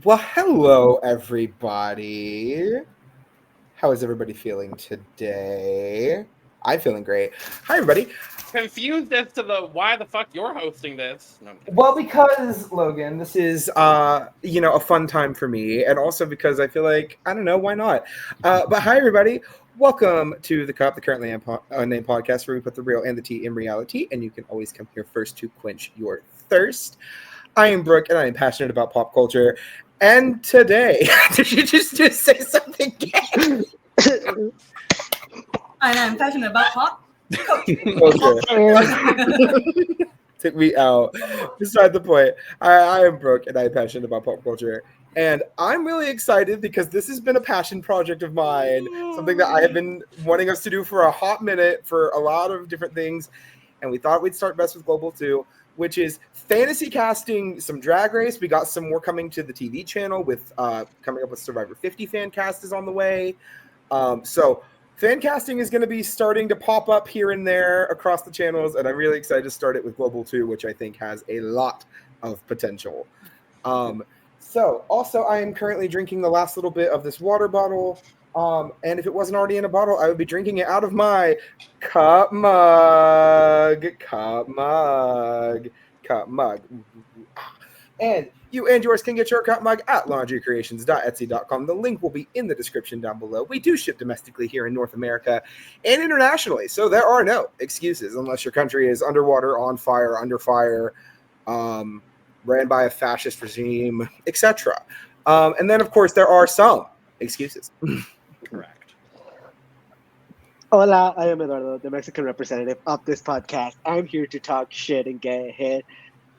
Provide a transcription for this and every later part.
Well, hello, everybody. How is everybody feeling today? I'm feeling great. Hi, everybody. Confused as to why the fuck you're hosting this. No, Well, because, Logan, this is, a fun time for me, and also because I feel like, I don't know, why not? But hi, everybody. Welcome to The Cup, the Currently Unnamed Podcast, where we put the real and the tea in reality, and you can always come here first to quench your thirst. I am Brook, and I am passionate about pop culture. And today, did you just say something gay? And I'm passionate about pop culture. Took me out. Beside the point, I am Brooke, and I'm passionate about pop culture. And I'm really excited because this has been a passion project of mine, something that I have been wanting us to do for a hot minute for a lot of different things. And we thought we'd start best with Global 2, which is fantasy casting some Drag Race. We got some more coming to the TV channel with coming up with Survivor 50 fan cast is on the way. So fan casting is going to be starting to pop up here and there across the channels, and I'm really excited to start it with Global 2, which I think has a lot of potential. So also I am currently drinking the last little bit of this water bottle. And if it wasn't already in a bottle, I would be drinking it out of my cup mug. And you and yours can get your cup mug at laundrycreations.etsy.com. The link will be in the description down below. We do ship domestically here in North America and internationally, so there are no excuses unless your country is underwater, on fire, under fire, ran by a fascist regime, etc. And then, of course, there are some excuses. Correct. Hola, I am Eduardo, the Mexican representative of this podcast. I'm here to talk shit and get hit.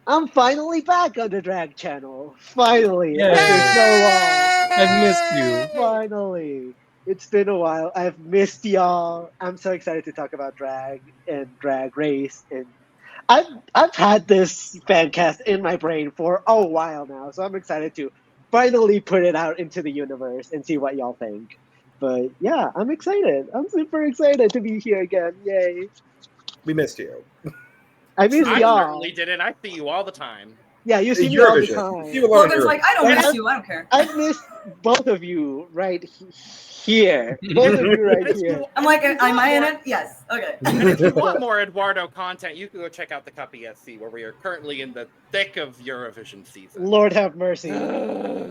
I'm finally back on the drag channel. Finally. Yay. After so long. I've missed you. Finally. It's been a while. I've missed y'all. I'm so excited to talk about drag and drag race. And I've had this fan cast in my brain for a while now. So I'm excited to finally put it out into the universe and see what y'all think. But yeah, I'm excited. I'm super excited to be here again. Yay. We missed you. I miss I y'all. certainly didn't. I see you all the time. Yeah, you see me all the Eurovision. time. You alone Logan's like, I don't Yeah. miss you. I don't care. I've missed both of you right here. Both of you right here. I'm like, am I in it? Yes. Okay. And if you want more Eduardo content, you can go check out the Cup ESC, where we are currently in the thick of Eurovision season. Lord have mercy.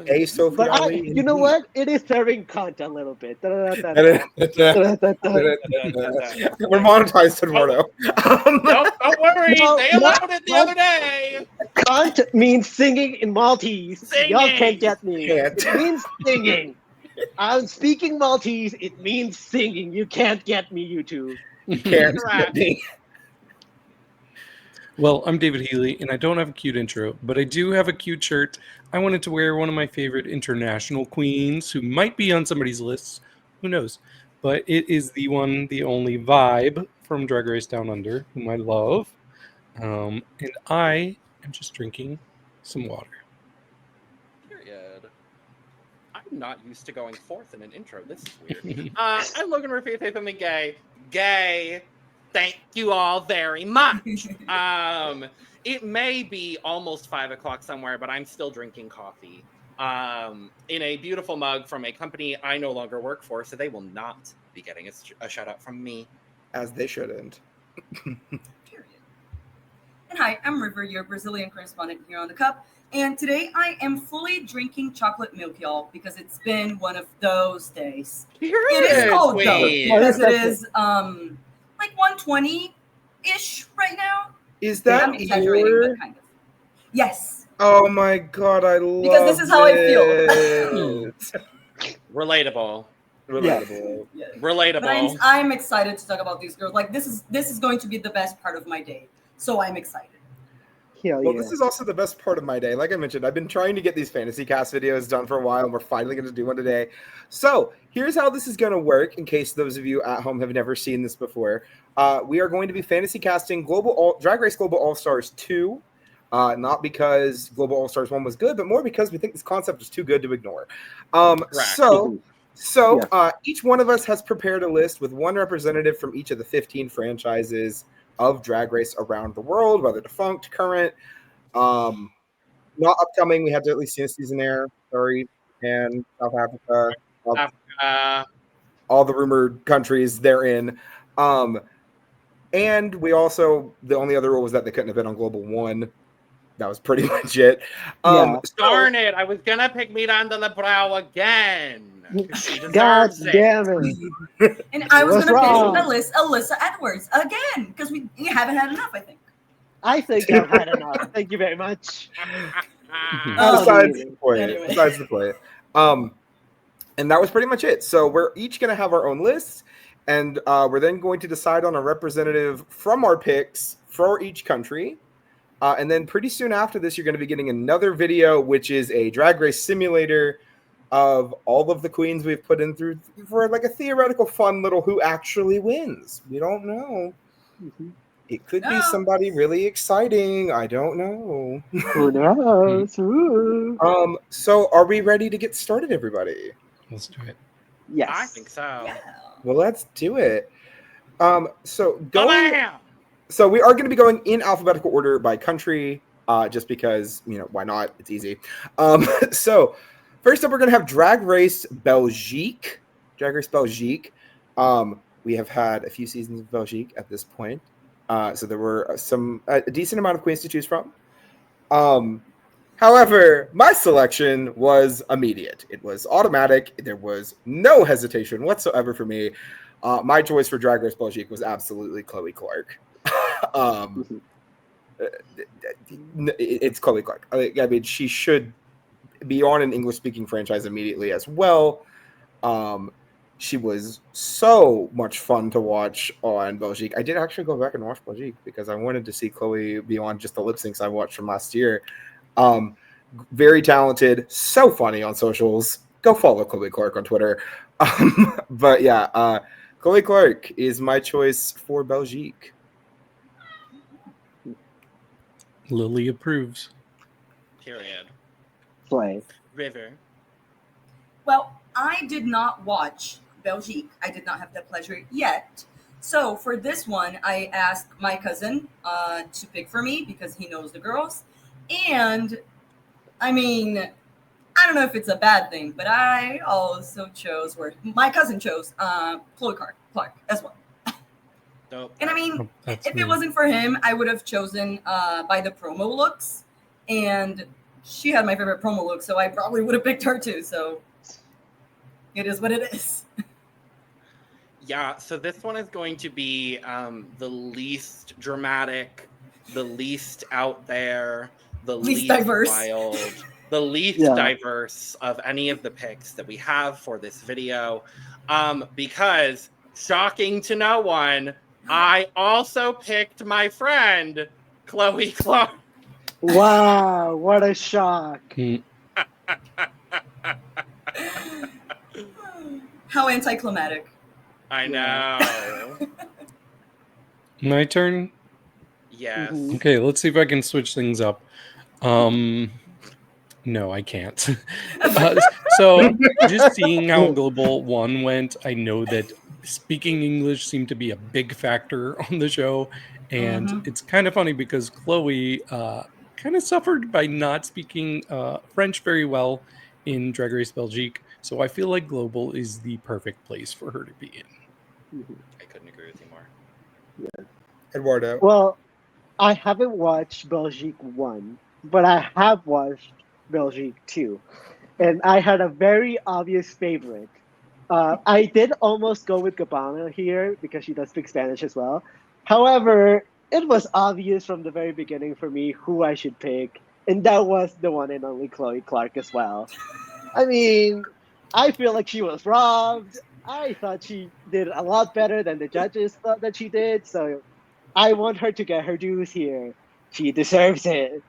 Hey, Sophie. But you know what? It is serving content a little bit. We're monetized, Eduardo. Don't worry. No, They allowed it the other day. Kant means singing in Maltese. Singing. Y'all can't get me. Can't. It means singing. I'm speaking Maltese. It means singing. You can't get me, you two. Can't Correct. get me. Well, I'm David Healy, and I don't have a cute intro, but I do have a cute shirt. I wanted to wear one of my favorite international queens, who might be on somebody's lists. Who knows? But it is the one, the only Vibe from Drag Race Down Under, whom I love. And I am just drinking some water. Period. I'm not used to going forth in an intro. This is weird. I'm Logan Murphy. Say something gay. Gay. Thank you all very much. It may be almost 5 o'clock somewhere, but I'm still drinking coffee in a beautiful mug from a company I no longer work for, so they will not be getting a shout out from me. As they shouldn't. Period. And hi, I'm River, your Brazilian correspondent here on The Cup. And today I am fully drinking chocolate milk, y'all, because it's been one of those days. It is cold, though, Queen. because it is like 120-ish right now. Is I'm that exaggerating, your... but kind of. Yes. Oh my god, I love Because this is how I feel. it. Relatable. Relatable. Yeah. Relatable. But I'm excited to talk about these girls. Like this is going to be the best part of my day. So I'm excited. Hell Well, yeah. this is also the best part of my day. Like I mentioned, I've been trying to get these fantasy cast videos done for a while, and we're finally going to do one today. So here's how this is going to work, in case those of you at home have never seen this before. We are going to be fantasy casting Drag Race Global All-Stars 2. Not because Global All-Stars 1 was good, but more because we think this concept is too good to ignore. So each one of us has prepared a list with one representative from each of the 15 franchises of Drag Race around the world, whether defunct, current, not upcoming. We had to at least see a season there. sorry, and South Africa, Africa. all the rumored countries they're in. And we also, the only other rule was that they couldn't have been on Global 1. That was pretty much it. Yeah. Darn it, I was gonna pick Miranda Lebrau again. She God deserves it. damn it. And I was What's going to wrong? pick Alyssa Edwards again because we haven't had enough, I think. I think I've had enough. Thank you very much. Besides the point. Anyway. Besides the point. And that was pretty much it. So we're each going to have our own lists, and we're then going to decide on a representative from our picks for each country. And then pretty soon after this, you're going to be getting another video, which is a drag race simulator of all of the queens we've put in through for like a theoretical fun little who actually wins. We don't know. It could be somebody really exciting. I don't know. Who knows? Ooh. So are we ready to get started, everybody? Let's do it. Yes. I think so. Yeah. Well, let's do it. So Bam! So we are going to be going in alphabetical order by country, just because, why not? It's easy. So first up, we're going to have Drag Race Belgique. Drag Race Belgique. We have had a few seasons of Belgique at this point. So there were a decent amount of queens to choose from. However, my selection was immediate. It was automatic. There was no hesitation whatsoever for me. My choice for Drag Race Belgique was absolutely Chloe Clark. It's Chloe Clark. I mean, she should be on an English-speaking franchise immediately as well. She was so much fun to watch on Belgique. I did actually go back and watch Belgique because I wanted to see Chloe be on just the lip syncs I watched from last year. Very talented, so funny on socials. Go follow Chloe Clark on Twitter. But yeah, Chloe Clark is my choice for Belgique. Lily approves. Period. Play. River. Well, I did not watch Belgique. I did not have that pleasure yet. So for this one, I asked my cousin to pick for me because he knows the girls. And I mean, I don't know if it's a bad thing, but I also chose my cousin chose Chloe Clark as well. Dope. And I mean, That's if me. it wasn't for him, I would have chosen by the promo looks. And she had my favorite promo look, so I probably would have picked her too. So it is what it is. Yeah, so this one is going to be the least dramatic, the least out there, the least diverse. wild, the least diverse of any of the picks that we have for this video. Because, shocking to no one, I also picked my friend, Chloe Clark. Wow, what a shock. How anticlimactic. I know. My turn? Yes. Mhm. Okay, let's see if I can switch things up. No, I can't. So just seeing how Global 1 went, I know that speaking English seemed to be a big factor on the show. And it's kind of funny because Chloe kind of suffered by not speaking French very well in Drag Race Belgique. So I feel like Global is the perfect place for her to be in. I couldn't agree with you more. Eduardo. Well, I haven't watched Belgique 1, but I have watched Belgique 2. And I had a very obvious favorite. I did almost go with Gabbana here because she does speak Spanish as well. However, it was obvious from the very beginning for me who I should pick. And that was the one and only Chloe Clark as well. I mean, I feel like she was robbed. I thought she did a lot better than the judges thought that she did. So I want her to get her dues here. She deserves it.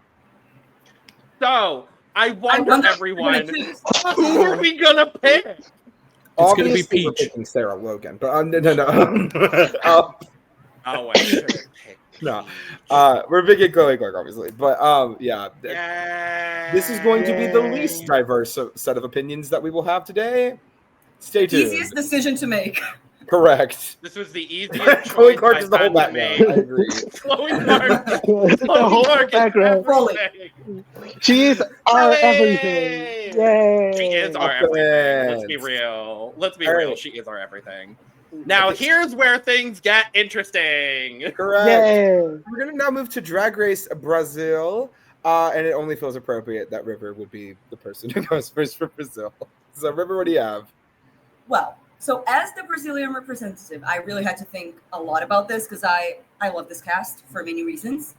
So, I wonder, everyone, choose. who are we gonna pick? It's going to be Obviously, we're Peach. picking Sarah Logan, but no. Oh, I should have picked. No. Peach. We're picking Chloe Clark, obviously, but yeah. This is going to be the least Yay. diverse set of opinions that we will have today. Stay tuned. Easiest decision to make. Correct. This was the easiest Chloe choice Clark I've is the whole had to background. make. I agree. Chloe Clark. The Chloe whole Clark is background. everything. She's our Chloe! everything. Yay! She is our Excellent. everything. Let's be real. Let's be All real. right. She is our everything. Now, here's where things get interesting. Correct. Yay! We're gonna now move to Drag Race Brazil, and it only feels appropriate that River would be the person who goes first for Brazil. So, River, what do you have? Well, so as the Brazilian representative, I really had to think a lot about this because I love this cast for many reasons.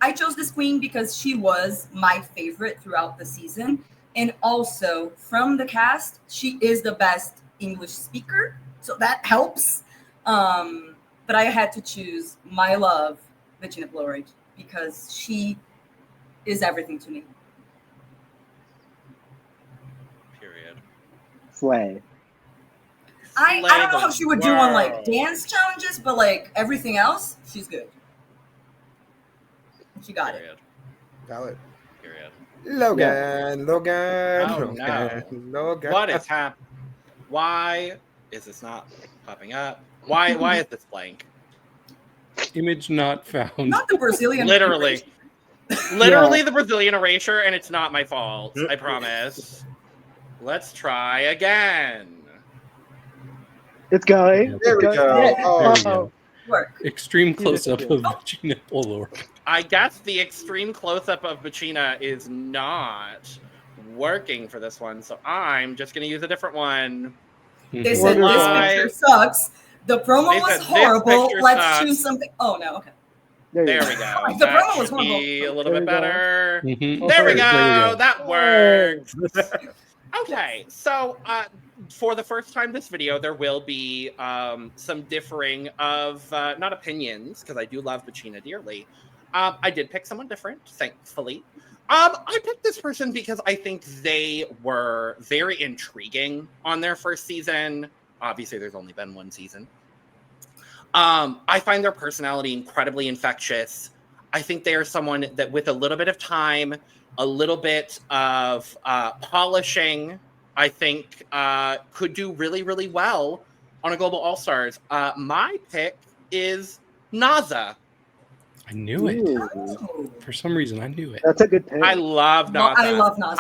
I chose this queen because she was my favorite throughout the season. And also, from the cast, she is the best English speaker. So that helps. But I had to choose my love, Bettina Polaroid, because she is everything to me. Period. Slay. I don't know Slay how the she would do on like world. dance challenges, but like everything else, she's good. She got it. Period. Valid. Period. Logan. Logan. Oh, Logan. Logan. What is happening? Why is this not popping up? Why is this blank? Image not found. Not the Brazilian. Literally the Brazilian erasure, and it's not my fault. I promise. Let's try again. It's going. There we It's go. going. Oh, There we go. Work. Extreme close-up of Bettina Polaroid. I guess the extreme close-up of Bettina is not working for this one, so I'm just going to use a different one. They Mhm. said this Why? picture sucks. The promo They was said, "This horrible. picture Let's sucks." choose something. Oh no, okay. There you There go. we go. The That promo was should be a little There bit we go. better. Mhm. There we There go. we go. That works. Okay, so for the first time this video, there will be some differing of, not opinions, because I do love Bettina dearly. I did pick someone different, thankfully. I picked this person because I think they were very intriguing on their first season. Obviously, there's only been one season. I find their personality incredibly infectious. I think they are someone that with a little bit of time, a little bit of polishing, I think could do really, really well on a Global All-Stars. My pick is Naza. I knew it. Ooh, Oh. For some reason, I knew it. that's a good pick. I love Naza. I love Naza.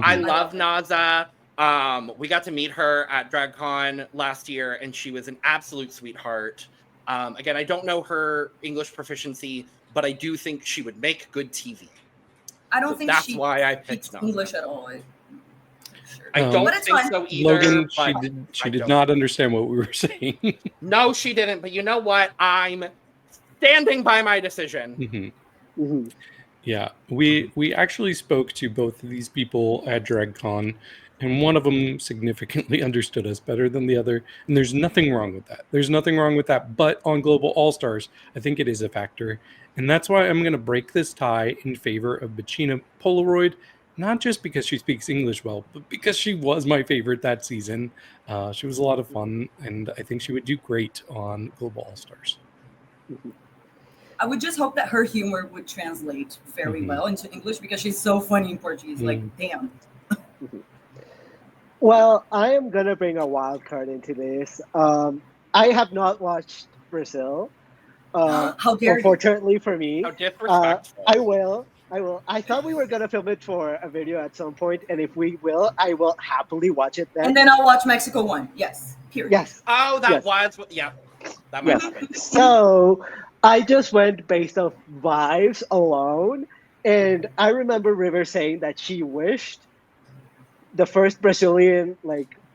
I love it. Naza. We got to meet her at DragCon last year, and she was an absolute sweetheart. Again, I don't know her English proficiency, but I do think she would make good TV. I don't So think that's she why I picked speaks Naza. English at all. I Um, don't But it's think fine. so either. Logan, but she I did don't. not understand what we were saying. No, she didn't. But you know what? I'm standing by my decision. Mhm. Mhm. Yeah, we actually spoke to both of these people at DragCon, and one of them significantly understood us better than the other. And there's nothing wrong with that. There's nothing wrong with that. But on Global All Stars, I think it is a factor, and that's why I'm going to break this tie in favor of Bettina Polaroid. Not just because she speaks English well, but because she was my favorite that season. She was a lot of fun, and I think she would do great on Global All Stars. I would just hope that her humor would translate very Mhm. well into English because she's so funny in Portuguese. Like, damn. Well, I am gonna bring a wild card into this. I have not watched Brazil. How dare you? Unfortunately for me, How disrespectful. I will. I thought we were gonna film it for a video at some point, and if we will, I will happily watch it then. And then I'll watch Mexico 1. Yes. Period. Yes. Oh, that Yes. was yeah. That might Yes. happen. So I just went based off vibes alone, and I remember River saying that she wished the first Brazilian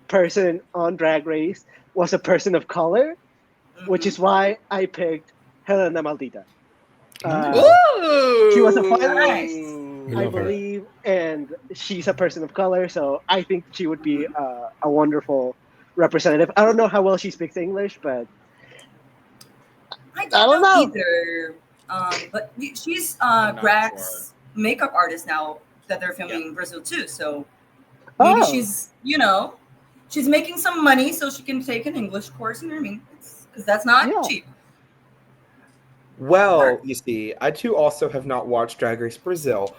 person on Drag Race was a person of color, which is why I picked Helena Maldita. Ooh, She was a finalist, We I love her. believe, and she's a person of color, so I think she would be a wonderful representative. I don't know how well she speaks English, but I don't don't know. know either. But she's I'm not Greg's makeup artist now that they're filming in Brazil too. So maybe Oh. she's she's making some money so she can take an English course. You know what I mean? Because that's not Yeah. cheap. Well, you see, I too also have not watched Drag Race Brazil,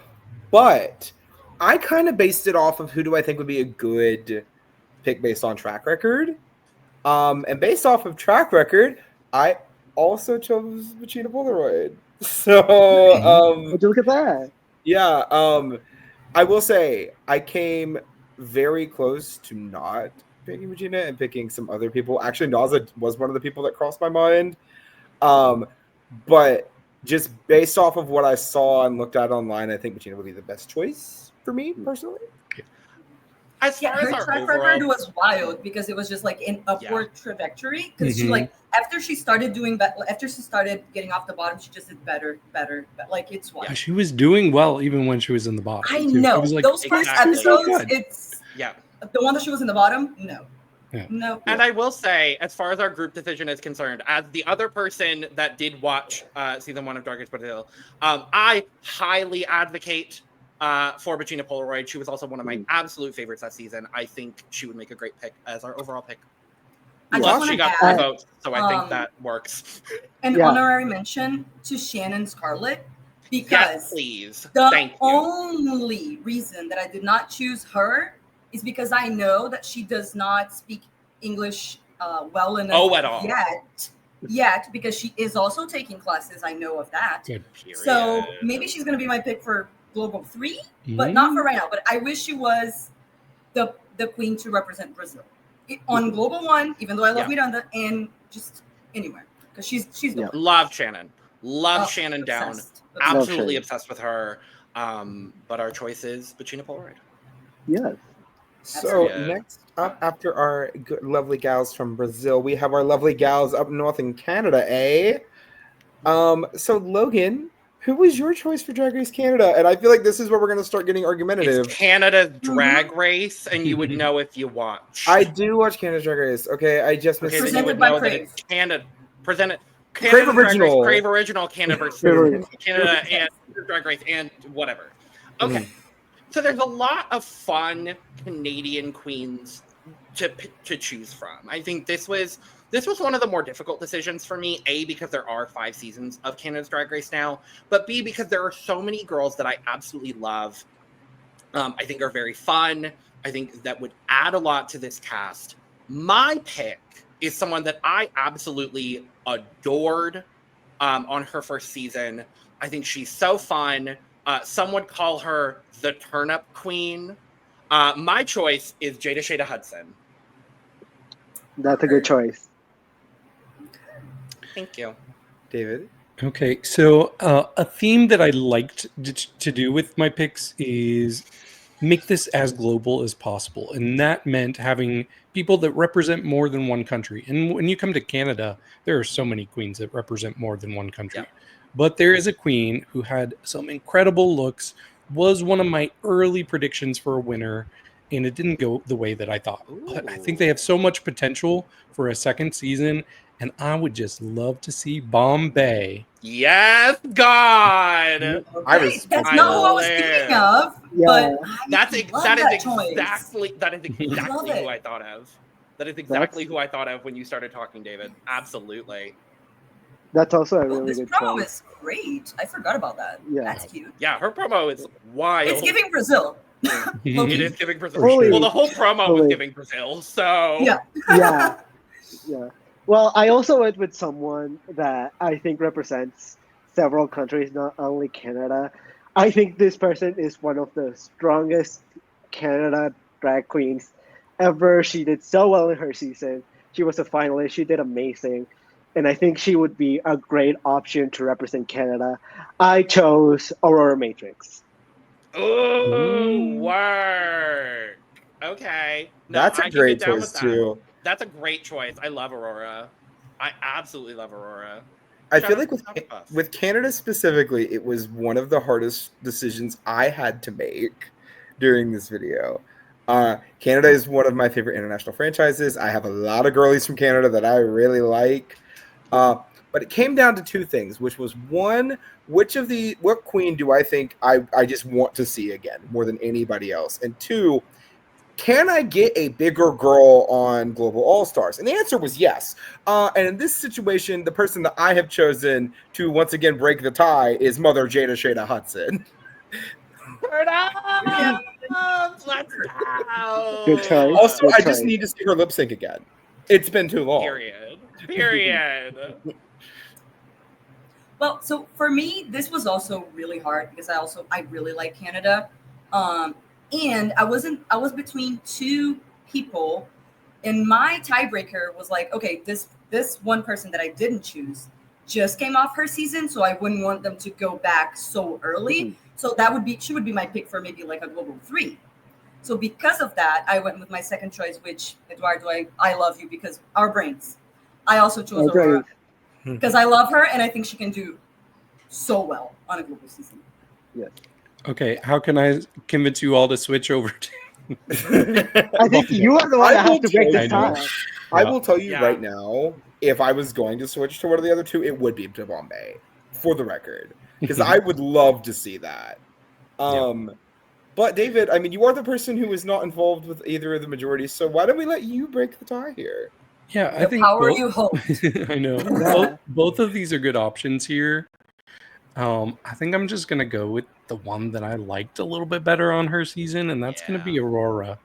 but I kind of based it off of who do I think would be a good pick based on track record. And based off of track record, I also chose Bettina Polaroid. So, would you look at that? yeah, I will say I came very close to not picking Regina and picking some other people. Actually, Naza was one of the people that crossed my mind. But just based off of what I saw and looked at online, I think Regina would be the best choice for me personally. As far her as our track overall, record was wild because it was just like an upward trajectory. Because she like after she started getting off the bottom, she just did better. Like it's wild. Yeah, she was doing well even when she was in the bottom. I too. know It was like, those first Exactly. episodes. Good. It's yeah. the one that she was in the bottom. No. Yeah. No. And I will say, as far as our group decision is concerned, as the other person that did watch season 1 of Drag Race Brazil, I highly advocate for Regina Polaroid. She was also one of my absolute favorites that season. I think she would make a great pick as our overall pick. I Plus, just she want got to 3 add votes, so I think that works. an honorary mention to Shannon Scarlett because Yes, please. the Thank you. only reason that I did not choose her is because I know that she does not speak English well enough at all. yet, because she is also taking classes. I know of that. Good. So maybe she's going to be my pick for Global 3, but not for right now. But I wish she was the queen to represent Brazil on Global 1, even though I love Miranda, and just anywhere because she's the one. Love Shannon. Love Shannon down. Obsessed. Absolutely obsessed with her. But our choice is Regina Polaroid. Yes. So Yeah. next up, after our good, lovely gals from Brazil, we have our lovely gals up north in Canada, eh? So Logan, who was your choice for Drag Race Canada? And I feel like this is where we're going to start getting argumentative. It's Canada's Drag Race, and you would know if you watch. I do watch Canada's Drag Race. Okay, I just missed Okay, then it. you would by know that Crave. it's Canada. Presented. Crave Canada's Drag Original. Race, Crave Original, Canada versus Canada, and Drag Race, and whatever. Okay. So there's a lot of fun Canadian queens to choose from. I think this was one of the more difficult decisions for me. A, because there are 5 seasons of Canada's Drag Race now, but B, because there are so many girls that I absolutely love. I think are very fun. I think that would add a lot to this cast. My pick is someone that I absolutely adored on her first season. I think she's so fun. Some would call her the turnip queen. My choice is Jada Shada Hudson. That's a good choice. Thank you. David? Okay, so a theme that I liked to do with my picks is make this as global as possible. And that meant having people that represent more than one country. And when you come to Canada, there are so many queens that represent more than one country. Yeah. But there is a queen who had some incredible looks, was one of my early predictions for a winner, and it didn't go the way that I thought. But I think they have so much potential for a second season, and I would just love to see Bombay. Yes, God. Okay, I that's not who I was thinking of, but That is choice. exactly love it. who I thought of. That is exactly who I thought of when you started talking, David. Absolutely. That's also a Oh, really this good promo choice. is great. I forgot about that. Yeah. That's cute. Yeah, her promo is wild. It's giving Brazil. It is giving Brazil. Fully. Well, the whole promo was Fully. giving Brazil, so Yeah. Yeah. Well, I also went with someone that I think represents several countries, not only Canada. I think this person is one of the strongest Canada drag queens ever. She did so well in her season. She was a finalist. She did amazing. And I think she would be a great option to represent Canada. I chose Aurora Matrix. Ooh, work. Okay. No, That's I a can great get down choice with that. too. That's a great choice. I love Aurora. I absolutely love Aurora. I Shout feel out like to Puff. with Canada specifically, it was one of the hardest decisions I had to make during this video. Canada is one of my favorite international franchises. I have a lot of girlies from Canada that I really like. But it came down to 2 things, which was one, what queen do I think I just want to see again more than anybody else? And 2, can I get a bigger girl on Global All-Stars? And the answer was yes. And in this situation, the person that I have chosen to once again break the tie is Mother Jada Shada Hudson. Turn up! Let's go! Good choice. Also, Good I just choice. need to see her lip sync again. It's been too long. Period. Well, so for me, this was also really hard because I really like Canada. And I was between two people, and my tiebreaker was like, okay, this one person that I didn't choose just came off her season, so I wouldn't want them to go back so early. Mhm. So she would be my pick for maybe like a global 3. So because of that, I went with my second choice, which, Eduardo, I love you because our brains. I also chose Okay. Aurora because I love her and I think she can do so well on a global season. Yes. Okay, how can I convince you all to switch over to? I think you are the one I that will has to break tell the you. tie. I will tell you Yeah. right now, if I was going to switch to one of the other two, it would be to Bombay, for the record, because I would love to see that. But David, I mean, you are the person who is not involved with either of the majorities, so why don't we let you break the tie here? Yeah, I The think power both, you hold. I know. Yeah. Both of these are good options here. I think I'm just gonna go with the one that I liked a little bit better on her season, and that's gonna be Aurora.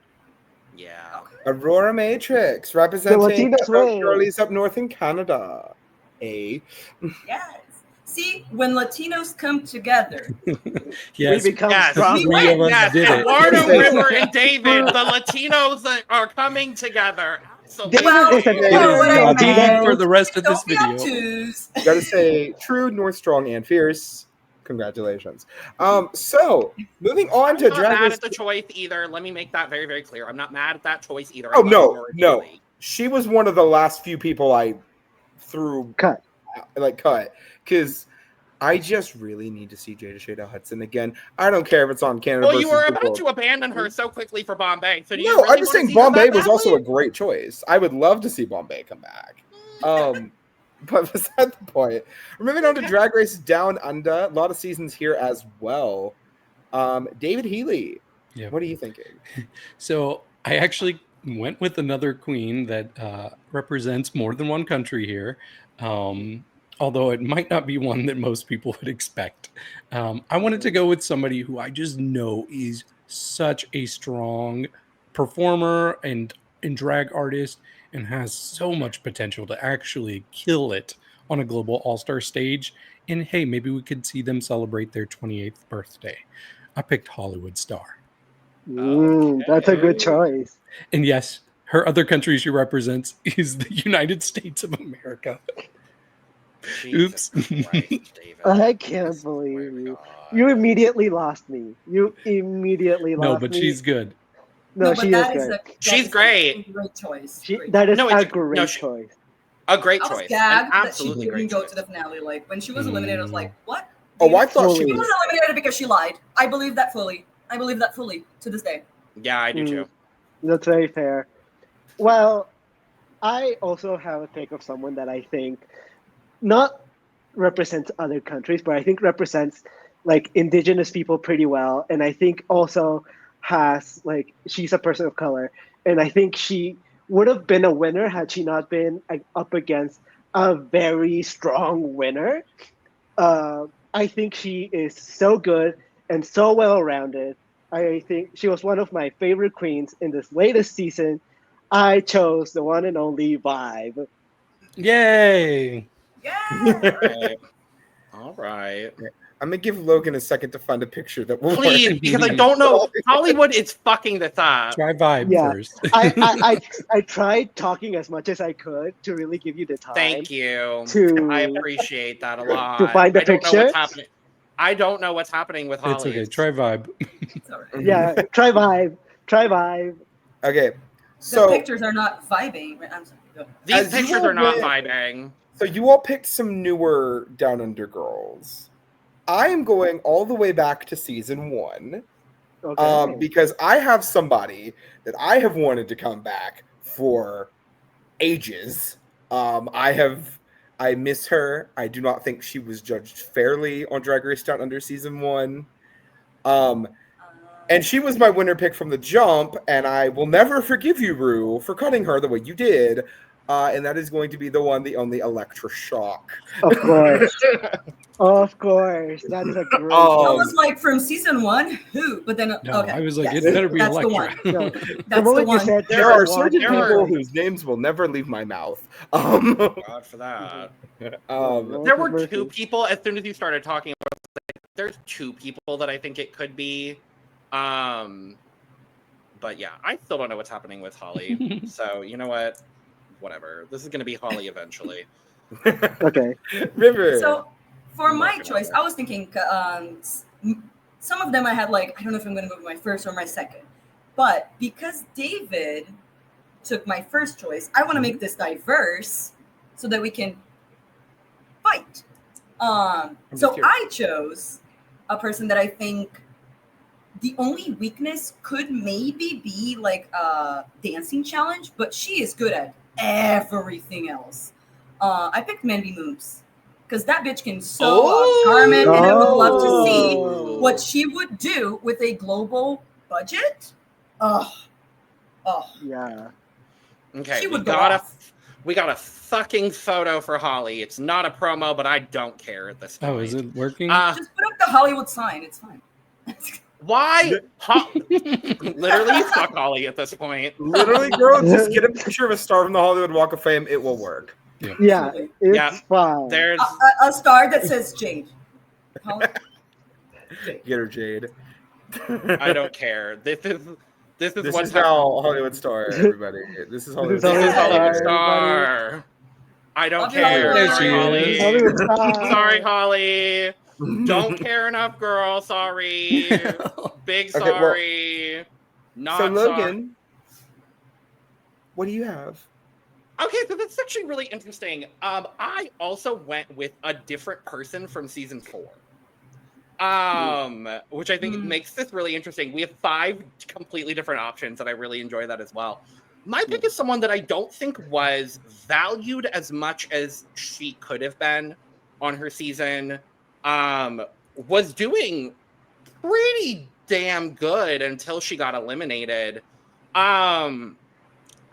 Yeah. Aurora Matrix, representing Latinos our win. girlies up north in Canada. Yes. See, when Latinos come together, Yes, We become Yes, strong. three of us yes, did it. Eduardo, River, and David, the Latinos are coming together. Absolutely. well, is a you know what I I'll be here meant. for the rest of this Don't be video. obtuse. Gotta say, true, North strong, and fierce. Congratulations. So moving on I'm to not Drag mad Race. at the choice either. Let me make that very, very clear. I'm not mad at that choice either. I Oh love no, Aurora no, dearly. she was one of the last few people I threw Cut. cut because I just really need to see Jada Shada Hudson again. I don't care if it's on Canada Well, versus you were the about world. to abandon her so quickly for Bombay. So do you No, really I'm just want to saying see her Bombay back was that also way? a great choice. I would love to see Bombay come back. But beside the point, we're moving on to Drag Race Down Under. A lot of seasons here as well. David Healy, Yeah. what are you thinking? So I actually went with another queen that represents more than one country here, although it might not be one that most people would expect. I wanted to go with somebody who I just know is such a strong performer and drag artist and has so much potential to actually kill it on a global all-star stage. And hey, maybe we could see them celebrate their 28th birthday. I picked Hollywood Star. That's a good choice. And yes, her other country she represents is the United States of America. Jesus Oops. Christ, David. I can't Swear believe to you. God. You immediately lost me. You immediately No, lost but me. she's good. No, but she is that is good. She's a great. great choice. That is No, a it's great she- choice. A great I was choice. An gagged that she absolutely didn't great go choice. to the finale. Like when she was eliminated, I was like, "What?" Oh, I thought she She Fully. was eliminated because she lied. I believe that fully. I believe that fully to this day. Yeah, I do too. That's very fair. Well, I also have a pick of someone that I think not represents other countries, but I think represents like indigenous people pretty well. And I think also has like she's a person of color. And I think she would have been a winner had she not been up against a very strong winner. I think she is so good and so well rounded. I think she was one of my favorite queens in this latest season. I chose the one and only Vibe. Yay! Yeah. All right. I'm gonna give Logan a second to find a picture that will Please, work. because I don't know. Hollywood is fucking this up. Try Vibe Yeah. first. I tried talking as much as I could to really give you the time. Thank you. To- I appreciate that a lot. to find the I don't know picture? what's happening. I don't know what's happening with Holly. It's okay. Try Vibe. It's all right. Yeah, try Vibe. Try Vibe. Okay, The so pictures are not vibing. I'm sorry. Go ahead. These As you pictures all are not went- vibing. so you all picked some newer Down Under girls. I am going all the way back to season 1. Okay. Because I have somebody that I have wanted to come back for ages. I miss her. I do not think she was judged fairly on Drag Race Down Under season 1. And she was my winner pick from the jump, and I will never forgive you, Rue, for cutting her the way you did. And that is going to be the one, the only Electra Shock. Of course. Of course. That's a great I Um, was like from season 1, who? But then No, okay. I was like, yes, it better be that's the Electra. one. No. That's The the moment you one. said there are there's one, certain there people are- whose names will never leave my mouth. God for that. There were two people as soon as you started talking about. There's two people that I think it could be. But yeah, I still don't know what's happening with Holly. So you know what? Whatever. This is gonna be Holly eventually. Okay. River. So for I'm my working on choice, it. I was thinking some of them I had like, I don't know if I'm going to go with my first or my second. But because David took my first choice, I want to make this diverse so that we can fight. So I chose a person that I think the only weakness could maybe be like a dancing challenge, but she is good at everything else. I picked Mandy Moves because that bitch can sew a garment, and I would love to see what she would do with a global budget. Oh, Yeah. Okay, she we would go got off. a fucking photo for Holly. It's not a promo, but I don't care at this point. Oh, is it working? Just put up the Hollywood sign. It's fine. Why? Literally, fuck Holly at this point. Literally, girl, just get a picture of a star from the Hollywood Walk of Fame. It will work. Yeah, it's Yeah, fine. There's A star that says Jade. Holly- Get her, Jade. I don't care. This is This what's is how Hollywood Star, everybody. This is Hollywood This This is Star, Hollywood everybody. Star. I don't Love you, care. Hollywood. There she Sorry, is. Holly. Hollywood Star. Sorry, Holly. Don't care enough, girl. Sorry. Big Okay, well, sorry. Not So, sorry. Logan, what do you have? Okay, so that's actually really interesting. I also went with a different person from season 4. Which I think makes this really interesting. We have 5 completely different options, and I really enjoy that as well. My pick is someone that I don't think was valued as much as she could have been on her season. Was doing pretty damn good until she got eliminated.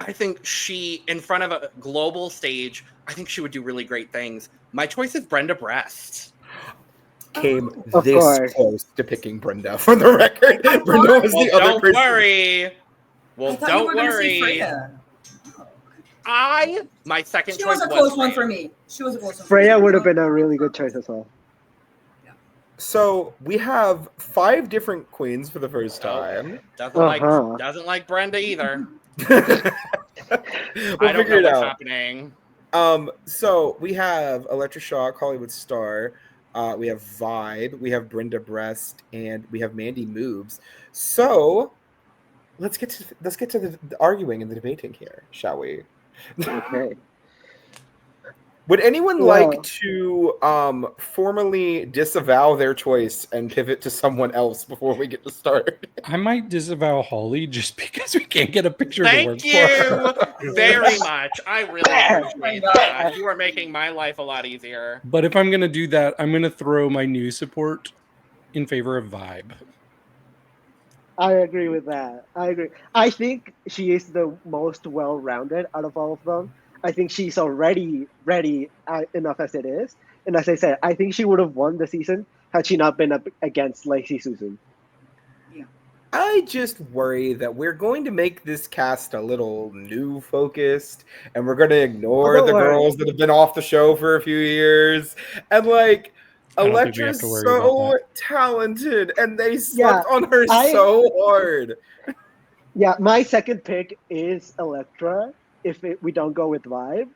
I think she, in front of a global stage, I think she would do really great things. My choice is Brenda Breast. Came Of this course. close to picking Brenda for the record. Brenda was Well, the other don't person. worry. Well, I thought you don't were going to say worry. Freya. My second She choice was a close one Freya. for me. She was a close one. Freya for me. would have been a really good choice as well. So we have 5 different queens for the first Oh, time. Doesn't like Brenda either. We'll I don't figure it know what's out. happening. So we have Electra Shock, Hollywood Star, we have Vibe, we have Brenda Breast, and we have Mandy Moves. So let's get to the arguing and the debating here, shall we? Okay. Would anyone Well- like to formally disavow their choice and pivot to someone else before we get to start? I might disavow Holly just because we can't get a picture to work Thank for. you very much. I really appreciate that. You are making my life a lot easier. But if I'm going to do that, I'm going to throw my new support in favor of Vibe. I agree with that. I agree. I think she is the most well-rounded out of all of them. I think she's already ready enough as it is. And as I said, I think she would have won the season had she not been up against Lacey Susan. I just worry that we're going to make this cast a little new focused, and we're going to ignore don't the worry. girls that have been off the show for a few years. And like, I don't think we have Electra's to worry so about talented, and they slept Yeah, on her so hard. Yeah, my second pick is Electra if we don't go with Vibe.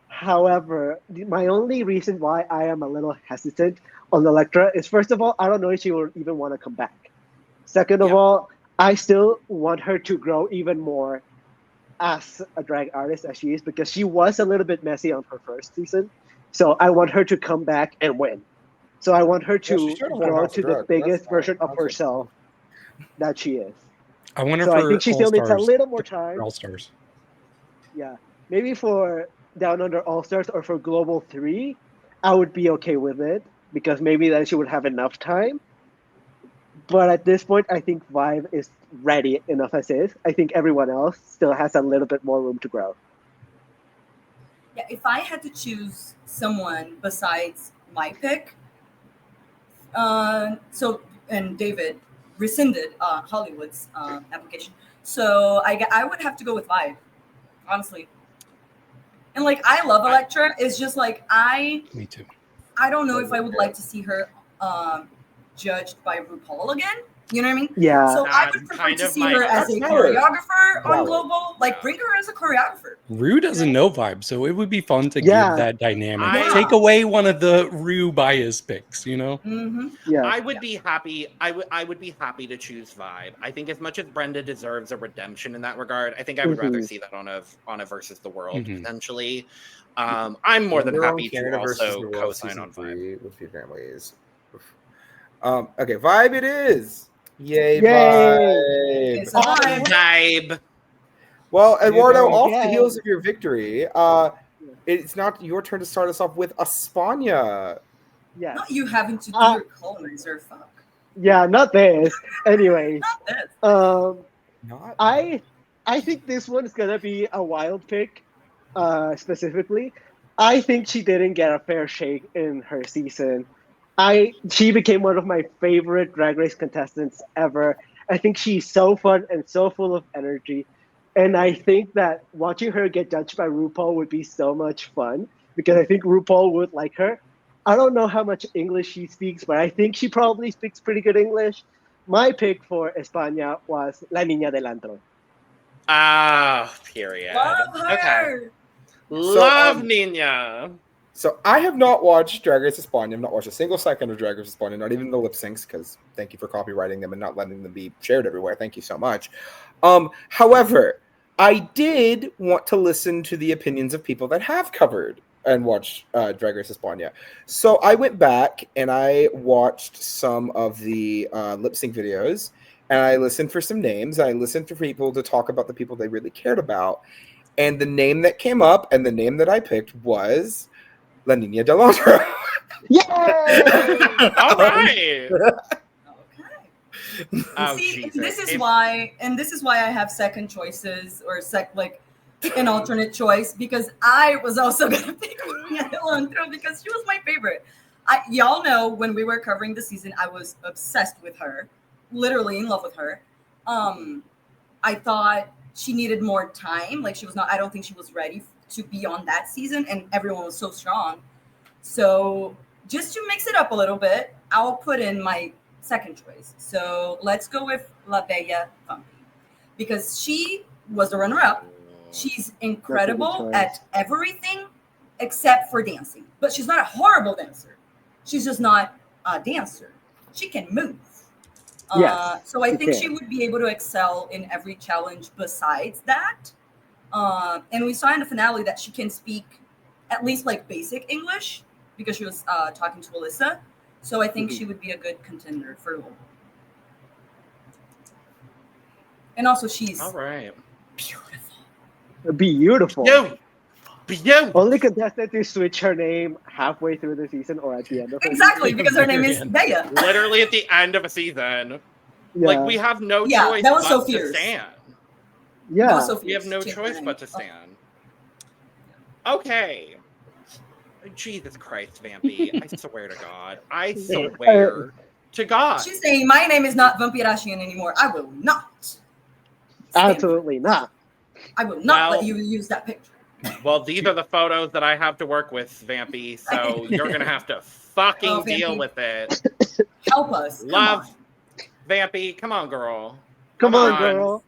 However, my only reason why I am a little hesitant on Electra is, first of all, I don't know if she will even want to come back. Second of all, I still want her to grow even more as a drag artist as she is, because she was a little bit messy on her first season. So I want her to come back and win. So I want her Well, to she should've won grow House to of the Drugs. biggest That's version of not- herself that she is. I want her So for I think she still needs a All-Stars. little more time. All Stars. Yeah, maybe for Down Under All Stars or for Global 3, I would be okay with it, because maybe then she would have enough time. But at this point, I think Vibe is ready enough as is. I think everyone else still has a little bit more room to grow. Yeah, if I had to choose someone besides my pick, and David rescinded Hollywood's application, so I would have to go with Vibe, honestly. And like, I love Electra. It's just like Me too. I don't know if I would like to see her judged by RuPaul again. You know what I mean? Yeah. So I would That's prefer kind to of see my her as a That's valid. choreographer on Valid. Global. Like, bring her as a choreographer. Rue doesn't know Vibe, so it would be fun to Yeah. give that dynamic. I- Take away one of the Rue bias picks, you know? Mm-hmm. Yeah. I would be happy. I would be happy to choose Vibe. I think as much as Brenda deserves a redemption in that regard, I think I would rather see that on a versus the world Mhm. potentially. I'm more than We're on happy to Canada versus also the World co-sign season on Vibe. 3 with Few Families. Okay, Vibe it is. Yay, Yay. Vibe. It's a vibe. Vibe. Well, Eduardo, very off the good. heels of your victory, it's not your turn to start us off with España. Yes. Not you having to do your colonizer. Fuck. Yeah, not this. Anyways, Not this. Not I think this one is gonna be a wild pick. Specifically, I think she didn't get a fair shake in her season. She became one of my favorite Drag Race contestants ever. I think she's so fun and so full of energy. And I think that watching her get judged by RuPaul would be so much fun because I think RuPaul would like her. I don't know how much English she speaks, but I think she probably speaks pretty good English. My pick for España was La Niña del Antro. Period. Love her. Okay. Love Nina. So I have not watched Drag Race España. I've not watched a single second of Drag Race España, not even the lip syncs, because thank you for copywriting them and not letting them be shared everywhere. Thank you so much. However, I did want to listen to the opinions of people that have covered and watched Drag Race España. So I went back and I watched some of the lip sync videos, and I listened for some names. I listened for people to talk about the people they really cared about. And the name that came up and the name that I picked was La Niña del Antro. Yay! All right. Okay. Oh, See, Jesus. this is why I have second choices or an alternate choice, because I was also gonna pick Niña del Antro because she was my favorite. Y'all know when we were covering the season, I was obsessed with her, literally in love with her. I thought she needed more time. Like, I don't think she was ready to be on that season, and everyone was so strong. So just to mix it up a little bit, I'll put in my second choice. So let's go with La Bella Funky, because she was the runner-up. She's incredible at everything except for dancing. But she's not a horrible dancer. She's just not a dancer. She can move. Yes, so I think can. she would be able to excel in every challenge besides that. And we saw in the finale that she can speak at least like basic English because she was talking to Alyssa. So I think she would be a good contender for Logan. And also she's All right. beautiful. Beautiful. Yo. Only contestant to switch her name halfway through the season or at the end of it. Exactly, because her name is Bella. Literally at the end of a season. Yeah. Like, we have no Yeah, choice that was but so to fierce. stand. Yeah. That was so We have no fierce. choice but to stand. Okay. Jesus Christ, Vampy. I swear to God. I swear to God. She's saying, my name is not Vampirashian anymore. I will not. Absolutely not. I will not Well- let you use that picture. Well, these are the photos that I have to work with, Vampy, so you're going to have to fucking Oh, Vampy. deal with it. Help us. Love. Come Vampy, come on, girl. Come on, girl.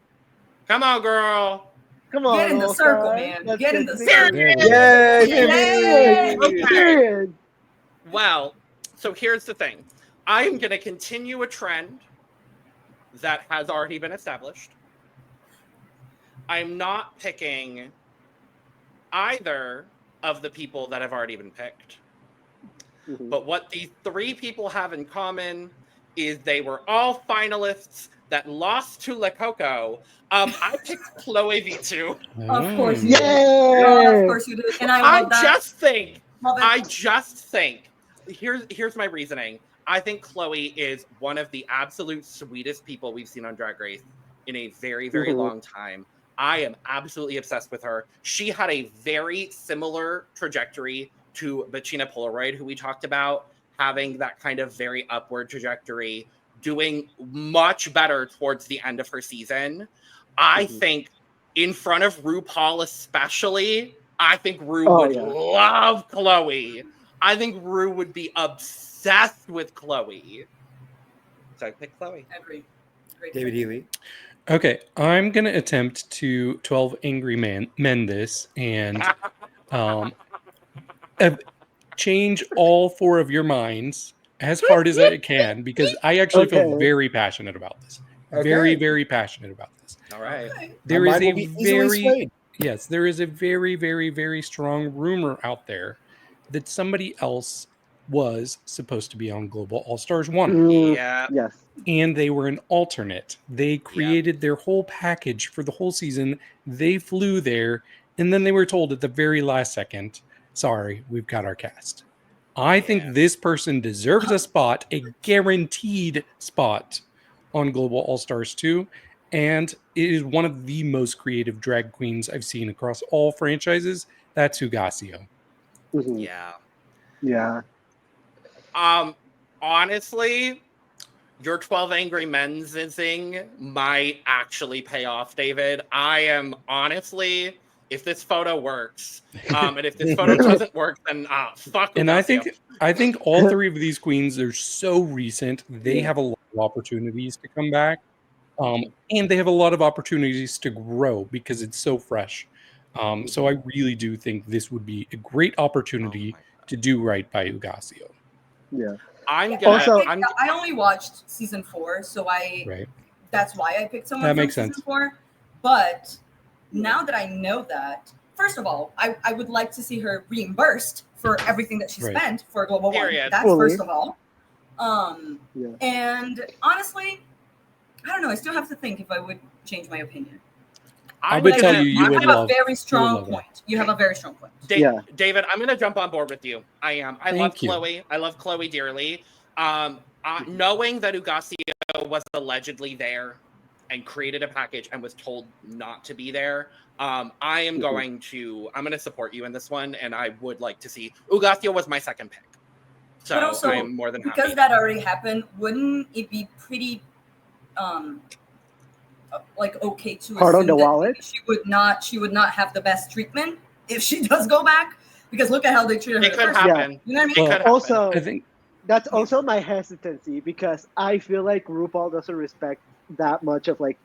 Come on, girl. Come on. Get in the All circle, Star. man. Let's Get in the together. circle. Yay! Yay! Okay. Period. Well, so here's the thing. I am going to continue a trend that has already been established. I'm not picking either of the people that have already been picked. Mhm. But what these three people have in common is they were all finalists that lost to Le Coco. I picked Chloe V2. Of course you Yay! did. Oh, of course you did. And I love that. I just think, here's my reasoning. I think Chloe is one of the absolute sweetest people we've seen on Drag Race in a very, very long time. I am absolutely obsessed with her. She had a very similar trajectory to Bettina Polaroid, who we talked about, having that kind of very upward trajectory, doing much better towards the end of her season. I think in front of RuPaul especially, I think Ru would love Chloe. I think Ru would be obsessed with Chloe. So I picked Chloe. I agree. Great David pick. Healy. Okay, I'm gonna attempt to 12 Angry Men this and change all four of your minds as hard as I can because I actually feel Okay. very passionate about this. Okay. Very, very passionate about this. All right. Okay. There My is mind a will be easily very swayed. yes, there is a very, very, very strong rumor out there that somebody else was supposed to be on Global All Stars 1. Yeah. Yes. And they were an alternate. They created their whole package for the whole season. They flew there, and then they were told at the very last second, sorry, we've got our cast. I think this person deserves a spot, a guaranteed spot on Global All Stars 2. And it is one of the most creative drag queens I've seen across all franchises. That's Hugasio. Mhm. Yeah. Yeah. Honestly, your 12 Angry Men's thing might actually pay off, David. I am honestly, if this photo works, and if this photo doesn't work, then fuck. And Hugasio. I think all three of these queens are so recent. They have a lot of opportunities to come back. And they have a lot of opportunities to grow because it's so fresh. So I really do think this would be a great opportunity to do right by Hugasio. Yeah. I'm gonna. Also- I only watched season 4, so Right. that's why I picked someone That from makes season sense. 4. But now that I know that, first of all, I would like to see her reimbursed for everything that she Right. spent for Global Period. 1. That's Fully. first of all. Yeah. And honestly, I don't know. I still have to think if I would change my opinion. I I'm would gonna- tell you, you have would a love. very strong love that. point. You have a very strong point. Yeah. David, I'm gonna jump on board with you. I am. I love Thank you. Chloe. I love Chloe dearly. Knowing that Hugasio was allegedly there and created a package and was told not to be there, I am going to. I'm gonna support you in this one, and I would like to see. Hugasio was my second pick, so But also, I am more than happy. Because that already happened, wouldn't it be pretty like okay to Hard on assume the that wallet? she would not have the best treatment if she does go back? Because look at how they treated her. It the could first time. happen. You know what I mean? It could happen. Also, I think that's also my hesitancy because I feel like RuPaul doesn't respect that much of like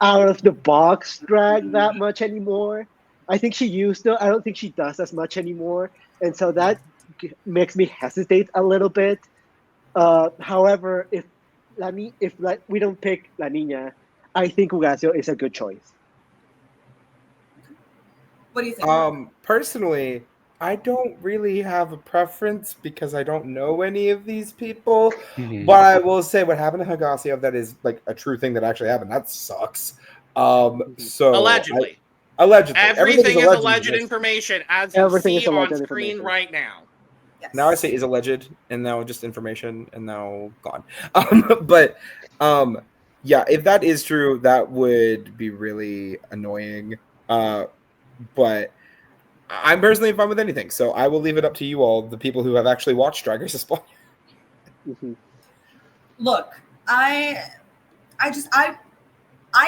out of the box drag that much anymore. I think she used to. I don't think she does as much anymore, and so that makes me hesitate a little bit. However, if we don't pick La Niña, I think Hugasio is a good choice. What do you think? Personally, I don't really have a preference because I don't know any of these people. Mhm. But I will say what happened to Hugasio, that is like a true thing that actually happened. That sucks. So Allegedly. allegedly. Everything is allegedly alleged in this. information as you Everything see is alleged on screen information. right now. Yes. Now I say is alleged, and now just information, and now gone. But yeah, if that is true, that would be really annoying. But I'm personally fine with anything, so I will leave it up to you all, the people who have actually watched Drag Race España. Mhm. Look, I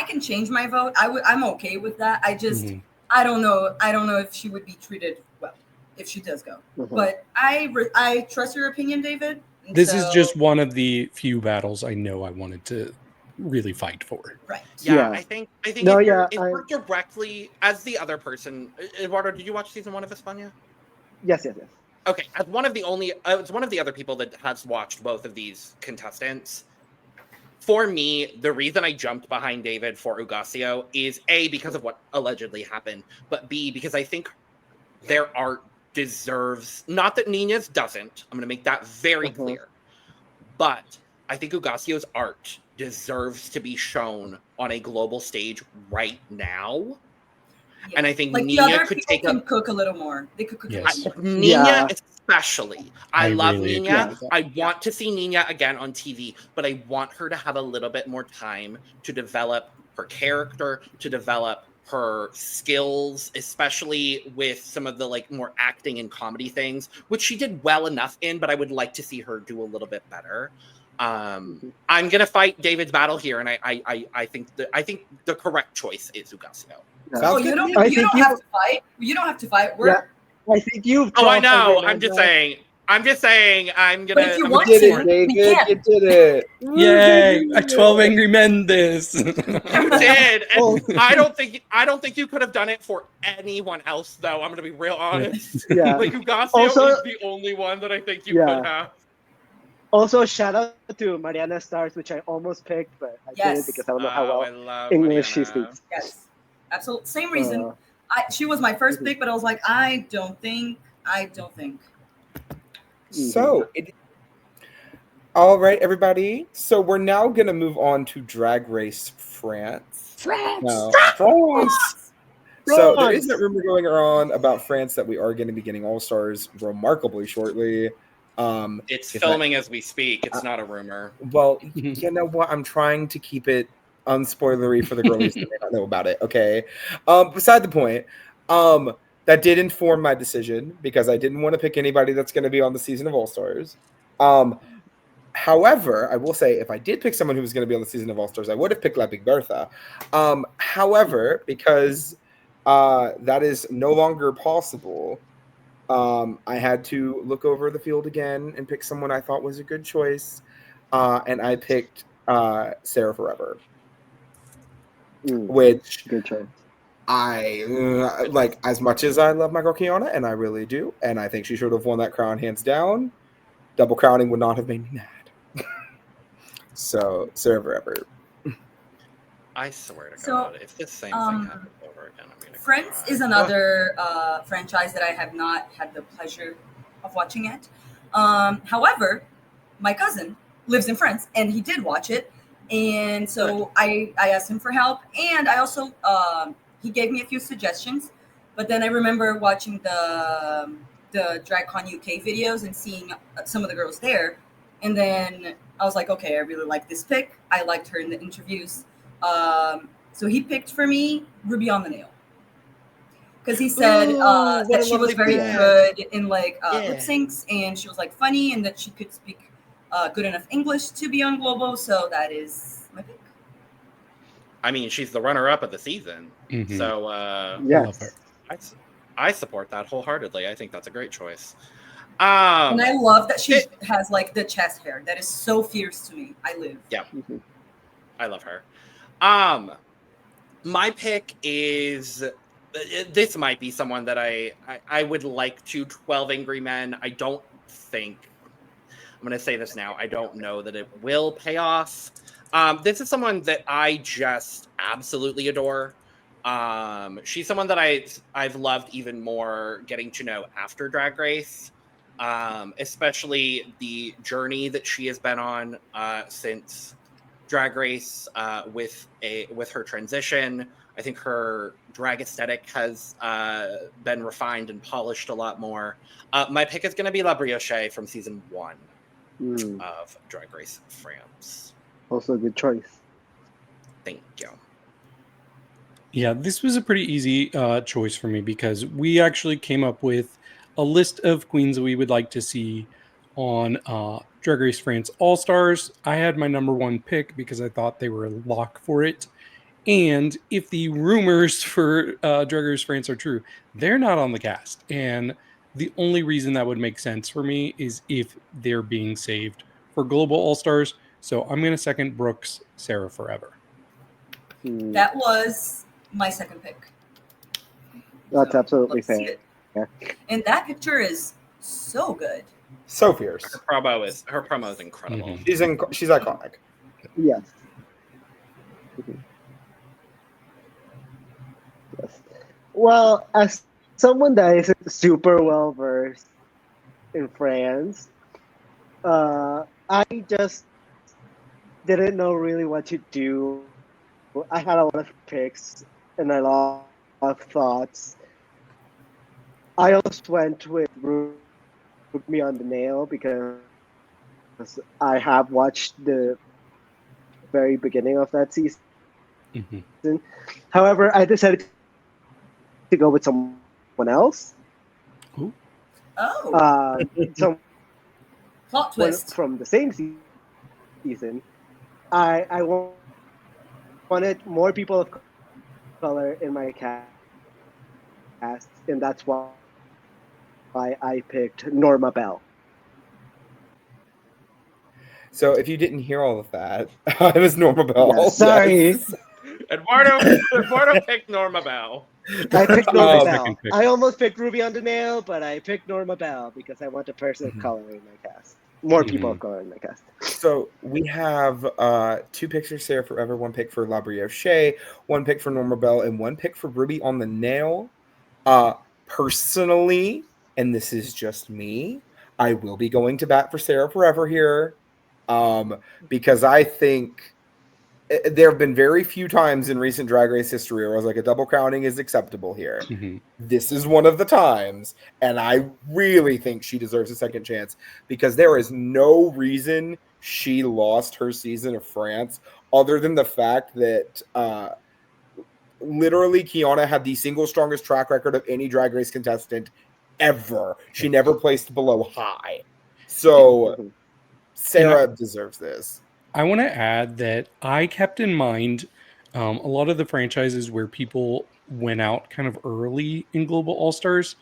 can change my vote. I'm okay with that. I just Mhm. I don't know if she would be treated well if she does go. Mhm. But I trust your opinion, David. and This is so- just one of the few battles I know I wanted to really fight for. right. Yeah, Yeah. I think No, if yeah, we're directly as the other person. Eduardo, did you watch season 1 of España? Yes. Okay, as one of the other people that has watched both of these contestants. For me, the reason I jumped behind David for Hugasio is A, because of what allegedly happened, but B, because I think their art deserves, not that Nina's doesn't, I'm going to make that very clear, but I think Hugasio's art deserves to be shown on a global stage right now. Yeah. And I think Like the Nina other could people take can cook a little more. They could cook Yes. a little more. Nina Yeah. especially. I I love really Nina. agree with that. I want to see Nina again on TV, but I want her to have a little bit more time to develop her character, to develop her skills, especially with some of the like more acting and comedy things, which she did well enough in, but I would like to see her do a little bit better. I'm gonna fight David's battle here, and I think the correct choice is Hugasio. Sounds Oh, good you to don't me. I you think don't you- have to fight. You don't have to fight. We're Yeah. I think you've. Oh, I crossed know. over I'm just Amanda. saying. I'm just saying, I'm gonna. But if you I'm want You gonna did to, it, we David. can. You did it. Yay! I 12 Angry Men this. You did. And Oh. I don't think you could have done it for anyone else, though. I'm gonna be real honest. Yeah. Like Ugasio Also- is the only one that I think you Yeah. could have. Also, shout out to Mariana Stars, which I almost picked, but I Yes. didn't because I don't know how Oh, I well love English she Mariana. speaks. Yes, absolutely. Same reason. Uh, She was my first Mhm. pick, but I was like, I don't think. So, all right, everybody. So we're now gonna move on to Drag Race France. No, France. So there is that rumor going around about France that we are going to be getting All Stars remarkably shortly. It's if filming as we speak. It's not a rumor. Well, you know what? I'm trying to keep it unspoilery for the girlies that may not know about it. Okay. Beside the point, that did inform my decision because I didn't want to pick anybody that's going to be on the season of All Stars. However, I will say if I did pick someone who was going to be on the season of All Stars, I would have picked La Big Bertha. However, because that is no longer possible, I had to look over the field again and pick someone I thought was a good choice, and I picked Sarah Forever, which good choice. I like as much as I love my girl Kiana, and I really do, and I think she should have won that crown hands down. Double crowning would not have made me mad. So Sarah Forever. I swear to So, God, if this same thing happens over again, I'm gonna. Friends cry. is another franchise that I have not had the pleasure of watching yet. However, my cousin lives in France, and he did watch it, and so I asked him for help, and I also he gave me a few suggestions, but then I remember watching the DragCon UK videos and seeing some of the girls there, and then I was like, okay, I really like this pick. I liked her in the interviews. So he picked for me Ruby on the Nail because he said Ooh, what that a she was lovely very pick. good in lip Yeah. syncs, and she was like funny, and that she could speak good enough English to be on Globo. So that is my pick. I mean, she's the runner-up of the season, Mhm. so Love her. I support that wholeheartedly. I think that's a great choice. And I love that she has like the chest hair. That is so fierce to me. I live. Yeah, I love her. My pick is this might be someone that I would like to 12 Angry Men. I don't think I'm going to say this now. I don't know that it will pay off. This is someone that I just absolutely adore. She's someone that I've loved even more getting to know after Drag Race, especially the journey that she has been on since Drag Race with her transition. I think her drag aesthetic has been refined and polished a lot more. My pick is going to be La Brioche from season 1 of Drag Race France. Also a good choice. Thank you. Yeah, this was a pretty easy choice for me because we actually came up with a list of queens that we would like to see on Drag Race France All Stars. I had my number one pick because I thought they were a lock for it. And if the rumors for Drag Race France are true, they're not on the cast. And the only reason that would make sense for me is if they're being saved for Global All Stars. So I'm going to second Brooks, Sarah Forever. That was my second pick. That's So, absolutely let's see fair. it. Yeah. And that picture is so good. So fierce. Her promo is incredible. Mhm. She's iconic. Yes. Yes. Well, as someone that isn't super well versed in France, I just didn't know really what to do. I had a lot of picks and a lot of thoughts. I almost went with Me on the Nail because I have watched the very beginning of that season. Mhm. However, I decided to go with someone else. Ooh. Oh, Someone plot twist. from the same season. I wanted more people of color in my cast, and that's why I picked Norma Bell. So if you didn't hear all of that, it was Norma Bell. Yeah, sorry. Yes. Eduardo picked Norma Bell. I picked Norma Um, Bell. pick. I almost picked Ruby on the Nail, but I picked Norma Bell because I want a person of Mhm. color in my cast. More people Mhm. of color in my cast. So we have 2 picks for Sarah Forever, 1 pick for La Brioche, 1 pick for Norma Bell, and 1 pick for Ruby on the Nail. Personally, and this is just me, I will be going to bat for Sarah Forever here, because I think there have been very few times in recent Drag Race history where I was like, a double crowning is acceptable here. Mhm. This is one of the times, and I really think she deserves a second chance because there is no reason she lost her season of France other than the fact that literally Kiana had the single strongest track record of any Drag Race contestant ever. She never placed below high. So Mhm. Sarah deserves this. I want to add that I kept in mind a lot of the franchises where people went out kind of early in Global All Stars.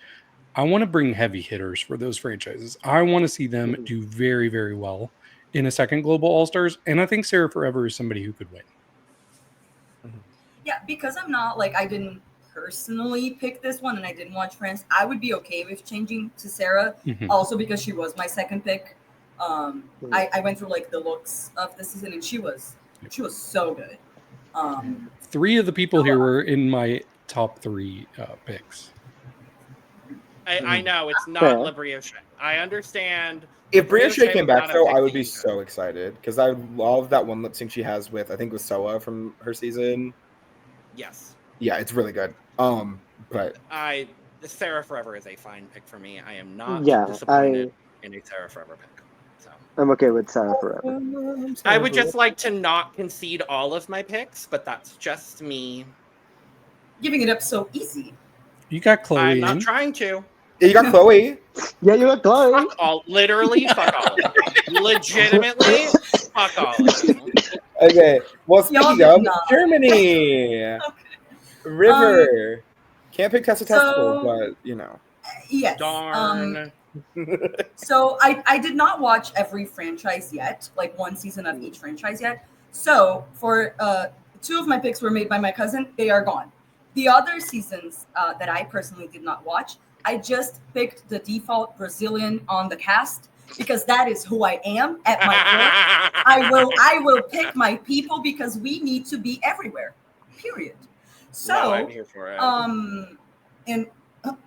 I want to bring heavy hitters for those franchises. I want to see them Mhm. do very, very well in a second Global All Stars. And I think Sarah Forever is somebody who could win. Yeah, because I'm not like I didn't personally pick this one and I didn't watch Friends. I would be okay with changing to Sarah, Mhm. also because she was my second pick. I went through like the looks of the season and she was so good. 3 of the people here were in my top 3 picks. I know it's not Fair. La Brioche. I understand. If La Brioche came was back not a though, pick I would that be you so excited because I love that one lip sync she has with I think with Soa from her season. Yes, Yeah, it's really good. But Sarah Forever is a fine pick for me. I am not Yeah, disappointed in a Sarah Forever pick. So I'm okay with Sarah Forever. I would just like to not concede all of my picks, but that's just me. Giving it up so easy. You got I'm Chloe not in. trying to. you got Chloe. Yeah, you got Chloe. Fuck all of you. Legitimately, fuck all of you. Okay. Well, Y'all speaking did of not. Germany, River can't pick Tessa Testicle, but you know. Yes. Darn. So I did not watch every franchise yet, like one season of each franchise yet. So for 2 of my picks were made by my cousin. They are gone. The other seasons that I personally did not watch, I just picked the default Brazilian on the cast because that is who I am at my core. I will pick my people because we need to be everywhere. Period. So No, I'm here for it. and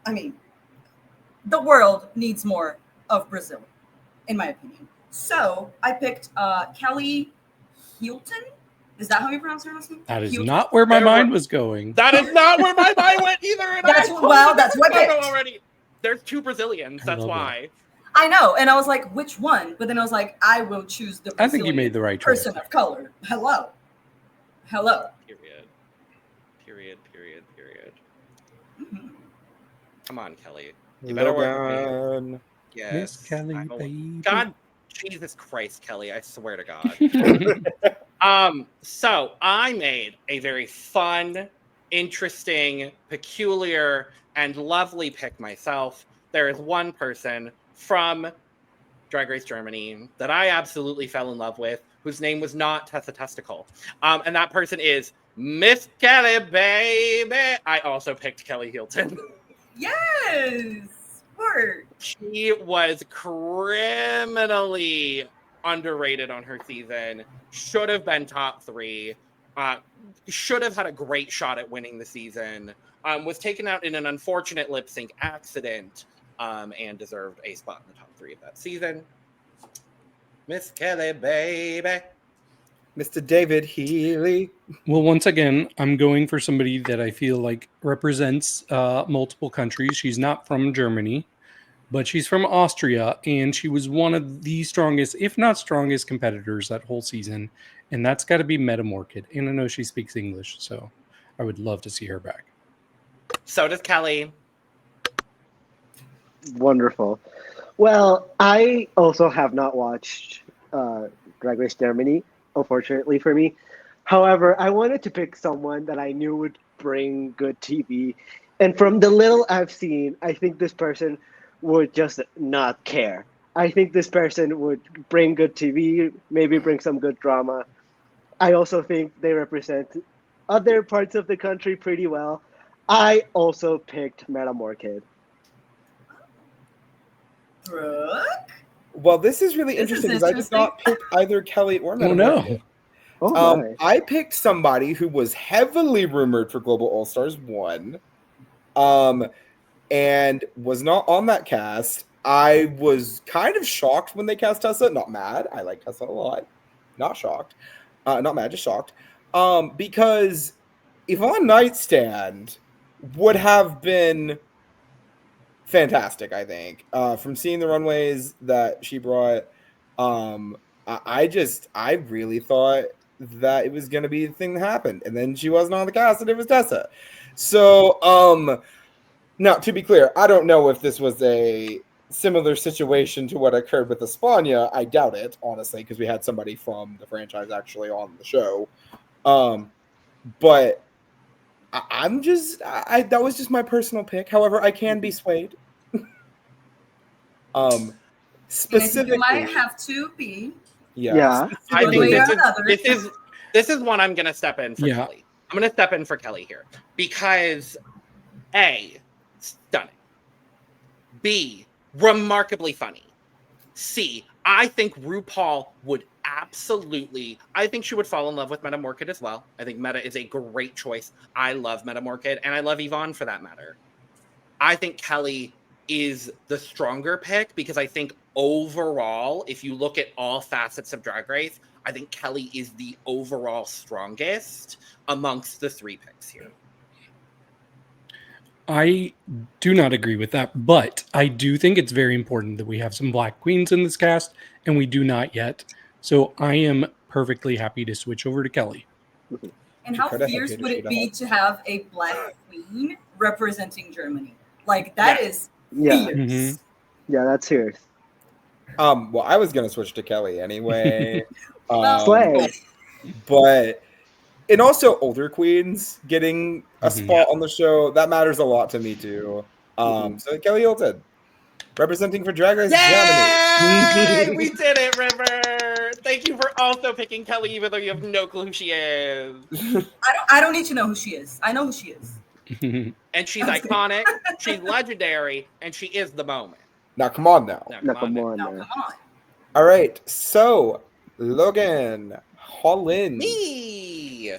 I mean, the world needs more of Brazil, in my opinion. So I picked Kelly Hilton. Is that how you pronounce her last name? That is Hilton. not where my mind was going. That is not where my mind went either. And That's I well, that's what I photo picked. already. There's 2 Brazilians. I That's love why. I know, and I was like, which one? But then I was like, I will choose the I Brazilian think you made the right choice. person of color. Hello. Period. Mhm. Come on, Kelly. You better work with me. Logan. Yes. Miss Kelly, I'm a- baby. God, Jesus Christ, Kelly! I swear to God. So I made a very fun, interesting, peculiar, and lovely pick myself. There is one person from Drag Race Germany that I absolutely fell in love with, whose name was not Tessa Testicle. And that person is Miss Kelly, baby. I also picked Kelly Hilton. Yes. Word. She was criminally underrated on her season. Should have been top 3. Should have had a great shot at winning the season. Was taken out in an unfortunate lip sync accident. And deserved a spot in the top 3 of that season. Miss Kelly, baby. Mr. David Healy. Well, once again, I'm going for somebody that I feel like represents multiple countries. She's not from Germany, but she's from Austria, and she was one of the strongest, if not strongest, competitors that whole season. And that's got to be Metamorkid. And I know she speaks English, so I would love to see her back. So does Kelly. Wonderful. Well, I also have not watched Drag Race Germany, unfortunately for me. However, I wanted to pick someone that I knew would bring good TV. And from the little I've seen, I think this person would just not care. I think this person would bring good TV, maybe bring some good drama. I also think they represent other parts of the country pretty well. I also picked Metamorkid. Brooke? Well, this is really This is interesting because I did not pick either Kelly or Oh Metamorkid. no. Oh my. I picked somebody who was heavily rumored for Global All Stars 1, and was not on that cast. I was kind of shocked when they cast Tessa. Not mad. I like Tessa a lot. Not shocked. Not mad, just shocked. Because Yvonne Nightstand would have been fantastic, I think. From seeing the runways that she brought, I really thought that it was going to be the thing that happened, and then she wasn't on the cast, and it was Tessa. So, now to be clear, I don't know if this was a similar situation to what occurred with España. I doubt it, honestly, because we had somebody from the franchise actually on the show. But that was just my personal pick. However, I can be swayed. Specifically, You might have to be. Yeah. I One think way or another. this is one I'm gonna step in for Yeah. Kelly. I'm gonna step in for Kelly here because A, stunning. B, remarkably funny. C, I think RuPaul would absolutely, I think she would fall in love with Metamorkid as well. I think Meta is a great choice. I love Metamorkid, and I love Yvonne for that matter. I think Kelly is the stronger pick because I think overall, if you look at all facets of Drag Race, I think Kelly is the overall strongest amongst the three picks here. I do not agree with that, but I do think it's very important that we have some Black queens in this cast, and we do not yet. So I am perfectly happy to switch over to Kelly. And how Coulda fierce had would it Peter be to have a Black queen representing Germany? That is Yeah. fierce. Mhm. Yeah, that's serious. well, I was gonna switch to Kelly anyway. Slay. But and also older queens getting a Mhm. spot on the show, that matters a lot to me too. So Kelly Hilton, representing for Drag Race Yay! Germany. We did it, River! Thank you for also picking Kelly, even though you have no clue who she is. I don't need to know who she is. I know who she is. And she's iconic, she's legendary, and she is the moment. Now come on now. No, come on. Now, man. come on. All right, so Logan, Holland. Me!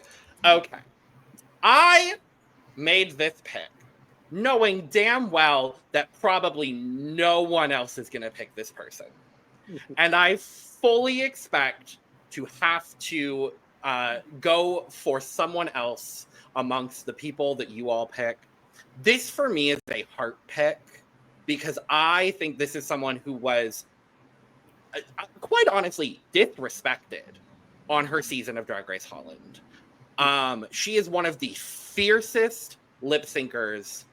Okay. I made this pick knowing damn well that probably no one else is going to pick this person. And I fully expect to have to go for someone else amongst the people that you all pick. This, for me, is a heart pick because I think this is someone who was, quite honestly, disrespected on her season of Drag Race Holland. She is one of the fiercest lip syncers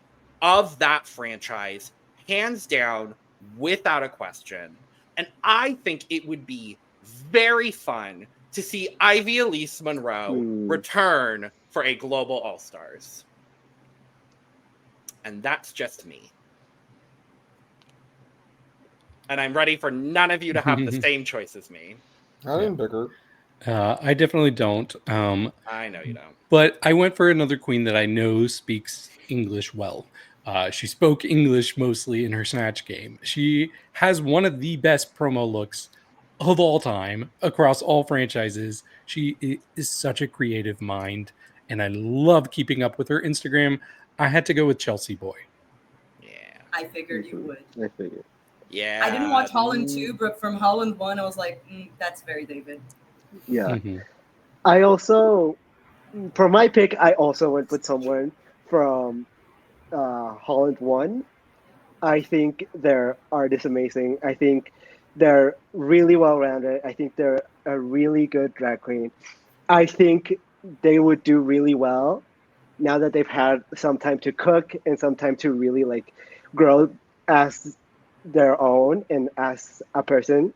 of that franchise, hands down, without a question. And I think it would be very fun to see Ivy Elise Monroe return for a Global All-Stars. And that's just me. And I'm ready for none of you to have the same choice as me. I didn't pick her. I definitely don't. I know you don't. But I went for another queen that I know speaks English well. She spoke English mostly in her Snatch game. She has one of the best promo looks of all time across all franchises. She is such a creative mind, and I love keeping up with her Instagram. I had to go with Chelsea Boy. Yeah. I figured you would. I figured. Yeah. I didn't watch Holland 2, but from Holland 1, I was like, that's very David. Yeah. Mhm. I also, for my pick, I also went with someone from Holland 1. I think their art is amazing. I think they're really well-rounded. I think they're a really good drag queen. I think they would do really well now that they've had some time to cook and some time to really grow as their own and as a person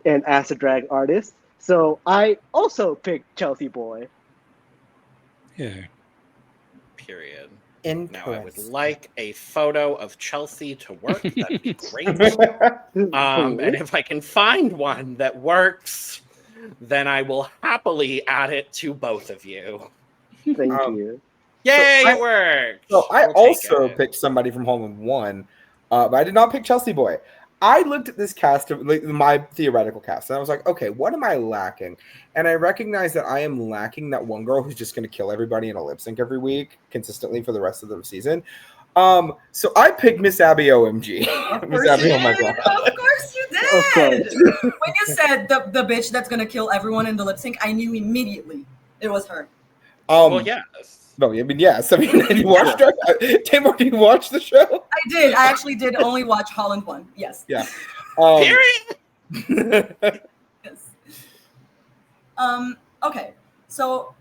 and as a drag artist. So I also picked Chelsea Boy. Yeah. Period. Now, I would Interesting. like a photo of Chelsea to work. That'd be great. And if I can find one that works, then I will happily add it to both of you. Thank Um, you. Yay, I- it worked! So I We'll take also it. picked somebody from Holland 1, but I did not pick Chelsea Boy. I looked at this cast of like, my theoretical cast, and I was like, okay, what am I lacking? And I recognize that I am lacking that one girl who's just going to kill everybody in a lip sync every week consistently for the rest of the season. So I picked Miss Abby OMG. Of Miss course Abby, you oh my did. god. Of course you did. Of course. When you said the bitch that's gonna kill everyone in the lip sync, I knew immediately it was her. Well, yes. No, I mean, yes. I mean, you watched her? Tamar, do you watch the show? I did. I actually did only watch Holland 1. Yes. Yeah. Period. Yes. Okay. So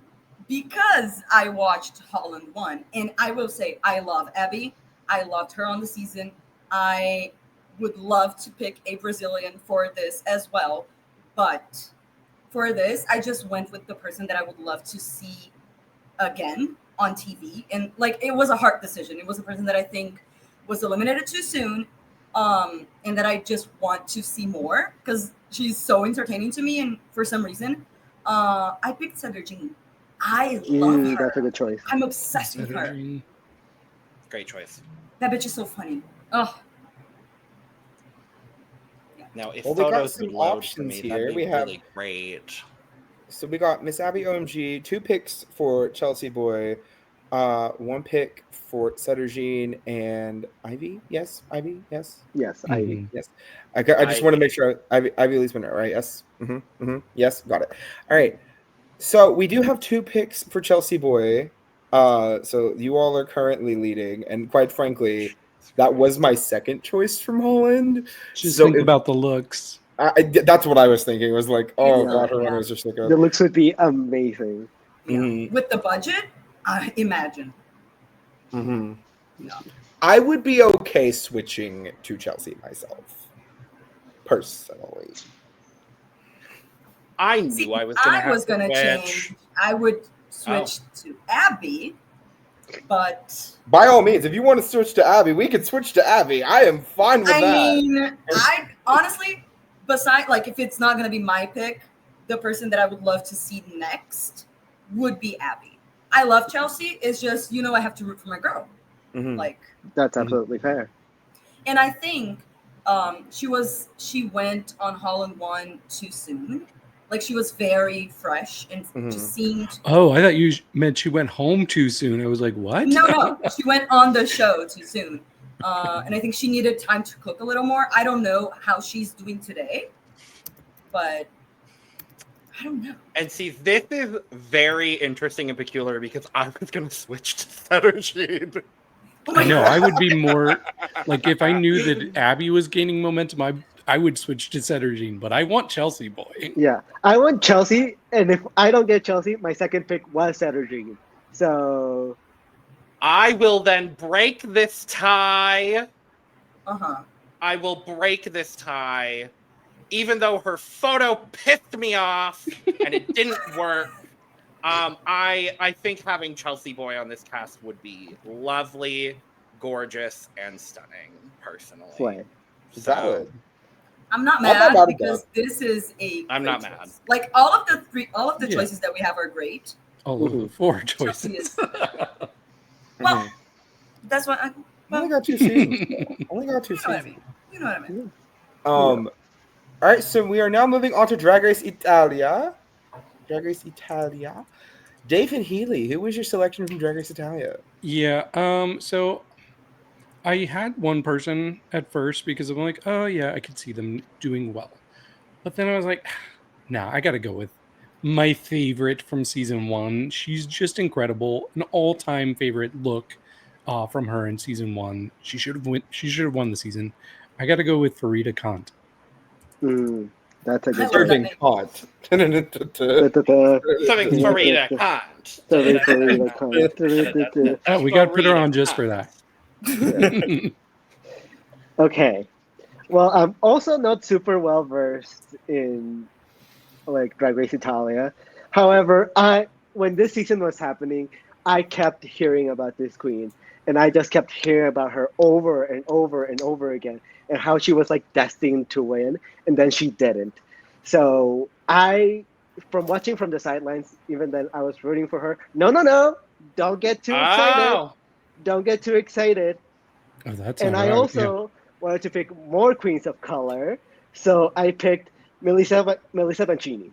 because I watched Holland 1, and I will say I love Abby. I loved her on the season. I would love to pick a Brazilian for this as well. But for this, I just went with the person that I would love to see again on TV. And like, it was a hard decision. It was a person that I think was eliminated too soon. And that I just want to see more because she's so entertaining to me. And for some reason, I picked Sverige. I love her. That's a good choice. I'm obsessed with her. Great choice. That bitch is so funny. Oh, Now, if Well, we got photos some would load for options me, here. that'd be We have- really great. So we got Miss Abby OMG, 2 picks for Chelsea Boy, 1 pick for Sverige and Ivy. Yes, Ivy. Yes, Yes, Mhm. yes. I just want to make sure Ivy Lee's winner, right? Yes. Yes, got it. All right. So we do have 2 picks for Chelsea Boy. So you all are currently leading, and quite frankly, that was my second choice from Holland. Just So think if- about the looks. That's what I was thinking. It was like, oh Yeah. god, her runners are so good. The looks would be amazing. yeah. Mhm. With the budget, I imagine. Mm-hmm. Yeah. I would be okay switching to Chelsea myself, personally. I knew See, I was gonna have to switch. change. I would switch to Abby, but By all means, if you want to switch to Abby, we can switch to Abby. I am fine with I that. mean, I honestly, besides, like, if it's not gonna be my pick, the person that I would love to see next would be Abby. I love Chelsea. It's just, I have to root for my girl. Mhm. Like, That's absolutely fair. and I think she went on Holland 1 too soon. Like, she was very fresh and just seemed. Oh, I thought you meant she went home too soon. I was like, what? No, she went on the show too soon. And I think she needed time to cook a little more. I don't know how she's doing today, but I don't know. And see, this is very interesting and peculiar because I was gonna switch to Sverige. Oh my I know. God. I would be more like if I knew that Abby was gaining momentum, I would switch to Sverige, but I want Chelsea Boy. Yeah, I want Chelsea, and if I don't get Chelsea, my second pick was Sverige. So I will then break this tie. Uh-huh. I will break this tie, even though her photo pissed me off and it didn't work. I think having Chelsea Boy on this cast would be lovely, gorgeous, and stunning. Personally, slay. Valid. I'm not I'm not mad mad at because this is a. I'm great not choice. mad. Like, all of the Yeah. choices that we have are great. All of the 4 choices. Chelsea is. Well, Mhm. that's what I. I Well, only got 2 seasons. Only got 2 you know what I seasons. mean. You know what I mean. All right, so we are now moving on to Drag Race Italia. Drag Race Italia. David Healy, who was your selection from Drag Race Italia? Yeah. So I had one person at first because I'm like, oh yeah, I could see them doing well. But then I was like, nah, I gotta go with my favorite from season 1. She's just incredible. An all-time favorite look from her in season 1. She should have won the season. I gotta go with Farida Kant. That's a I good love Serving that hot. something for Rita Kant. Oh, we gotta put her on just for that. Okay. Well, I'm also not super well versed in like Drag Race Italia. However, when this season was happening, I kept hearing about this queen, and I just kept hearing about her over and over and over again, and how she was like destined to win, and then she didn't. So from watching from the sidelines, even then I was rooting for her. No, don't get too excited. Oh, Don't get too excited. Oh, that's And all I right. also wanted to pick more queens of color, so I picked Melissa Mancini.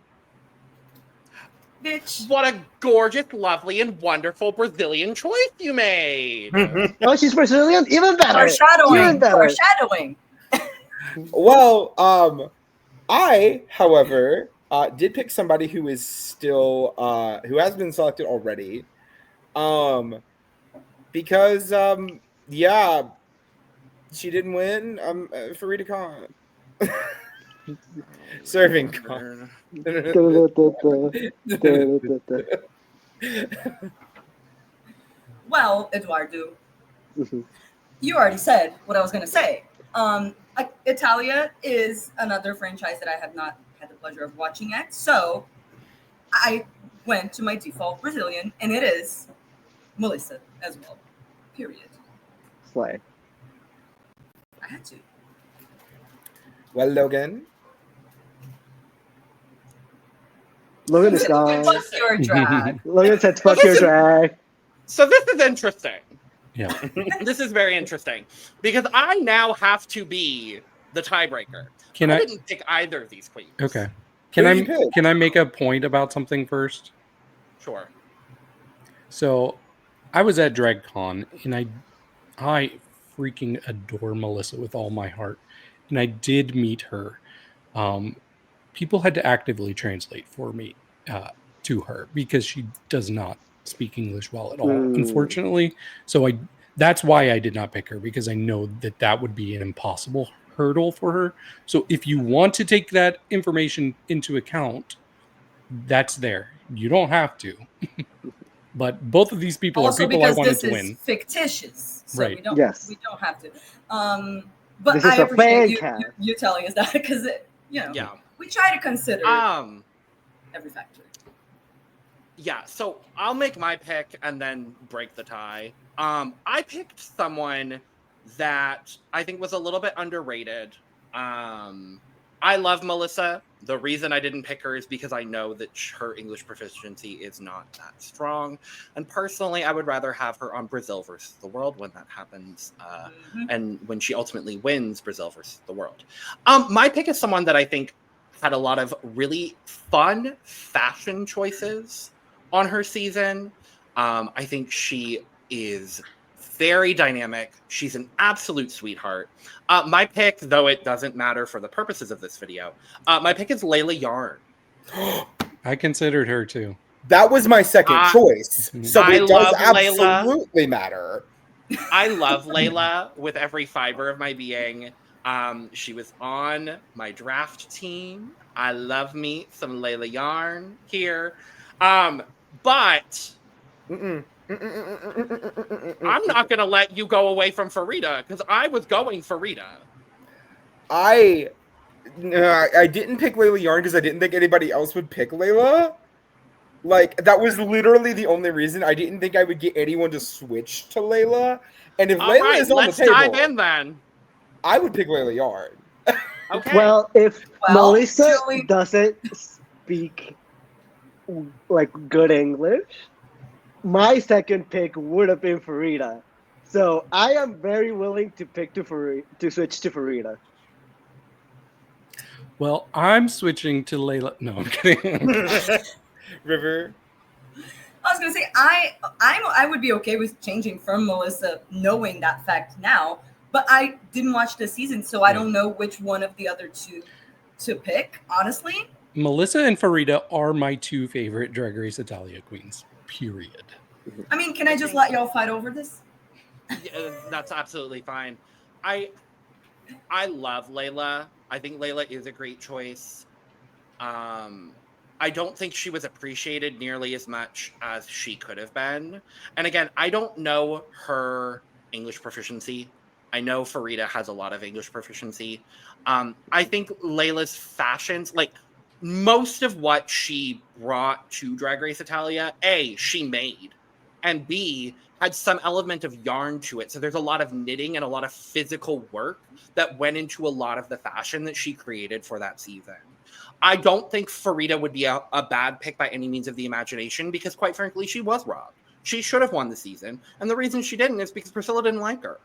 Bitch. what a gorgeous, lovely, and wonderful Brazilian choice you made. Oh, she's Brazilian? Even better. Even Foreshadowing. better. Foreshadowing. Well, I, however, did pick somebody who is still who has been selected already. Because yeah, she didn't win. Farida Khan. Serving Khan. Well, Eduardo, Mhm. you already said what I was going to say. Italia is another franchise that I have not had the pleasure of watching yet. So I went to my default Brazilian, and it is Melissa as well. Period. Slay. I had to. Well, Logan. Logan is gone. Fuck your drag. Logan said, "Fuck your drag." So this is interesting. Yeah. This is very interesting because I now have to be the tiebreaker. Can I I? didn't pick either of these queens. Okay. Who did you pick? Can I make a point about something first? Sure. So, I was at DragCon and I freaking adore Melissa with all my heart, and I did meet her. People had to actively translate for me to her because she does not speak English well at all, unfortunately. So that's why I did not pick her, because I know that would be an impossible hurdle for her. So if you want to take that information into account, that's there. You don't have to. But both of these people Also, are people I because wanted this to is win. fictitious, so Right. we don't have to. But This is I a appreciate fan you telling us that, because Yeah. we try to consider every factor. Yeah, so I'll make my pick and then break the tie. I picked someone that I think was a little bit underrated. I love Melissa. The reason I didn't pick her is because I know that her English proficiency is not that strong. And personally, I would rather have her on Brazil versus the World when that happens. And when she ultimately wins Brazil versus the World. My pick is someone that I think had a lot of really fun fashion choices on her season. I think she is very dynamic. She's an absolute sweetheart. My pick, though it doesn't matter for the purposes of this video, my pick is Layla Yarn. I considered her too. That was my second choice. So I it does love Layla. absolutely matter. I love Layla with every fiber of my being. She was on my draft team. I love me some Layla Yarn here. But I'm not going to let you go away from Farida, because I was going Farida. I didn't pick Layla Yarn because I didn't think anybody else would pick Layla. Like, that was literally the only reason. I didn't think I would get anyone to switch to Layla. And if Layla is on the table, let's dive in then. I would pick Layla Yarn. Okay. Well, if Melissa Julie- doesn't speak like good English, my second pick would have been Farida. So I am very willing to switch to Farida. Well, I'm switching to Layla. No, I'm kidding. River. I was gonna say I would be okay with changing from Melissa, knowing that fact now, but I didn't watch the season, so I don't know which one of the other two to pick, honestly. Melissa and Farida are my two favorite Drag Race Italia queens. Period. I mean, can I just let y'all fight over this? Yeah, that's absolutely fine. I love Layla. I think Layla is a great choice. I don't think she was appreciated nearly as much as she could have been. And again, I don't know her English proficiency. I know Farida has a lot of English proficiency. I think Layla's fashions, like most of what she brought to Drag Race Italia, she made. and B, had some element of yarn to it. So there's a lot of knitting and a lot of physical work that went into a lot of the fashion that she created for that season. I don't think Farida would be a bad pick by any means of the imagination because, quite frankly, she was robbed. She should have won the season. And the reason she didn't is because Priscilla didn't like her.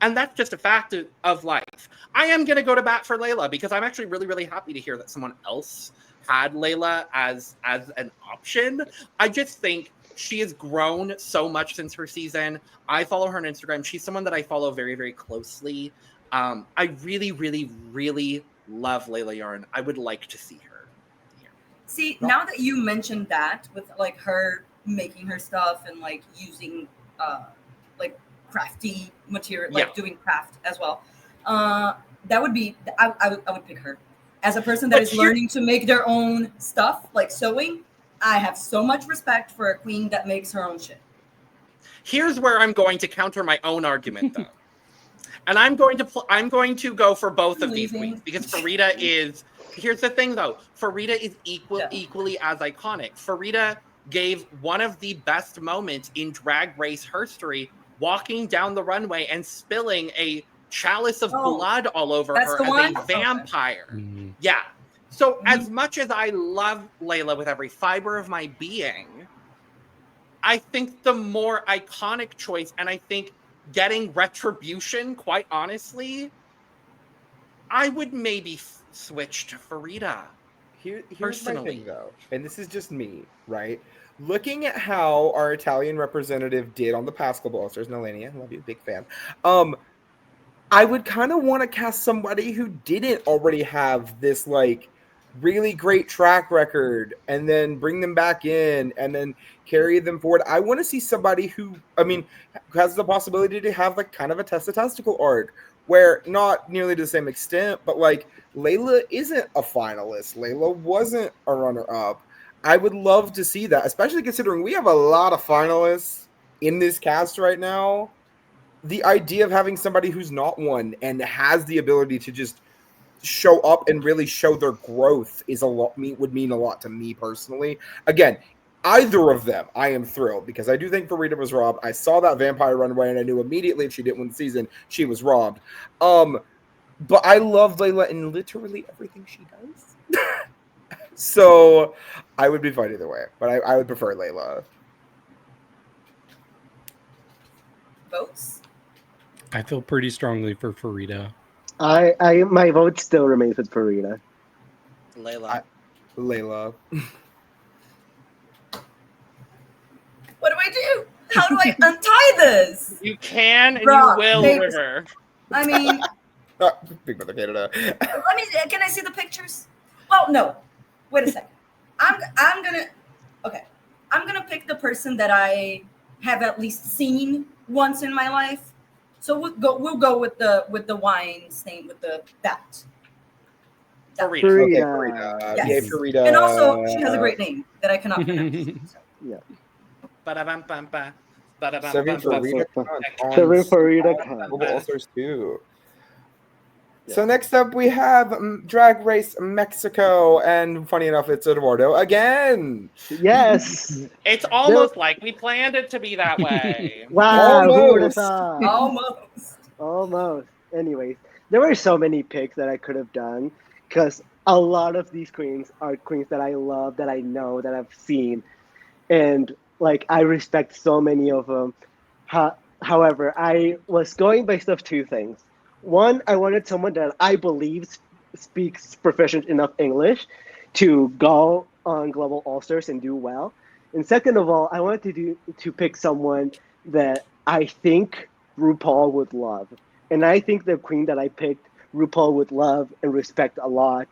And that's just a fact of life. I am going to go to bat for Layla because I'm actually really, really happy to hear that someone else had Layla as an option. I just think she has grown so much since her season. I follow her on Instagram. She's someone that I follow very, very closely. I really, really, really love Layla Yarn. I would like to see her here. See, now that you mentioned that with like her making her stuff and like using like crafty material, like doing craft as well, that would be I would pick her as a person that is learning to make their own stuff, like sewing. I have so much respect for a queen that makes her own shit. Here's where I'm going to counter my own argument, though. And I'm going to go for both of these queens because Farida is. Here's the thing, though. Farida is equally as iconic. Farida gave one of the best moments in Drag Race history, walking down the runway and spilling a chalice of blood all over her as a vampire. Mm-hmm. Yeah. So as much as I love Layla with every fiber of my being, I think the more iconic choice, and I think getting retribution, quite honestly, I would maybe switch to Farida. Here's my thing, though, and this is just me, right? Looking at how our Italian representative did on the past Global All-Stars, Nelania, I love you, big fan. I would kind of want to cast somebody who didn't already have this, like, really great track record and then bring them back in and then carry them forward. I want to see somebody who, I mean, has the possibility to have like kind of a testicle arc where not nearly to the same extent, but like Layla isn't a finalist. Layla wasn't a runner-up. I would love to see that, especially considering we have a lot of finalists in this cast right now. The idea of having somebody who's not one and has the ability to just show up and really show their growth would mean a lot to me personally. Again, either of them, I am thrilled because I do think Farida was robbed. I saw that vampire runway and I knew immediately if she didn't win the season, she was robbed. But I love Layla in literally everything she does. So I would be fine either way, but I would prefer Layla. Votes? I feel pretty strongly for Farida. My vote still remains with Farida. Layla. Layla. What do I do? How do I untie this? You can and Brock, you will, River. I mean, Big Brother Canada. Can I see the pictures? Well, no. Wait a second. I'm gonna pick the person that I have at least seen once in my life. So we'll go with the wine stain with that. Farida. Okay, Farida. Yes. Yeah, Farida. And also, she has a great name that I cannot pronounce. So. Yeah. Ba-da-bum-bum-ba. Seven Farida. Global All-Stars 2. So next up we have Drag Race Mexico, and funny enough, it's Eduardo again. Yes. It's almost like we planned it to be that way. Wow. Almost. Who would have thought? Almost. Anyways, there were so many picks that I could have done because a lot of these queens are queens that I love, that I know, that I've seen, and like I respect so many of them. However, I was going based off two things. One, I wanted someone that I believe speaks proficient enough English to go on Global All-Stars and do well. And second of all, I wanted to pick someone that I think RuPaul would love. And I think the queen that I picked, RuPaul would love and respect a lot.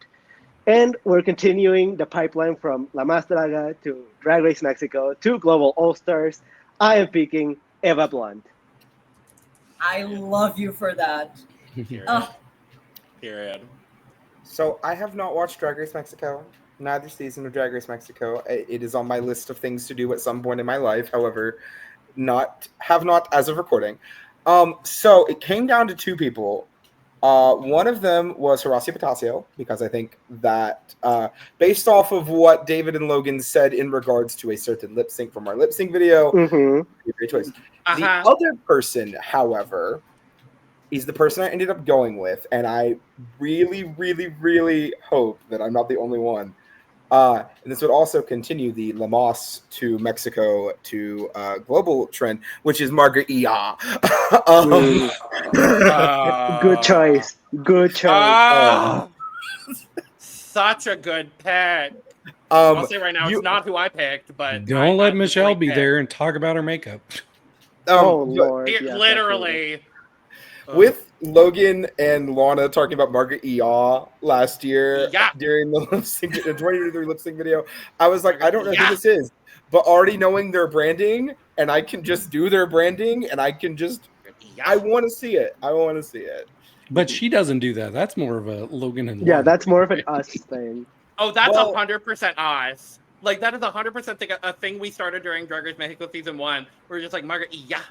And we're continuing the pipeline from La Más Draga to Drag Race Mexico to Global All-Stars. I am picking Eva Blunt. I love you for that. Period. So I have not watched Drag Race Mexico, neither season of Drag Race Mexico. It is on my list of things to do at some point in my life. However, have not as of recording. So it came down to two people. One of them was Horacio Patasio, because I think that based off of what David and Logan said in regards to a certain lip sync from our lip sync video, great choice. The other person, however, is the person I ended up going with, and I really, really, really hope that I'm not the only one. And this would also continue the Lamos to Mexico to global trend, which is Margaret Ia. Good choice. Good choice. Such a good pick. I'll say right now, it's not who I picked, but don't let Michelle be there and talk about her makeup. Lord! Literally. With Logan and Lana talking about Margaret Ia last year during the lip sync, 2023 lip sync video, I was like, I don't know who this is, but already knowing their branding, and I can just do their branding, and I can just, I want to see it. I want to see it. But she doesn't do that. That's more of a Logan and Lana. That's more of an us thing. Oh, that's 100% us. Like, that is 100% a thing we started during Drag Race Mexico season 1. We're just like, Margaret Ia.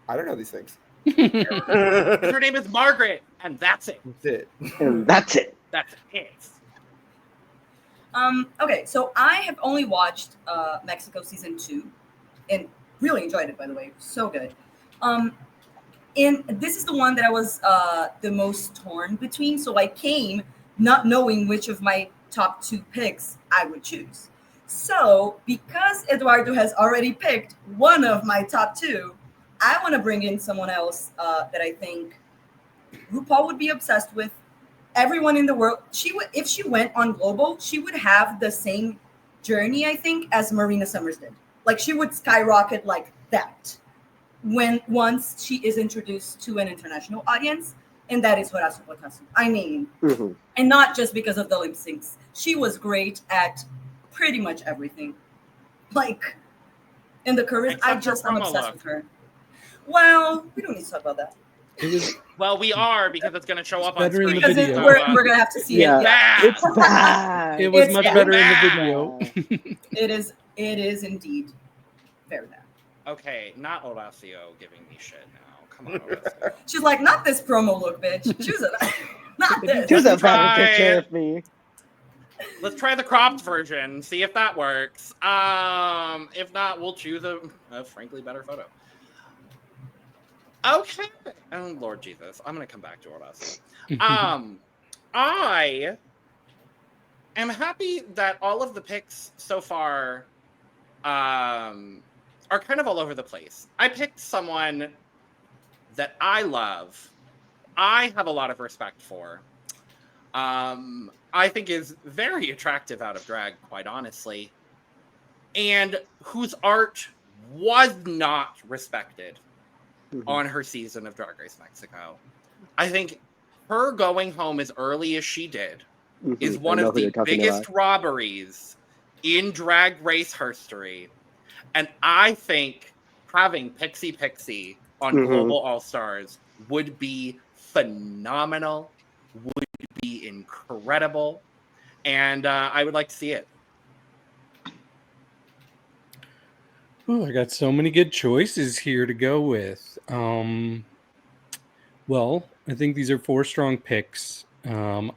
I don't know these things. Her name is Margaret, and that's it. That's it. And that's it. That's it. Okay, so I have only watched Mexico season 2 and really enjoyed it, by the way. So good. And this is the one that I was the most torn between. So I came not knowing which of my top 2 picks I would choose. So because Eduardo has already picked one of my top 2, I want to bring in someone else that I think RuPaul would be obsessed with. Everyone in the world, she would, if she went on global, she would have the same journey, I think, as Marina Summers did. Like, she would skyrocket like that once she is introduced to an international audience, and that is Horacio Patasio. I mean, and not just because of the lip syncs. She was great at pretty much everything. Like, in the career, I'm obsessed with her. Well, we don't need to talk about that. Well, we are, because it's going to show up on better screen. in the video. We're going to have to see it. It's bad. It was It's much better in the video. It is indeed very bad. Okay, not Horacio giving me shit now. Come on, Horacio. She's like, not this promo look, bitch. Choose it. Not this. Choose a better picture of me. Let's try the cropped version, see if that works. If not, we'll choose a frankly better photo. Okay. Oh, Lord Jesus. I'm going to come back to Horacio. I am happy that all of the picks so far are kind of all over the place. I picked someone that I love, I have a lot of respect for, I think is very attractive out of drag, quite honestly, and whose art was not respected on her season of Drag Race Mexico. I think her going home as early as she did is one of the biggest robberies in Drag Race history. And I think having Pixie Pixie on Global All-Stars would be phenomenal, would be incredible, and I would like to see it. Ooh, I got so many good choices here to go with. Well, I think these are 4 strong picks. I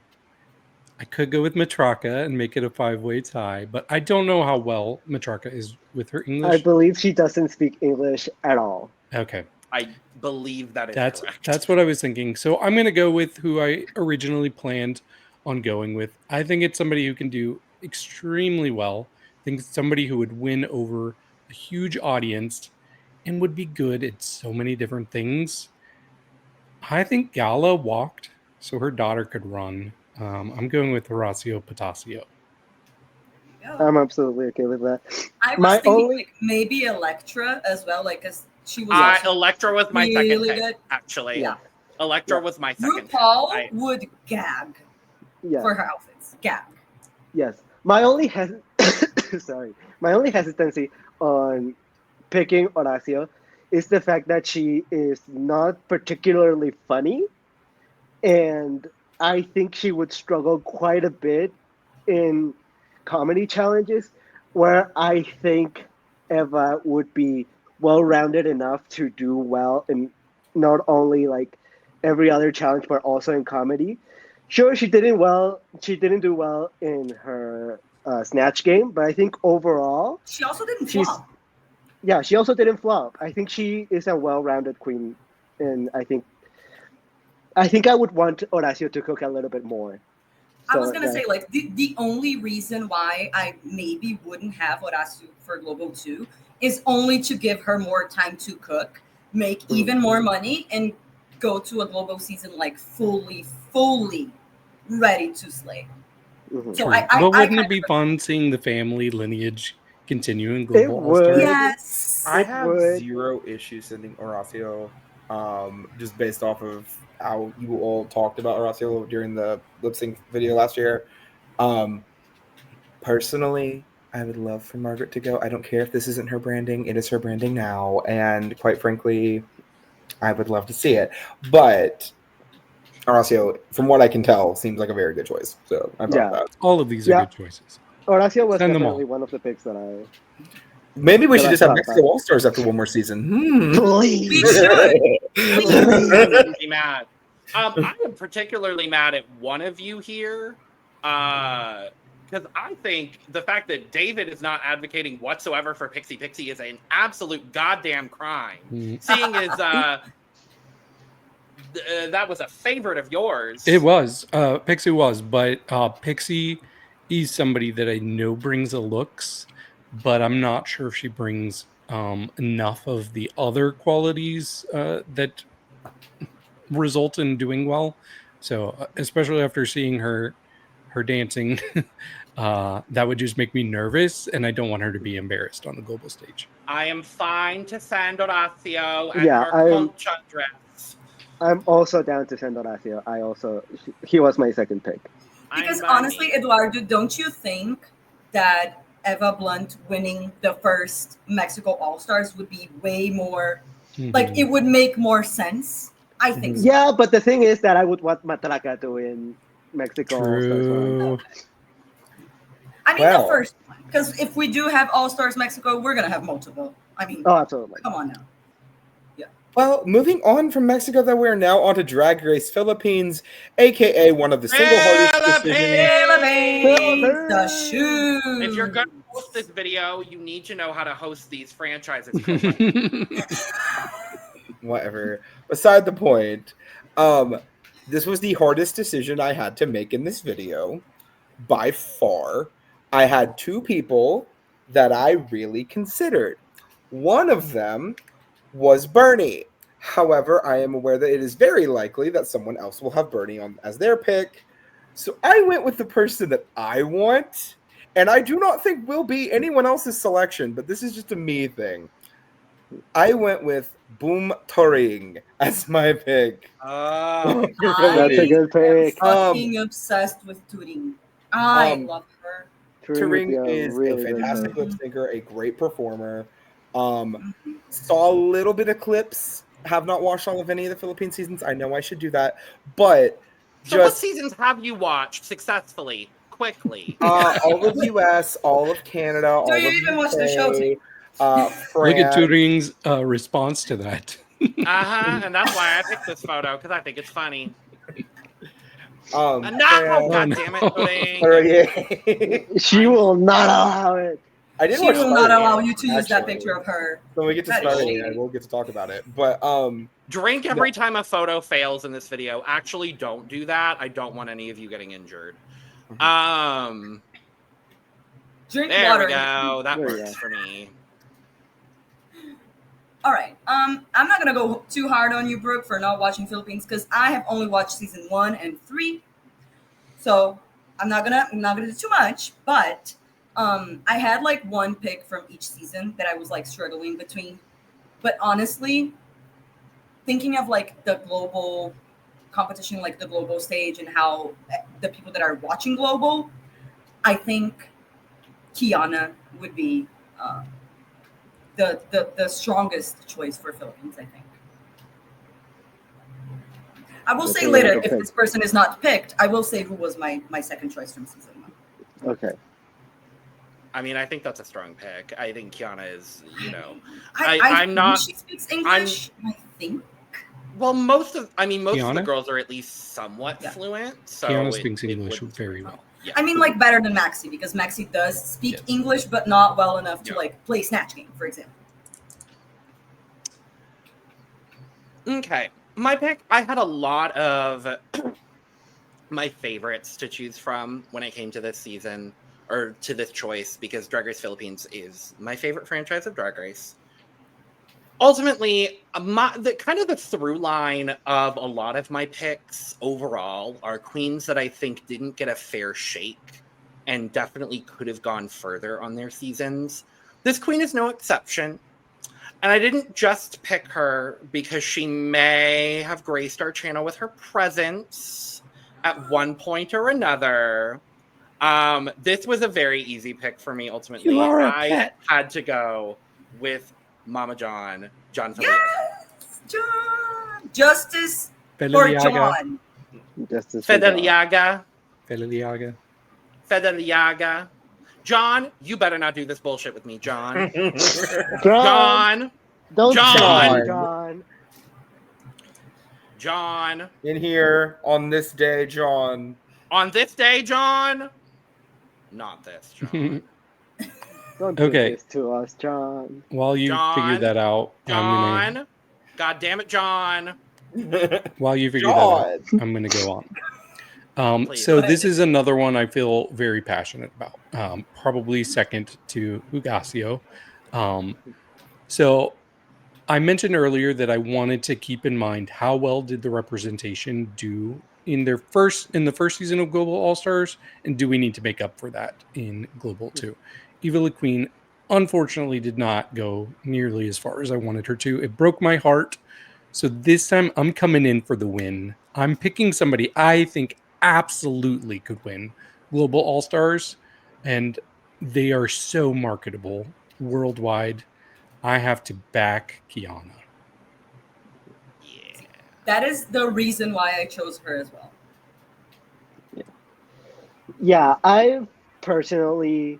could go with Matraka and make it a 5-way tie, but I don't know how well Matraka is with her English. I believe she doesn't speak English at all. Okay. I believe that is correct. That's what I was thinking. So I'm going to go with who I originally planned on going with. I think it's somebody who can do extremely well. I think it's somebody who would win over a huge audience and would be good at so many different things. I think Gala walked so her daughter could run. I'm going with Horacio Patasio. I'm absolutely okay with that. I was thinking like, maybe Elektra as well, like, because she was Elektra was my really second pick, good. actually. Yeah. Elektra was my second RuPaul pick. would gag for her outfits. Gag. Yes. My only hesitancy on picking Horacio is the fact that she is not particularly funny, and I think she would struggle quite a bit in comedy challenges, where I think Eva would be well-rounded enough to do well in not only like every other challenge, but also in comedy. Sure, she didn't well. She didn't do well in her snatch game, but I think overall, She also didn't she's flop. yeah. She also didn't flop. I think she is a well-rounded queen, and I think I would want Horacio to cook a little bit more. I was gonna that- say, like, the only reason why I maybe wouldn't have Horacio for Global 2 is only to give her more time to cook, make even more money, and go to a Global season like fully ready to slay. Mhm. So True. I But wouldn't kind it be fun seeing the family lineage continue in It Global would. All-Stars? yes. I It have would. zero issue sending Horacio, just based off of how you all talked about Horacio during the lip sync video last year. Personally, I would love for Margaret to go. I don't care if this isn't her branding; it is her branding now, and quite frankly, I would love to see it. But Horacio, from what I can tell, seems like a very good choice. So I'm fine with Yeah. that. All of these are Yeah. good choices. Horacio was Send them definitely all. one of the picks that I. Maybe we That should I just have thought Mexico about. All Stars after one more season. We Please. should. I wouldn't be mad. I am particularly mad at one of you here, because I think the fact that David is not advocating whatsoever for Pixie Pixie is an absolute goddamn crime. Mm. Seeing as that was a favorite of yours. It was. Pixie was, but Pixie is somebody that I know brings a looks, but I'm not sure if she brings enough of the other qualities that result in doing well. So, especially after seeing her dancing, that would just make me nervous, and I don't want her to be embarrassed on the global stage. I am fine to send Horacio and Yeah, her concha dress. I'm also down to send Horacio. He was my second pick. Because I'm honestly, Eduardo, don't you think that Eva Blunt winning the first Mexico All Stars would be way more, like, Mhm. it would make more sense? I think so. Yeah, but the thing is that I would want Matraca to win Mexico All-Stars one. True. I mean, Well. the first one. Because if we do have All Stars Mexico, we're going to have multiple. I mean, Oh, absolutely. come on now. Well, moving on from Mexico, that we're now on to Drag Race Philippines, aka one of the single hardest decisions. Philippines, the shoes. If you're going to host this video, you need to know how to host these franchises correctly. Whatever. Beside the point, this was the hardest decision I had to make in this video by far. I had two people that I really considered. One of them was Bernie. However, I am aware that it is very likely that someone else will have Bernie on as their pick. So I went with the person that I want, and I do not think will be anyone else's selection, but this is just a me thing. I went with Boom Turing as my pick. Oh, That's a good pick. Fucking obsessed with Turing. I love her. Turing is really a good fantastic pick. lip syncer, a great performer. Saw a little bit of clips. Have not watched all of any of the Philippine seasons. I know I should do that, but so what just seasons have you watched successfully, quickly? all of US, all of Canada, all Do you of even watch the show, UK, too? Look at France. Turing's response to that. And that's why I picked this photo, because I think it's funny. France. God damn it, Pudding. She will not allow it. I did She watch will not Sverige, allow you to use that actually. picture of her. When we get to That is Sverige, shady. I will get to talk about it. But Drink every time a photo fails in this video. Actually, don't do that. I don't want any of you getting injured. Drink There water. we go. That There you works go. for me. All right. I'm not gonna go too hard on you, Brooke, for not watching Philippines because I have only watched season 1 and 3. So I'm not gonna do too much. But I had like one pick from each season that I was like struggling between. But honestly, thinking of like the global competition, like the global stage, and how the people that are watching global, I think Kiana would be the strongest choice for Philippines, I think. I will That's say a later, really good if pick. this person is not picked, I will say who was my second choice from season 1. Okay. I mean, I think that's a strong pick. I think Kiana is, I I'm think not- she speaks English, I think. Well, most of the Kiana? girls are at least somewhat Yeah. fluent. So Kiana it- speaks it English wouldn't- very well. Yeah. I mean, like better than Maxi because Maxi does speak Yes. English, but not well enough to Yeah. like play Snatch Game, for example. Okay, my pick. I had a lot of my favorites to choose from when it came to this season or to this choice because Drag Race Philippines is my favorite franchise of Drag Race. Ultimately, the through line of a lot of my picks overall are queens that I think didn't get a fair shake and definitely could have gone further on their seasons. This queen is no exception. And I didn't just pick her because she may have graced our channel with her presence at one point or another. This was a very easy pick for me, ultimately. You are a I pet. had to go with Mama John Felicia. Yes, John, justice for Feliliaga. John. Justice for John. Fedeliaga. Feliliaga. John, you better not do this bullshit with me, John. John, John. don't John. say John. John. In here on this day, John. On this day, John. Not this, John. Don't do Okay. this to us, John. While you John. figure that out, John. God damn it, John. while you figure that out, John. I'm gonna go on. Please. So Go this ahead. is another one I feel very passionate about. Probably second to Ugasio. So I mentioned earlier that I wanted to keep in mind how well did the representation do in the first season of Global All Stars, and do we need to make up for that in Global 2? Eva Le Queen unfortunately did not go nearly as far as I wanted her to. It broke my heart. So this time I'm coming in for the win. I'm picking somebody I think absolutely could win Global All Stars, and they are so marketable worldwide. I have to back Kiana. Yeah. That is the reason why I chose her as well. Yeah, I've personally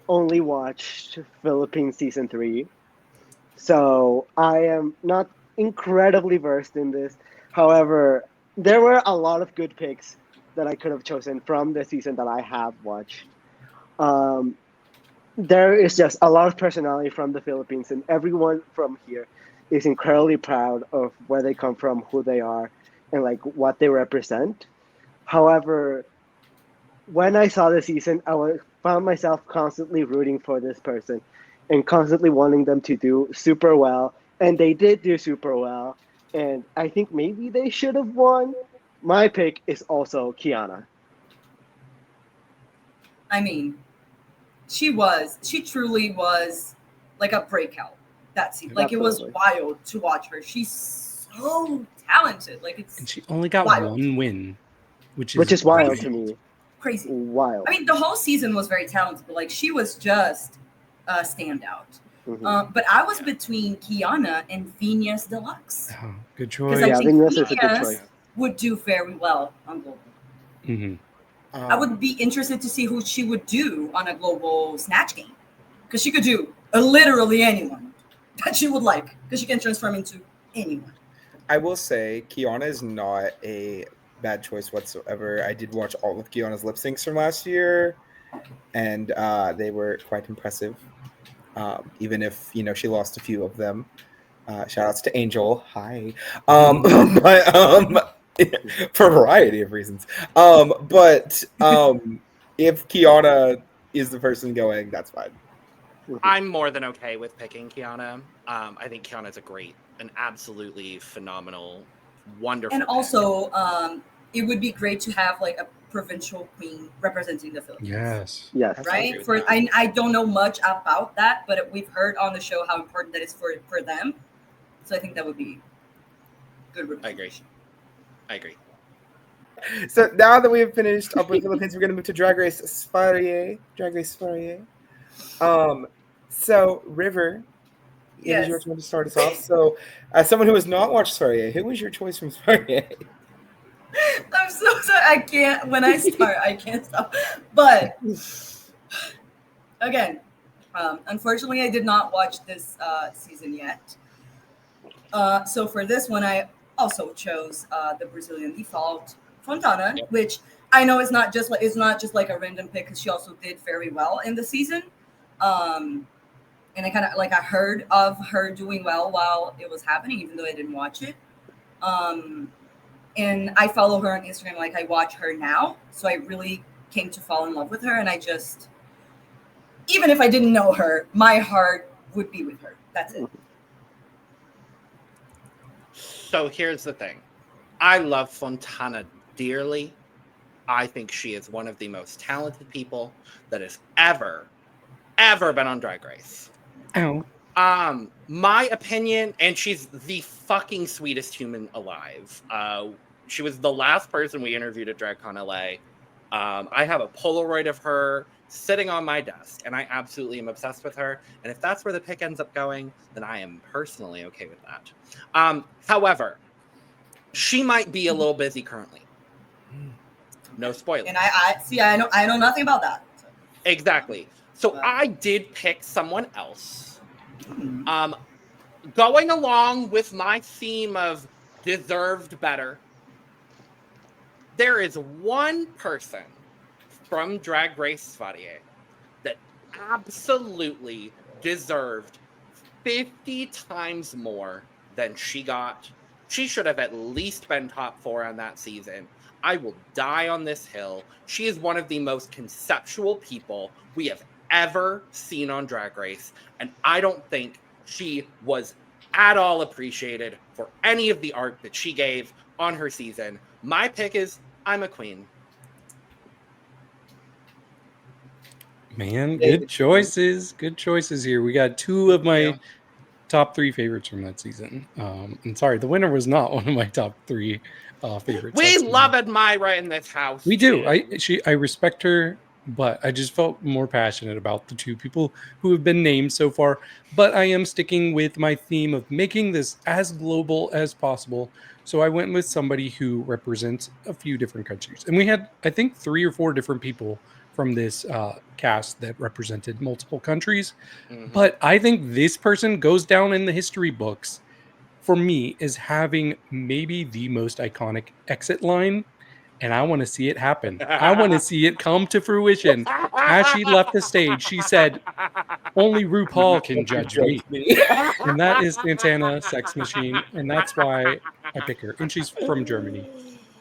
only watched Philippines season 3, so I am not incredibly versed in this. However, there were a lot of good picks that I could have chosen from the season that I have watched. There is just a lot of personality from the Philippines, and everyone from here is incredibly proud of where they come from, who they are, and like what they represent. However, when I saw the season, found myself constantly rooting for this person and constantly wanting them to do super well. And they did do super well. And I think maybe they should have won. My pick is also Kiana. I mean, she truly was like a breakout that season. Like it was Absolutely. wild to watch her. She's so talented. Like it's And she only got wild. one win, which Which is wild crazy. to me. Crazy. Wild. I mean, the whole season was very talented, but like she was just a standout. Mhm. But I was between Kiana and Venus Deluxe. Oh, good Because choice. I Yeah, think Venus is a good Venus choice. would do very well on Global. Hmm. I would be interested to see who she would do on a Global Snatch Game. Because she could do literally anyone that she would like. Because she can transform into anyone. I will say Kiana is not a bad choice whatsoever. I did watch all of Kiana's lip syncs from last year, and they were quite impressive. Even if she lost a few of them. Shout outs to Angel. Hi. But for a variety of reasons. But if Kiana is the person going, that's fine. I'm more than okay with picking Kiana. I think Kiana's an absolutely phenomenal, wonderful. And pick. also, it would be great to have like a provincial queen representing the Philippines. Yes. Yes. I agree Right? with For that. I don't know much about that, but we've heard on the show how important that is for them. So I think that would be good representation. I agree. So now that we have finished up with Philippines, we're going to move to Drag Race Sverige. So River, it is your Yes. turn to start us off. So, as someone who has not watched Sverige, who was your choice from Sverige? I'm so sorry. I can't. When I start, I can't stop. But again, unfortunately, I did not watch this season yet. So for this one, I also chose the Brazilian default Fontana, Yep. which I know is not just like a random pick because she also did very well in the season. And I kind of I heard of her doing well while it was happening, even though I didn't watch it. And I follow her on Instagram, like I watch her now, so I really came to fall in love with her, and I just, even if I didn't know her, my heart would be with her. That's it. So here's the thing. I love Fontana dearly. I think she is one of the most talented people that has ever been on Drag Race. Ow. My opinion, and she's the fucking sweetest human alive. She was the last person we interviewed at DragCon LA. I have a Polaroid of her sitting on my desk, and I absolutely am obsessed with her. And if that's where the pick ends up going, then I am personally okay with that. However, she might be a little busy currently. No spoilers. And I know nothing about that. Exactly. So I did pick someone else. Going along with my theme of deserved better, there is one person from Drag Race Sverige that absolutely deserved 50 times more than she got. She should have at least been top 4 on that season. I will die on this hill. She is one of the most conceptual people we have ever seen on Drag Race, and I don't think she was at all appreciated for any of the art that she gave on her season. My pick is I'm a Queen. Man, good choices. Good choices here. We got 2 of my top 3 favorites from that season. And sorry, the winner was not one of my top 3 favorites. We love Admira in this house. We do. I respect her, but I just felt more passionate about the 2 people who have been named so far. But I am sticking with my theme of making this as global as possible. So I went with somebody who represents a few different countries. And we had, I think, 3 or 4 different people from this cast that represented multiple countries. Mhm. But I think this person goes down in the history books for me as having maybe the most iconic exit line. And I want to see it happen. I want to see it come to fruition. As she left the stage, she said, "Only RuPaul can judge me." And that is Santana Sex Machine. And that's why I pick her. And she's from Germany.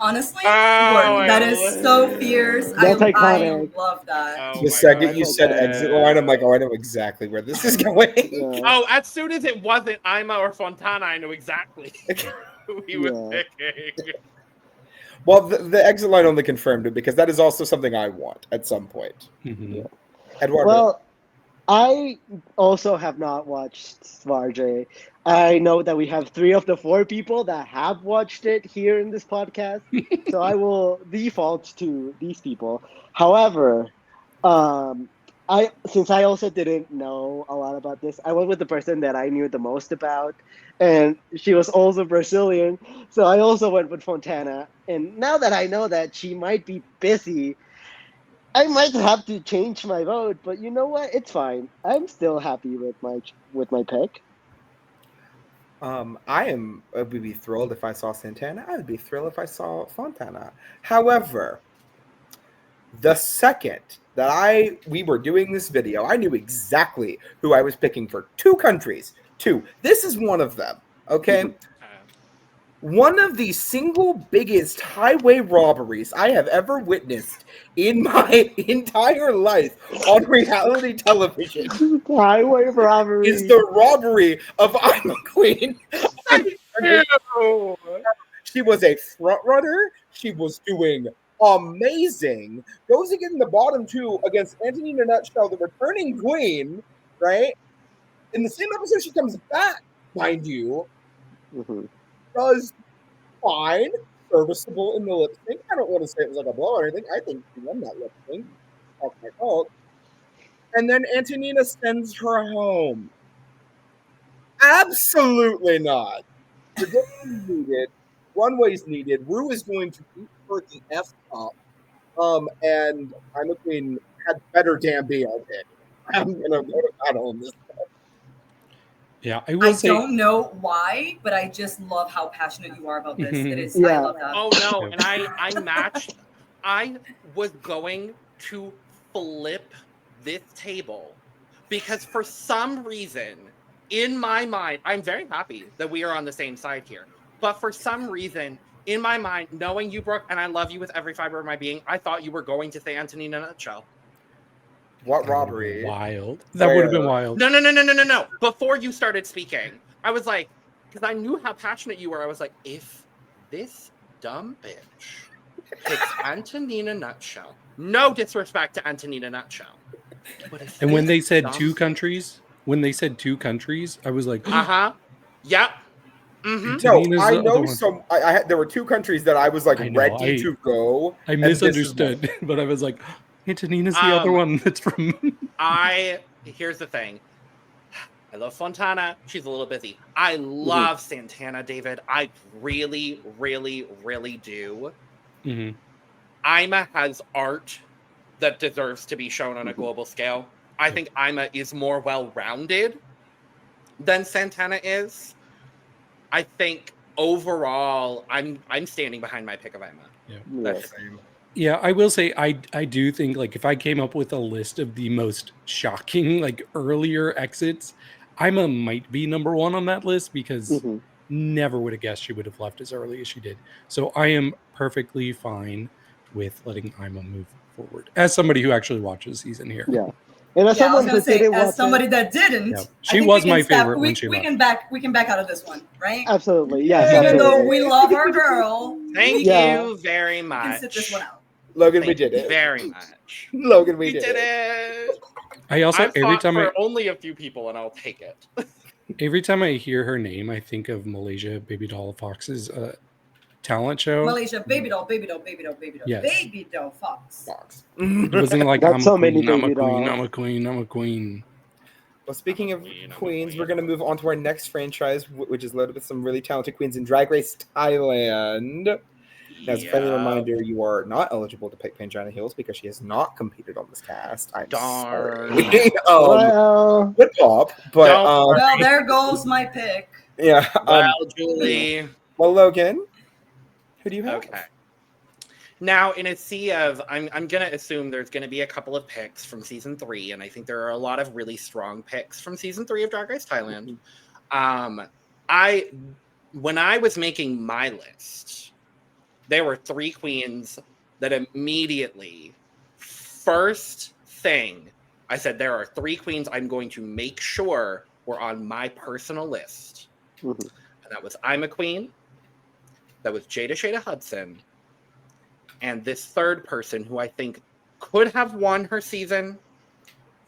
Honestly, Oh, that is so fierce. That's I iconic. love that. Oh The my second God. you said exit line, I'm like, oh, I know exactly where this is going. Yeah. Oh, as soon as it wasn't Ima or Fontana, I knew exactly who he was Yeah. picking. Well, the exit line only confirmed it because that is also something I want at some point. Mhm. Eduardo. Well, I also have not watched Sverige. I know that we have 3 of the 4 people that have watched it here in this podcast, so I will default to these people. However, since I also didn't know a lot about this, I went with the person that I knew the most about, and she was also Brazilian, so I also went with Fontana. And now that I know that she might be busy, I might have to change my vote, but you know what? It's fine. I'm still happy with my pick. I would be thrilled if I saw Santana. I would be thrilled if I saw Fontana. However, the second that we were doing this video, I knew exactly who I was picking for 2 countries. 2. This is one of them. Okay. One of the single biggest highway robberies I have ever witnessed in my entire life on reality television Highway robbery. is the robbery of I'm a Queen. Ew. She was a front runner. She was doing amazing. Goes again in the bottom 2 against Antonina Nutshell, the returning queen, right? In the same episode, she comes back, mind you, Mhm. does fine, serviceable in the lip sync. I don't want to say it was like a blow or anything. I think she won that lip sync. Talk my talk. And then Antonina sends her home. Absolutely not. Redemption needed. Runways needed. Rue is going to beat her the F up. And I'm a Queen had better damn be our pick. I'm gonna go to battle on this. Yeah, I I will say. don't know why, but I just love how passionate you are about this. It is. I Yeah. love that. Oh no, and I matched. I was going to flip this table because for some reason in my mind, I'm very happy that we are on the same side here. But for some reason in my mind, knowing you, Brooke, and I love you with every fiber of my being, I thought you were going to say Antonina Nutshell. What That would've been robbery? wild. That would have been wild. No. Before you started speaking, I was like, because I knew how passionate you were. I was like, if this dumb bitch picks Antonina Nutshell, no disrespect to Antonina Nutshell, but if And when this they said dumb two bitch- countries, I was like, yep, mm-hmm. No, Antonina's I the know other one. some. There were two countries that I was like I know, ready to go. I and this is misunderstood, but I was like, Antonina's the other one that's from. Here's the thing. I love Fontana. She's a little busy. I love Santana, David. I really, really, really do. Mhm. Ima has art that deserves to be shown on a global scale. I think Ima is more well-rounded than Santana is. I think overall, I'm standing behind my pick of Ima. That's same. Yeah, I will say I do think like if I came up with a list of the most shocking like earlier exits, Ima might be number one on that list because never would have guessed she would have left as early as she did. So I am perfectly fine with letting Ima move forward as somebody who actually watches season here. Yeah. And as Yeah, I was someone gonna who say, didn't as watch somebody it, that didn't, Yeah. I She think was we can my stop- favorite when she we left. can back out of this one, right? absolutely, yes. Even though absolutely. we love our girl, Thank Yeah. you very we much. can sit this one out. Logan, Thank we did you it. very much. Logan, we We did did it. it. I also I've every fought time for only a few people, and I'll take it. I hear her name, I think of Malaysia Baby Doll Fox's talent show. Malaysia, baby doll, baby doll, baby doll, baby doll, Yes. baby doll, fox. Fox. It wasn't like That's I'm a so many queen, I'm a baby queen, dolls. I'm a queen, I'm a queen. Well, speaking of I'm a queens, queen. we're going to move on to our next franchise, which is loaded with some really talented queens in Drag Race Thailand. As a friendly reminder, you are not eligible to pick Pangina Hills because she has not competed on this cast. I'm Darn. sorry. Well, Good pop, but Don't Well, there goes my pick. yeah. Well, Julie. Well, Logan, who do you have? Okay. Now, in a sea of, I'm gonna assume there's gonna be a couple of picks from season 3, and I think there are a lot of really strong picks from season 3 of Drag Race Thailand. When I was making my list, there were 3 queens that immediately, first thing, I said there are 3 queens I'm going to make sure were on my personal list. And that was I'm a Queen, that was Jada Shada Hudson, and this third person who I think could have won her season.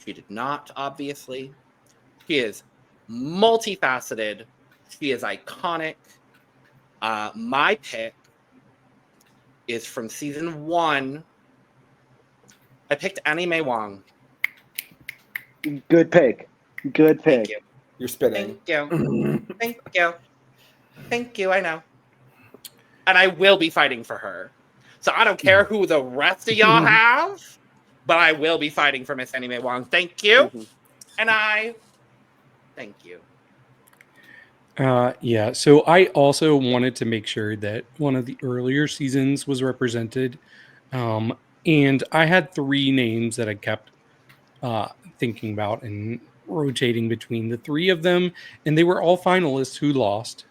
She did not, obviously. She is multifaceted. She is iconic. My pick is from season 1. I picked Annie Mae Wong. good pick. Good Thank pick. you. You're spitting. Thank you. Thank you. Thank you, I know. And I will be fighting for her. So I don't care who the rest of y'all have, but I will be fighting for Miss Annie Mae Wong. Thank you. And I thank you. Yeah, so I also wanted to make sure that one of the earlier seasons was represented. And I had 3 names that I kept thinking about and rotating between the 3 of them, and they were all finalists who lost.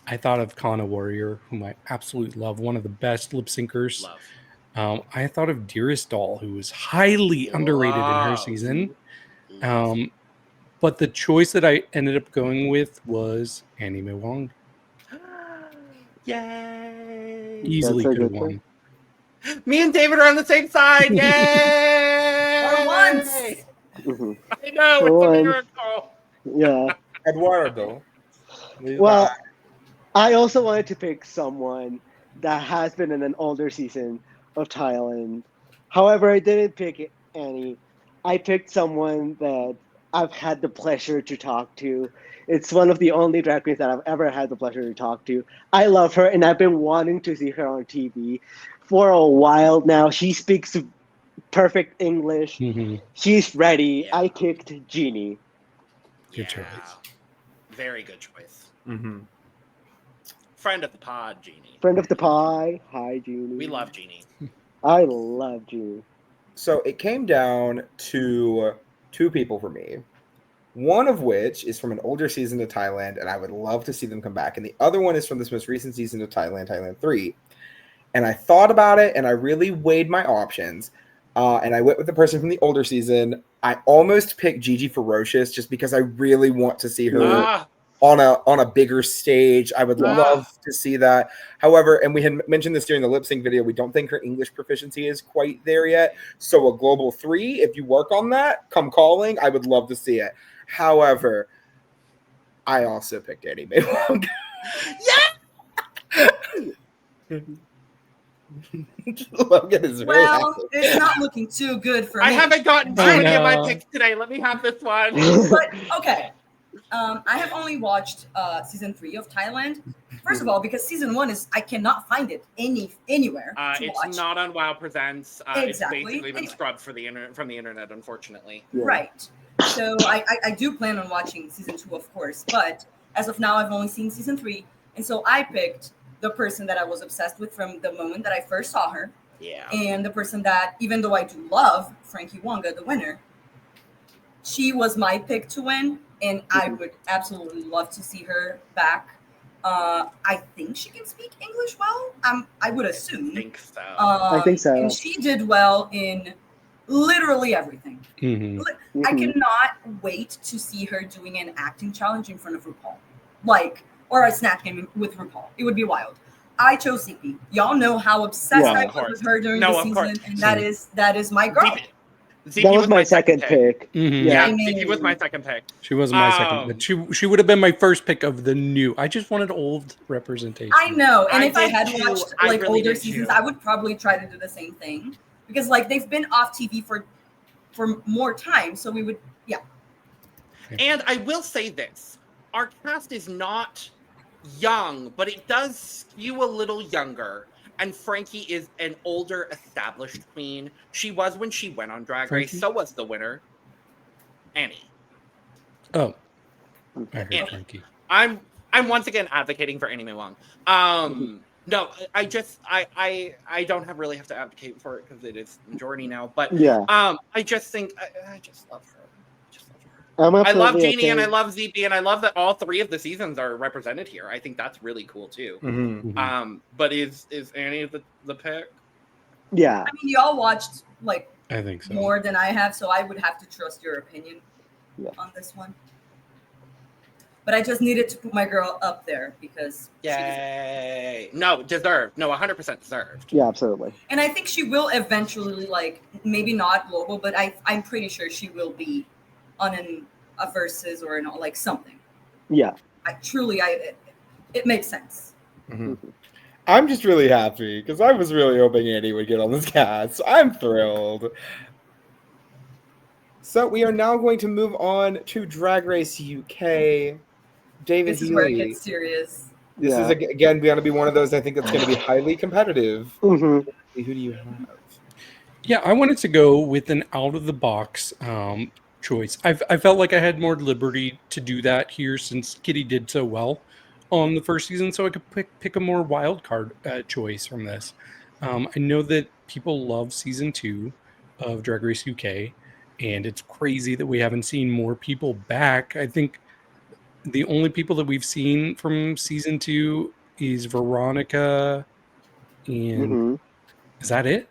I thought of Kana Warrior, whom I absolutely love, one of the best lip syncers. Love. I thought of Dearest Doll, who was highly underrated in her Love. season. Love. But the choice that I ended up going with was Annie Mae Wong. Yay. Easily That's a could have good won. Me and David are on the same side. Yay! For once. I know, For it's a once. miracle. Yeah. Eduardo. Well, I also wanted to pick someone that has been in an older season of Thailand. However, I didn't pick Annie. I picked someone that I've had the pleasure to talk to. It's one of the only drag queens that I've ever had the pleasure to talk to. I love her, and I've been wanting to see her on TV for a while now. She speaks perfect English. Mhm. She's ready. Yeah. I picked Jeannie. Good choice. Very good choice. Mm-hmm. Friend of the pod, Jeannie. Friend of the pie. Hi, Jeannie. We love Jeannie. I love Jeannie. So it came down to two people for me. One of which is from an older season of Thailand, and I would love to see them come back. And the other one is from this most recent season of Thailand, Thailand 3. And I thought about it, and I really weighed my options. And I went with the person from the older season. I almost picked Gigi Ferocious just because I really want to see her on a bigger stage. I would love to see that. However, and we had mentioned this during the lip sync video, we don't think her English proficiency is quite there yet. So a global 3, if you work on that, come calling. I would love to see it. However, I also picked Annie Mae Wong. Yeah! Logan is very happy. It's not looking too good for me. I haven't gotten to any of my picks today. Let me have this one. But okay. I have only watched season 3 of Thailand. First of all, because season 1 I cannot find it anywhere to it's watch. not on WoW Presents. Exactly. It's basically been scrubbed from the internet, unfortunately. Yeah. Right. So I do plan on watching season 2, of course. But as of now, I've only seen season 3. And so I picked the person that I was obsessed with from the moment that I first saw her. Yeah. And the person that, even though I do love Frankie Wonga, the winner, she was my pick to win. And I would absolutely love to see her back. I think she can speak English well. I would assume. I think so. I think so. And she did well in literally everything. Mm-hmm. I cannot wait to see her doing an acting challenge in front of RuPaul. Or a snap game with RuPaul. It would be wild. I chose ZP. Y'all know how obsessed I was with her during the season, and that is my girl. ZP that was my second pick. Mm-hmm. Yeah, I mean, ZP was my second pick. She was my second, but she would have been my first pick of the new. I just wanted old representation. I know, and if I did had too. watched I really older did seasons, too. I would probably try to do the same thing because they've been off TV for more time, so we would And I will say this: our cast is not young, but it does skew a little younger. And Frankie is an older, established queen. She was when she went on Drag Race. Frankie? So was the winner, Annie. Oh, I heard Annie. Frankie. I'm once again advocating for Annie Mae Wong. No, I don't really have to advocate for it because it is majority now. But I just think I just love her. I love Jeannie and I love ZP and I love that all 3 of the seasons are represented here. I think that's really cool too. Mm-hmm. But is Annie the pick? Yeah. I mean, y'all watched I think so. more than I have, so I would have to trust your opinion Yeah. on this one. But I just needed to put my girl up there because Yay! No, deserved. No, 100% deserved. Yeah, absolutely. and I think she will eventually maybe not global, but I'm pretty sure she will be on a versus or something. Yeah. It makes sense. Mm-hmm. I'm just really happy because I was really hoping Annie would get on this cast. I'm thrilled. So we are now going to move on to Drag Race UK. David This is where it Healy. gets serious. This is again going to be one of those I think that's going to be highly competitive. Mm-hmm. Who do you have? Yeah, I wanted to go with an out of the box choice. I felt like I had more liberty to do that here since Kitty did so well on the first season, so I could pick a more wild card choice from this. I know that people love season 2 of Drag Race UK, and it's crazy that we haven't seen more people back. I think the only people that we've seen from season 2 is Veronica, and is that it?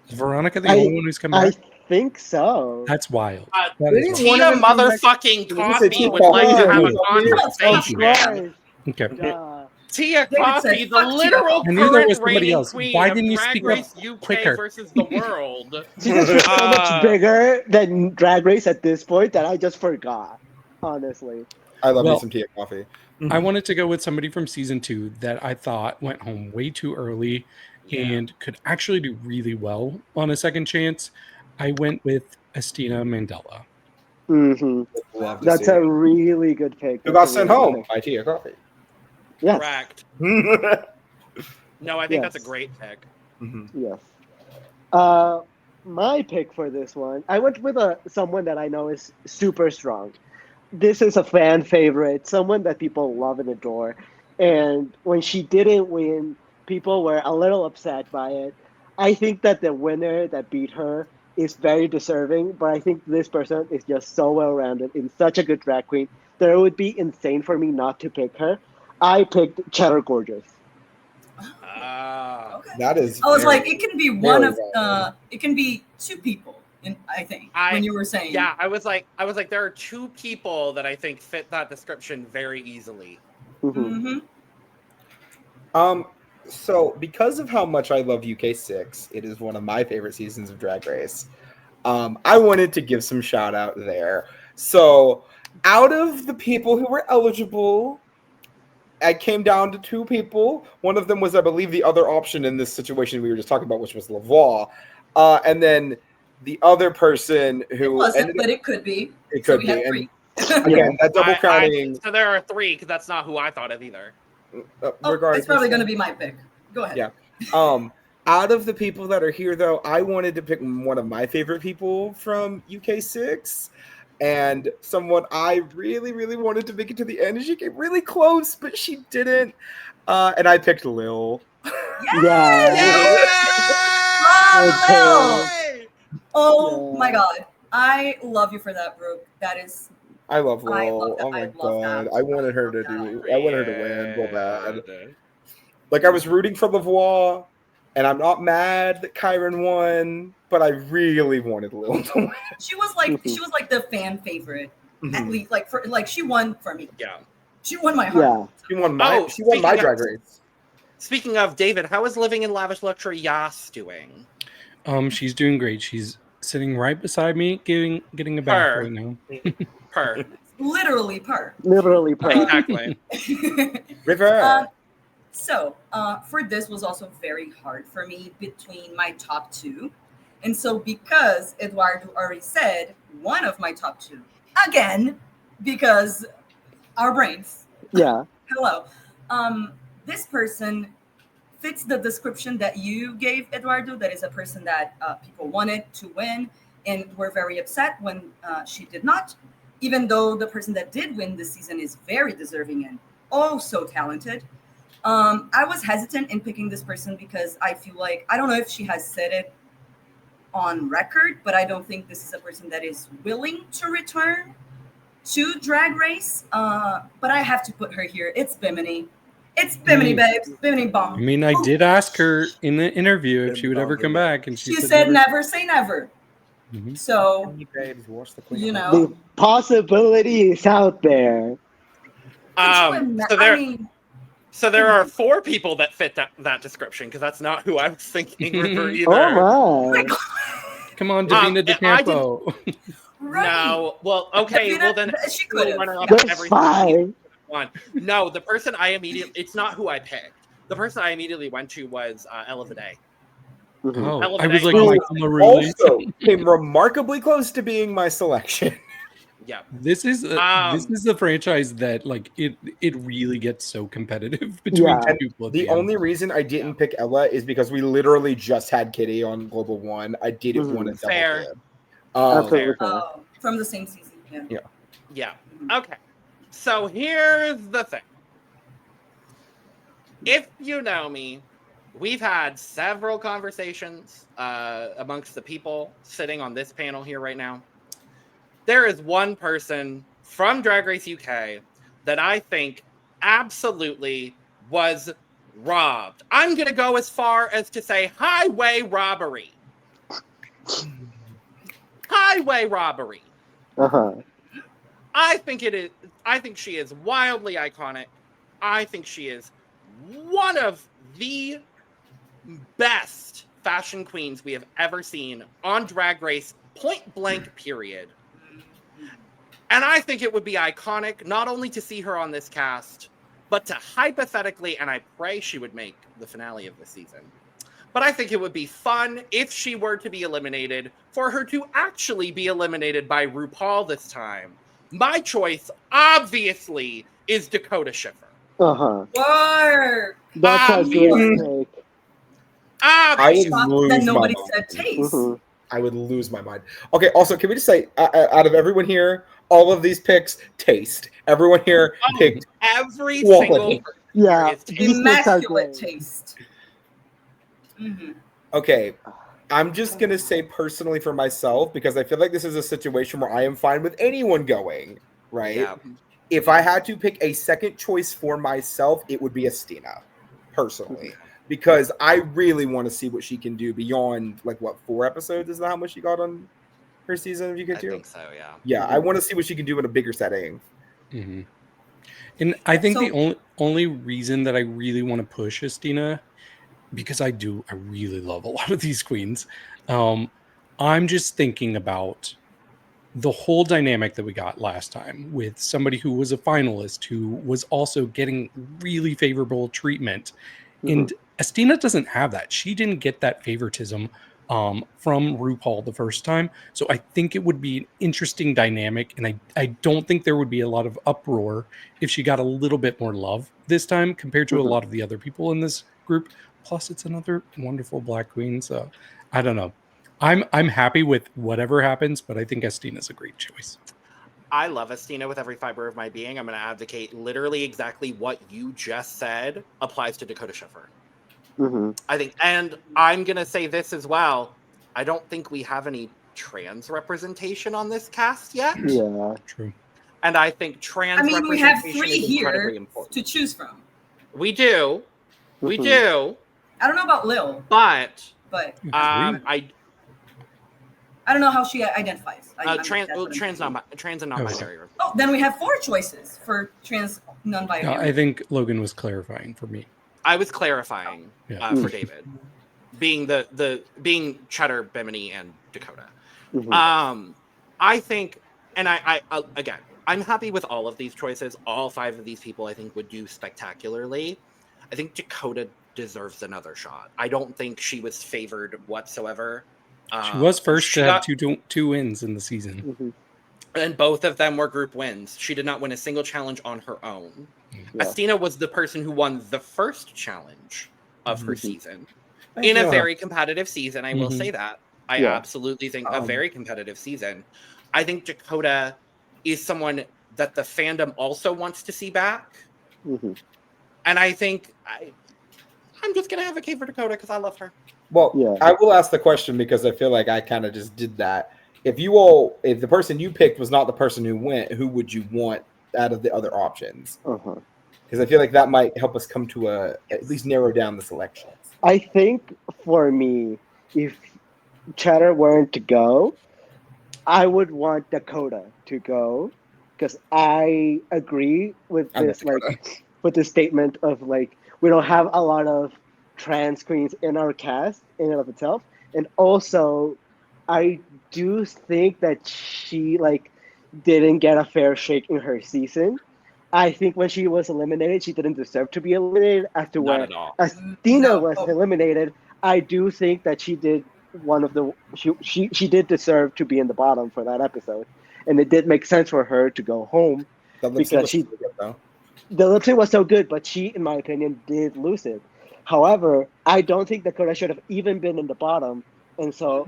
Is Veronica the only one who's come back? I think so. That's wild. That is Tia motherfucking Coffee would like to have a conversation. Okay. Tia David Coffee, said, the "Fuck literal I knew there was current somebody reigning else. queen Why of didn't you Drag speak Race up UK quicker? versus the world. She's just so much bigger than Drag Race at this point that I just forgot, honestly. I love me some Tia Coffee. I wanted to go with somebody from season 2 that I thought went home way too early and could actually do really well on a second chance. I went with Estina Mandela. Mm-hmm. That's a really good pick. Who got sent home by Tia Coffee. Yes. Correct. No, I think that's a great pick. Mm-hmm. Yes. My pick for this one, I went with someone that I know is super strong. this is a fan favorite, someone that people love and adore. And when she didn't win, people were a little upset by it. I think that the winner that beat her is very deserving, but I think this person is just so well rounded and such a good drag queen that it would be insane for me not to pick her. I picked Cheddar Gorgeous. Ah. Okay. That is. I was very- like, it can be one very of valid. it can be two people. I think when you were saying, Yeah, I was like, there are two people that I think fit that description very easily. Mhm. hmm So because of how much I love UK6, it is one of my favorite seasons of Drag Race. I wanted to give some shout out there. So out of the people who were eligible, I came down to two people. One of them was, I believe, the other option in this situation we were just talking about, which was Lavoie. And then the other person it who wasn't, ended but it could be. it So could we be. had And three. again, that double counting. So there are three, because that's not who I thought of either. Regardless, it's probably going to be my pick. Go ahead. Yeah. Out of the people that are here, though, I wanted to pick one of my favorite people from UK6 and someone I really, really wanted to make it to the end. And she came really close, but she didn't. And I picked Lil. Yeah. Oh, oh Yeah. my God. I love you for that, Brook. That is, I love Lil. I love that. Oh my I love god. that. I wanted her to I love I wanted her to win real bad. Yeah. Like I was rooting for Lavoie, and I'm not mad that Kyron won, but I really wanted Lil to win. she was like the fan favorite. At least she won for me. Yeah. She won my heart. Yeah. She won my Oh, she won my speaking of- drag race. Speaking of David, how is living in lavish luxury Yas doing? She's doing great. She's sitting right beside me, getting a bath Her. right now. Per. Literally per. Literally perfect. Exactly. River. So, for this was also very hard for me between my top two. And so because Eduardo already said one of my top two, again, because our brains, Yeah. hello. This person fits the description that you gave, Eduardo. That is a person that people wanted to win and were very upset when she did not, even though the person that did win this season is very deserving and oh so talented. I was hesitant in picking this person because I feel like, I don't know if she has said it on record, but I don't think this is a person that is willing to return to Drag Race. But I have to put her here. It's Bimini. It's Bimini, babes. Bimini I bomb. mean, I did ask her in the interview if she would ever come back, and She said never say never. Mhm. So, Babes, watch the queen. you know. The possibility is out there. So there are four people that fit that description, because that's not who I was thinking River either. Oh my. Come on, Davina De I Campo. Right. No. Well, okay. Well, then She could have. runner-up That's everything fine. one. No, the person I immediately, it's not who I picked. The person I immediately went to was Ella Vidae. Mhm. Oh, I was like, Who Michael Maruli. also came remarkably close to being my selection. Yeah. This is a franchise that like it really gets so competitive between Yeah. two people. At The end. only reason I didn't pick Ella is because we literally just had Kitty on Global One. I didn't Mhm. want to double Fair. dip. Absolutely fair. Oh, from the same season. Yeah. Yeah. Okay. So here's the thing. If you know me, we've had several conversations amongst the people sitting on this panel here right now. There is one person from Drag Race UK that I think absolutely was robbed. I'm going to go as far as to say highway robbery. Highway robbery. Uh-huh. I think she is wildly iconic. I think she is one of the best fashion queens we have ever seen on Drag Race, point blank, period. And I think it would be iconic not only to see her on this cast, but to hypothetically, and I pray she would make the finale of the season, but I think it would be fun if she were to be eliminated, for her to actually be eliminated by RuPaul this time. My choice, obviously, is Dakota Schiffer. Uh-huh. Work. That's a good take. I would Shocked lose that my nobody mind. said taste. Mhm. I would lose my mind. Okay, also, can we just say, out of everyone here, all of these picks taste. Everyone here picked every quality. single person Yeah, is these picks are Immaculate great. taste. Mm-hmm. Okay, I'm just going to say personally for myself, because I feel like this is a situation where I am fine with anyone going, right? Yeah. If I had to pick a second choice for myself, it would be Estina, personally. Because I really want to see what she can do beyond, like, what, 4 episodes? Is that how much she got on her season of I UK2? think so, yeah. Yeah, I want to see what she can do in a bigger setting. Mm-hmm. And I think So- the only reason that I really want to push Estina, because I really love a lot of these queens. I'm just thinking about the whole dynamic that we got last time with somebody who was a finalist who was also getting really favorable treatment. And Estina doesn't have that. She didn't get that favoritism from RuPaul the first time. So I think it would be an interesting dynamic. And I don't think there would be a lot of uproar if she got a little bit more love this time compared to a lot of the other people in this group. Plus, it's another wonderful Black queen. So I don't know. I'm happy with whatever happens, but I think Estina's a great choice. I love Estina with every fiber of my being. I'm going to advocate literally exactly what you just said applies to Dakota Schiffer. I think, and I'm going to say this as well. I don't think we have any trans representation on this cast yet. Yeah. True. And I think trans I mean, we have representation 3 is incredibly here important. to choose from. We do. We do. I don't know about Lil, But I don't know how she identifies. trans and non-binary. Oh, then we have 4 choices for trans non-binary. No, I think Logan was clarifying for me. I was clarifying for David, being being Cheddar, Bimini, and Dakota. I think, and I again, I'm happy with all of these choices. All 5 of these people, I think, would do spectacularly. I think Dakota deserves another shot. I don't think she was favored whatsoever. She was first to have two wins in the season. And both of them were group wins. She did not win a single challenge on her own. Yeah. Estina was the person who won the first challenge of her season. In a very competitive season, I will say that. I absolutely think a very competitive season. I think Dakota is someone that the fandom also wants to see back. And I think I'm just going to advocate for Dakota because I love her. Well, I will ask the question because I feel like I kind of just did that. If the person you picked was not the person who went, who would you want out of the other options? Because I feel like that might help us come to at least narrow down the selections. I think for me, if Cheddar weren't to go, I would want Dakota to go because I agree with this, with the statement of like we don't have a lot of trans queens in our cast in and of itself, and also I do think that she didn't get a fair shake in her season. I think when she was eliminated, she didn't deserve to be eliminated. After where Estina was eliminated, I do think that she did she did deserve to be in the bottom for that episode, and it did make sense for her to go home because the lip sync was so good, but she, in my opinion, did lose it. However, I don't think Dakota should have even been in the bottom, and so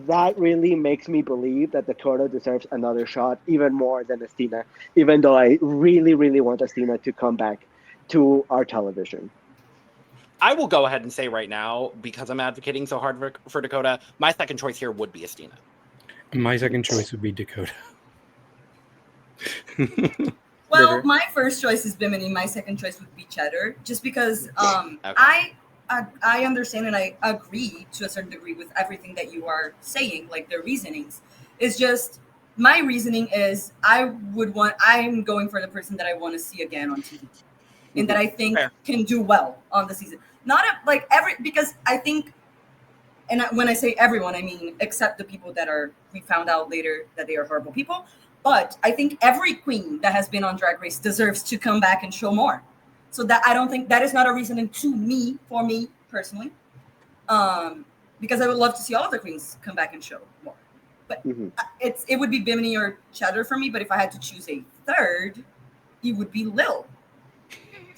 that really makes me believe that Dakota deserves another shot, even more than Estina, even though I really, really want Estina to come back to our television. I will go ahead and say right now, because I'm advocating so hard for Dakota, my second choice here would be Estina. My second choice would be Dakota. Well, my first choice is Bimini. My second choice would be Cheddar, just because I understand and I agree to a certain degree with everything that you are saying, like their reasonings. It's just my reasoning is I'm going for the person that I want to see again on TV, and that I think can do well on the season. Because I think, and when I say everyone, I mean except the people that we found out later that they are horrible people. But I think every queen that has been on Drag Race deserves to come back and show more. So that I don't think that is not a reasoning for me personally, because I would love to see all of the queens come back and show more. But it would be Bimini or Cheddar for me. But if I had to choose a third, it would be Lil.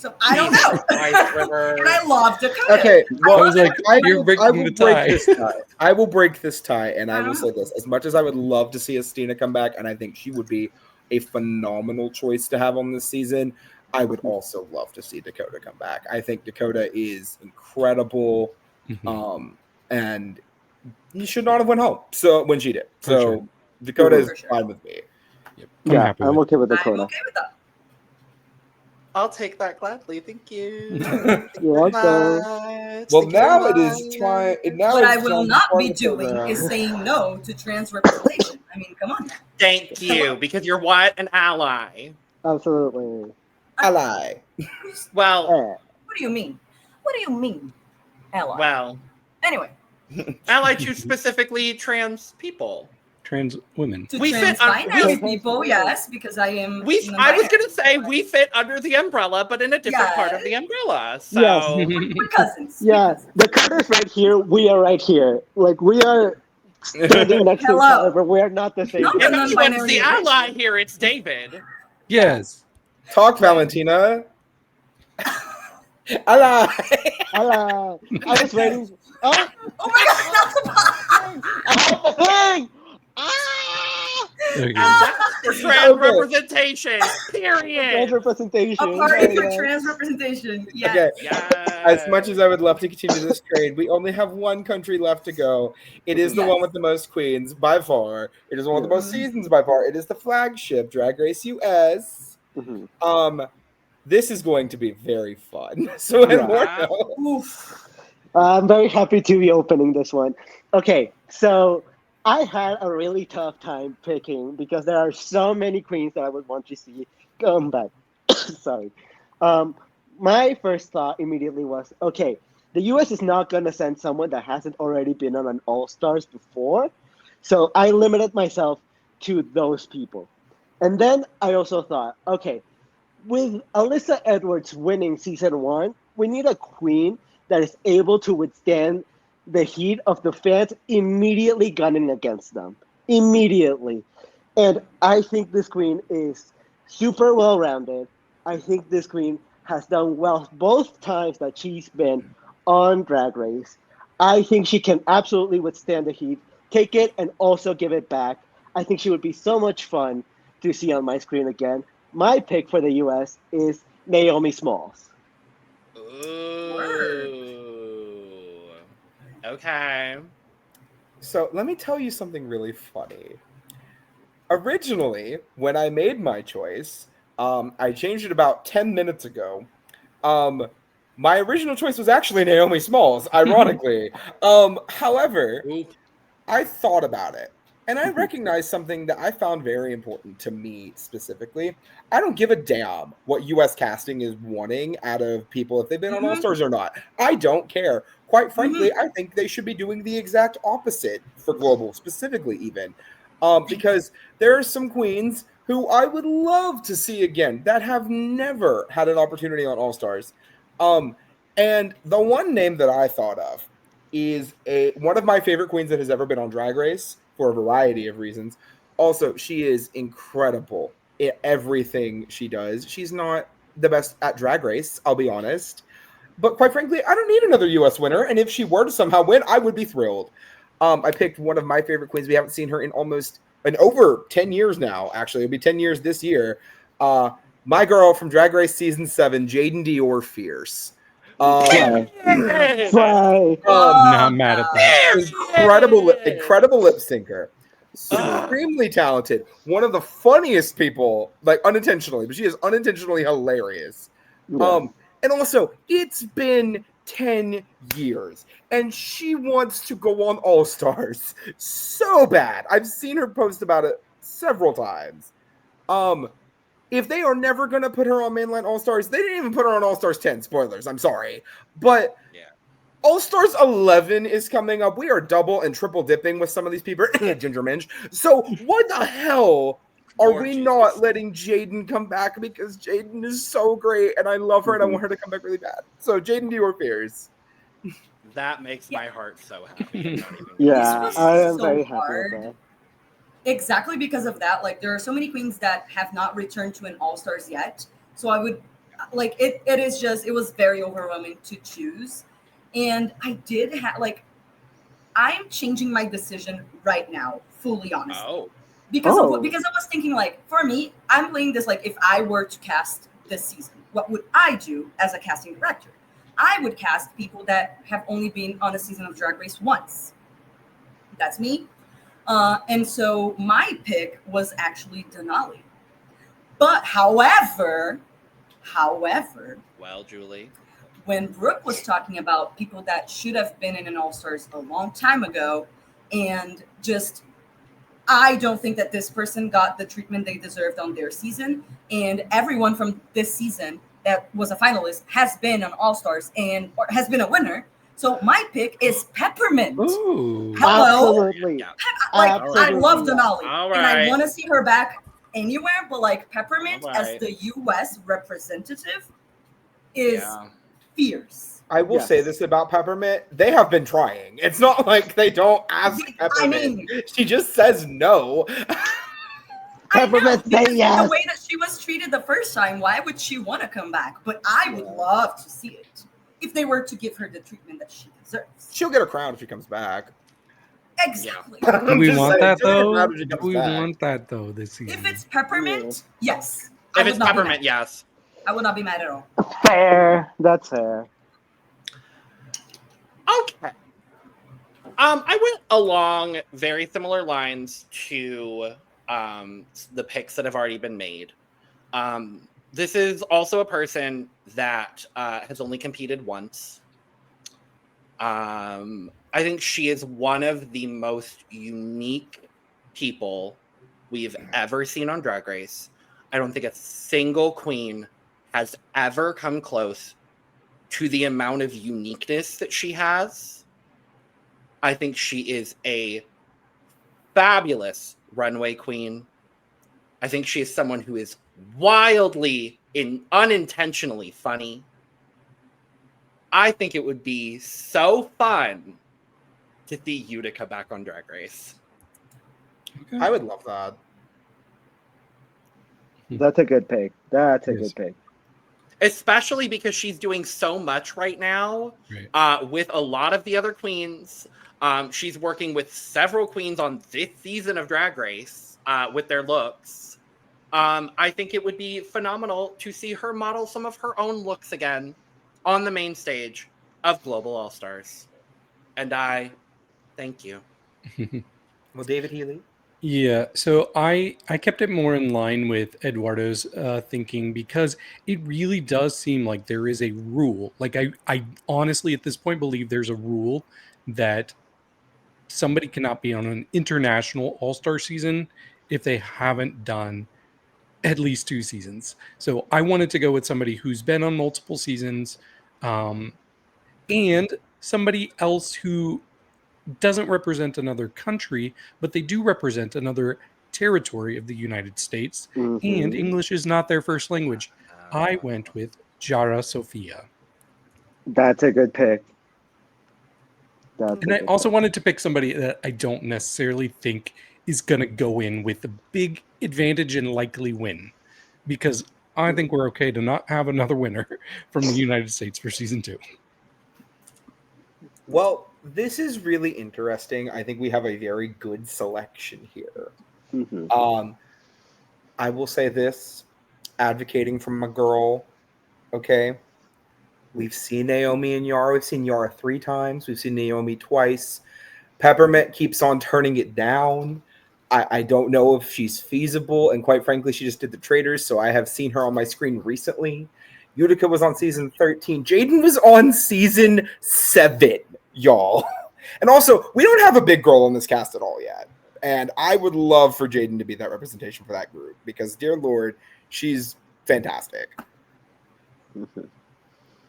So I don't know. Nice, River. And I love Dakota. Okay, I was like, you're breaking the tie. This tie. I will break this tie, and I will say this: as much as I would love to see Estina come back, and I think she would be a phenomenal choice to have on this season, I would also love to see Dakota come back. I think Dakota is incredible, and you should not have went home. So when she did, so Dakota is fine with me. Yep. I'm okay with Dakota. I'm okay with that. I'll take that gladly. Thank you. You're welcome. Well, now it is time. What I will not be doing is saying no to trans representation. I mean, come on. Thank you, because you're what? An ally. Absolutely. Ally. Well, What do you mean? What do you mean, ally? well, Anyway, ally to specifically trans people. Trans women. to We fit trans-binary we- people, yes, because I am. I was gonna say we fit under the umbrella, but in a different part of the umbrella. So Yes. We're cousins. Yeah, Dakota's right here. We are right here. Like, we are standing next to each Hello. other, but we are not the same. No, if I'm anyone's non-binary the individual. ally here, it's David. Yes. Talk, Valentina. Ally. Hello. I was waiting. Oh, Oh my god, not the pie! I have the thing! Ah! There you go. Ah! For trans Okay. representation, Trans period. representation. A party for Yeah. trans representation. Yes. Okay. Yes. As much as I would love to continue this trade, we only have one country left to go. It is the Yes. one with the most queens by far. It is one with the most seasons by far. It is the flagship Drag Race US. Mhm. This is going to be very fun. So Yeah. Eduardo. Oof. I'm very happy to be opening this one. Okay, so I had a really tough time picking because there are so many queens that I would want to see come back. Sorry. My first thought immediately was, okay, the US is not going to send someone that hasn't already been on an All-Stars before. So I limited myself to those people. And then I also thought, okay, with Alyssa Edwards winning season 1, we need a queen that is able to withstand the heat of the fans immediately gunning against them. Immediately. And I think this queen is super well-rounded. I think this queen has done well both times that she's been on Drag Race. I think she can absolutely withstand the heat, take it, and also give it back. I think she would be so much fun to see on my screen again. My pick for the US is Naomi Smalls. Ooh. Okay. So let me tell you something really funny. Originally, when I made my choice, I changed it about 10 minutes ago. My original choice was actually Naomi Smalls, ironically. However, Oop. I thought about it, and I recognized something that I found very important to me specifically. I don't give a damn what U.S. casting is wanting out of people if they've been on All Stars or not. I don't care. Quite frankly, I think they should be doing the exact opposite for Global, specifically even. Because there are some queens who I would love to see again that have never had an opportunity on All Stars. And the one name that I thought of is one of my favorite queens that has ever been on Drag Race for a variety of reasons. Also, she is incredible at everything she does. She's not the best at Drag Race, I'll be honest. But quite frankly, I don't need another U.S. winner. And if she were to somehow win, I would be thrilled. I picked one of my favorite queens. We haven't seen her in over 10 years now, actually. It'll be 10 years this year. My girl from Drag Race Season 7, Jaden Dior Fierce. Fly. Not mad at that. Incredible lip syncer. Supremely talented. One of the funniest people, like unintentionally, but she is unintentionally hilarious. Yeah. And also, it's been 10 years, and she wants to go on All Stars so bad. I've seen her post about it several times. If they are never going to put her on mainline All Stars, they didn't even put her on All Stars 10. Spoilers, I'm sorry. But Yeah. All Stars 11 is coming up. We are double and triple dipping with some of these people. Ginger Minge. So what the hell are Lord we Jesus. not letting Jaden come back? Because Jaden is so great, and I love her, and I want her to come back really bad. So Jaden Dior Fierce. That makes my heart so happy. I'm not even Yeah, This was I am so very happy hard. with that. Exactly because of that. Like, there are so many queens that have not returned to an All Stars yet. So like it was very overwhelming to choose. And I did have I'm changing my decision right now, fully honest. Because I was thinking, like, for me, I'm playing this like, if I were to cast this season, what would I do as a casting director? I would cast people that have only been on a season of Drag Race once. That's me. And so my pick was actually Denali. But however, well, Julie, when Brook was talking about people that should have been in an All-Stars a long time ago, and just, I don't think that this person got the treatment they deserved on their season, and everyone from this season that was a finalist has been on All-Stars and or has been a winner. So my pick is Peppermint. Ooh. Hello. Absolutely. Yeah. I love Denali, All and I right. want to see her back anywhere, but like Peppermint All as right. the U.S. representative is fierce. I will Yes. say this about Peppermint. They have been trying. It's not like they don't ask I Peppermint. mean- She just says no. Peppermint, because say yes. the way that she was treated the first time, why would she want to come back? But I would love to see it if they were to give her the treatment that she deserves. She'll get a crown if she comes back. Exactly. Do I'm we just want saying, that she'll get a though? crown if she Do comes we back. want that though this season? If it's Peppermint, yes. If it's Peppermint, yes. I would not be mad at all. Fair. That's fair. Okay. I went along very similar lines to the picks that have already been made. This is also a person that has only competed once. I think she is one of the most unique people we've ever seen on Drag Race. I don't think a single queen has ever come close to the amount of uniqueness that she has. I think she is a fabulous runway queen. I think she is someone who is wildly unintentionally funny. I think it would be so fun to see Utica back on Drag Race. I would love that. That's a good pick. That's a Yes. good pick. Especially because she's doing so much right now with a lot of the other queens. She's working with several queens on this season of Drag Race with their looks. I think it would be phenomenal to see her model some of her own looks again on the main stage of Global All-Stars. And I thank you. Well, David Healy. Yeah, so I kept it more in line with Eduardo's thinking because it really does seem like there is a rule. Like I honestly at this point believe there's a rule that somebody cannot be on an international all-star season if they haven't done at least 2 seasons. So I wanted to go with somebody who's been on multiple seasons, and somebody else who doesn't represent another country, but they do represent another territory of the United States, and English is not their first language. I went with Jara Sofia. That's a good pick. And I also wanted to pick somebody that I don't necessarily think is going to go in with a big advantage and likely win, because I think we're okay to not have another winner from the United States for season 2. Well, this is really interesting. I think we have a very good selection here. I will say this, advocating for my girl, okay? We've seen Naomi and Yara. We've seen Yara 3 times. We've seen Naomi twice. Peppermint keeps on turning it down. I don't know if she's feasible, and quite frankly, she just did the Traders, so I have seen her on my screen recently. Utica was on season 13. Jaden was on season 7, y'all. And also, we don't have a big girl on this cast at all yet. And I would love for Jaden to be that representation for that group, because, dear Lord, she's fantastic.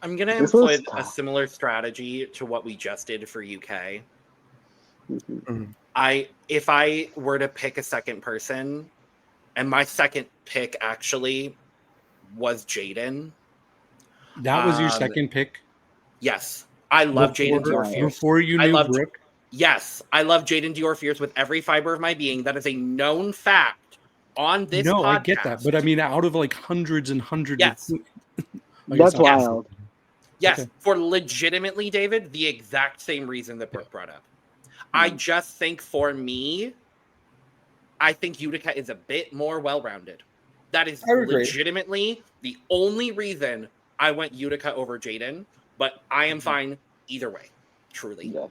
I'm going to This employ was a tough. similar strategy to what we just did for UK. If I were to pick a second person, and my second pick actually was Jaden. That was your second pick? Yes. I love Jaden Dior Fierce. Before you knew Brook? Yes. I love Jaden Dior Fierce with every fiber of my being. That is a known fact on this podcast. I get that. But I mean, out of like hundreds and hundreds Yes. of... I That's guess not. wild. Yes, Okay. for legitimately, David, the exact same reason that Brooke brought up. I just think for me, I think Utica is a bit more well-rounded. That is I would agree. legitimately the only reason I went Utica over Jaden, but I am fine either way, truly. Yeah.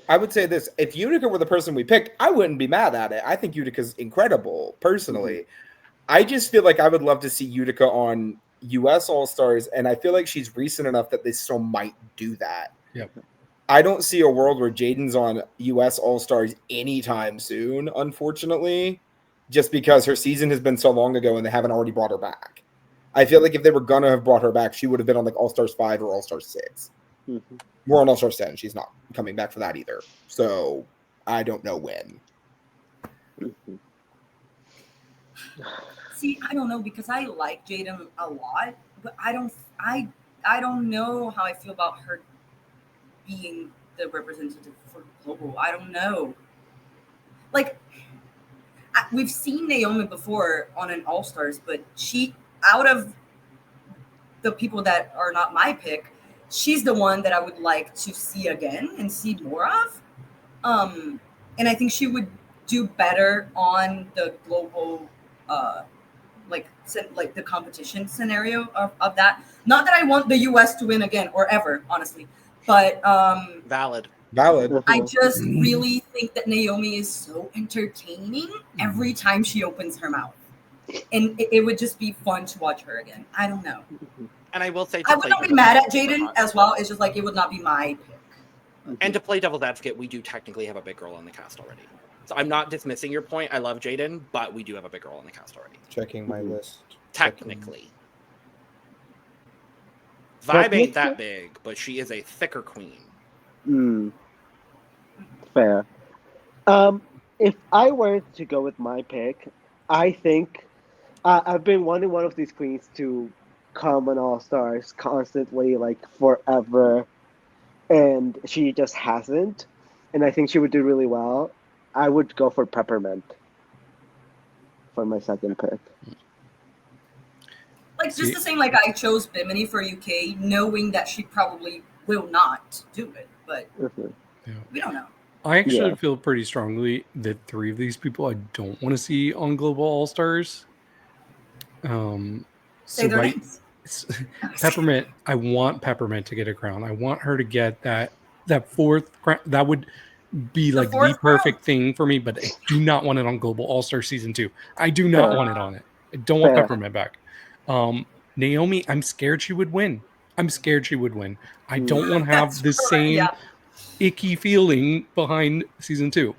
I would say this: if Utica were the person we picked, I wouldn't be mad at it. I think Utica's incredible, personally. I just feel like I would love to see Utica on U.S. All Stars, and I feel like she's recent enough that they still might do that. Yep. I don't see a world where Jaden's on U.S. All Stars anytime soon, unfortunately, just because her season has been so long ago and they haven't already brought her back. I feel like if they were going to have brought her back, she would have been on like All Stars 5 or All Stars 6. Mm-hmm. We're on All Stars 10. She's not coming back for that either. So I don't know when. Mm-hmm. See, I don't know because I like Jaden a lot, but I don't know how I feel about her being the representative for global. I don't know. Like, we've seen Naomi before on an All Stars, but she, out of the people that are not my pick, she's the one that I would like to see again and see more of. And I think she would do better on the global, like the competition scenario of that. Not that I want the US to win again or ever, honestly, but Valid. I just really think that Naomi is so entertaining every time she opens her mouth. And it would just be fun to watch her again. I don't know. And I will say, I would not be mad at Jaden as well. It's just like it would not be my pick. And to play devil's advocate, we do technically have a big girl on the cast already. So I'm not dismissing your point. I love Jaden, but we do have a big girl on the cast already. Checking my list. Technically. Vibe ain't that big, but she is a thicker queen. Fair. If I were to go with my pick, I think I've been wanting one of these queens to come on All Stars constantly, like forever, and she just hasn't. And I think she would do really well. I would go for Peppermint for my second pick. Like just the same, like I chose Bimini for UK, knowing that she probably will not do it, but we don't know. I actually feel pretty strongly that 3 of these people I don't want to see on Global All Stars. Say their names. Peppermint. I want Peppermint to get a crown. I want her to get that 4th crown. That would be like the perfect thing for me, but I do not want it on Global All Star Season 2. I do not want it on it. I don't want Peppermint back. Naomi, I'm scared she would win. I don't want to have the same icky feeling behind Season 2.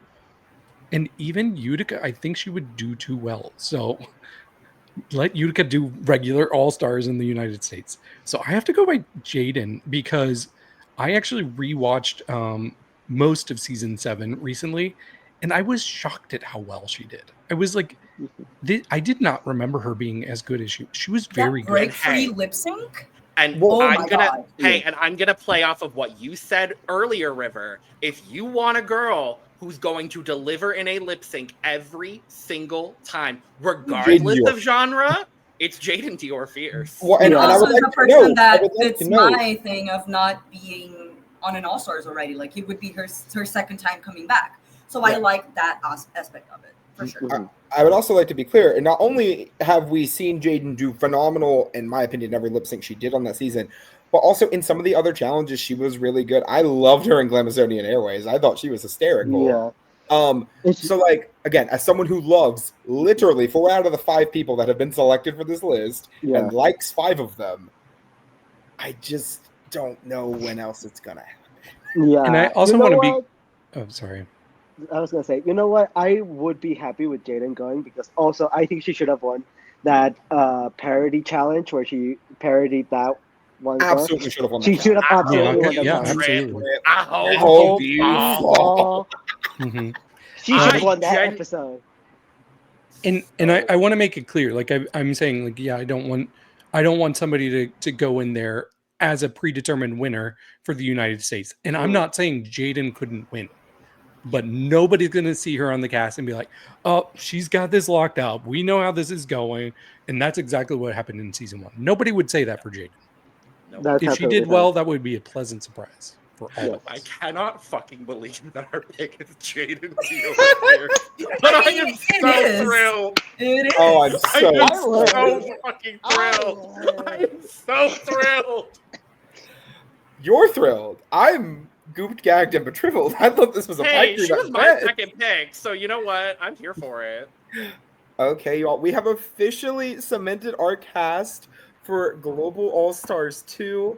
And even Utica, I think she would do too well. So let Utica do regular All-Stars in the United States. So I have to go by Jaden because I actually rewatched most of Season 7 recently, and I was shocked at how well she did. I was like, I did not remember her being as good as she was very good. Break-free lip sync? And I'm gonna play off of what you said earlier, River. If you want a girl who's going to deliver in a lip sync every single time, regardless of genre, it's Jaden Dior Fierce. Well, and also is a person that fits my thing of not being on an All Stars already. Like it would be her second time coming back. So I like that aspect of it for sure. I would also like to be clear, and not only have we seen Jaden do phenomenal, in my opinion, every lip sync she did on that season, but also in some of the other challenges, she was really good. I loved her in Glamazonian Airways. I thought she was hysterical. Yeah. So, like, again, as someone who loves literally 4 out of the 5 people that have been selected for this list and likes 5 of them, I just don't know when else it's gonna happen. Yeah, and I also want to be. Oh, sorry. I was gonna say, you know what? I would be happy with Jaden going because also I think she should have won that parody challenge where she parodied that one. Absolutely should have won. She should have absolutely won. Yeah, absolutely. She should have won that episode. And I want to make it clear, like I'm saying, like I don't want somebody to go in there as a predetermined winner for the United States. And I'm not saying Jaden couldn't win. but nobody's going to see her on the cast and be like, oh, she's got this locked up. We know how this is going. And that's exactly what happened in season 1. Nobody would say that for Jaden. No. That's If she absolutely did fine. well, that would be a pleasant surprise for all Yeah. of I us. cannot fucking believe that our pick is Jaden Deal. But I am so thrilled. It is. Oh, I'm I so am excited. so fucking thrilled. I am so thrilled. You're thrilled. I'm gooped, gagged, and betrivelled. I thought this was a Hey, pipe dream she was at my best. second pick, so you know what? I'm here for it. Okay, y'all. We have officially cemented our cast for Global All Stars 2.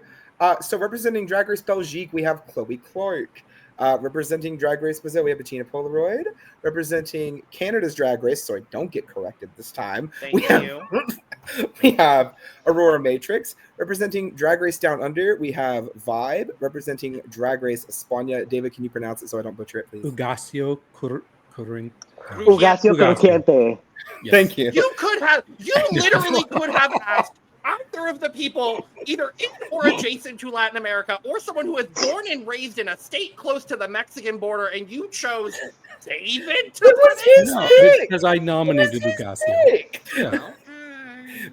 So representing Drag Race Belgique, we have Chloe Clark. Representing Drag Race Brazil, we have Bettina Polaroid. Representing Canada's Drag Race, so I don't get corrected this time. Thank we have, you. we have Aurora Matrix. Representing Drag Race Down Under, we have Vibe. Representing Drag Race España, David, can you pronounce it so I don't butcher it, please? Ugacio Ugacio Crujiente. Thank you. You literally could have asked either of the people, either in or adjacent to Latin America, or someone who was born and raised in a state close to the Mexican border, and you chose David to was his No, pick. because I nominated Ugacio. Pick. Yeah.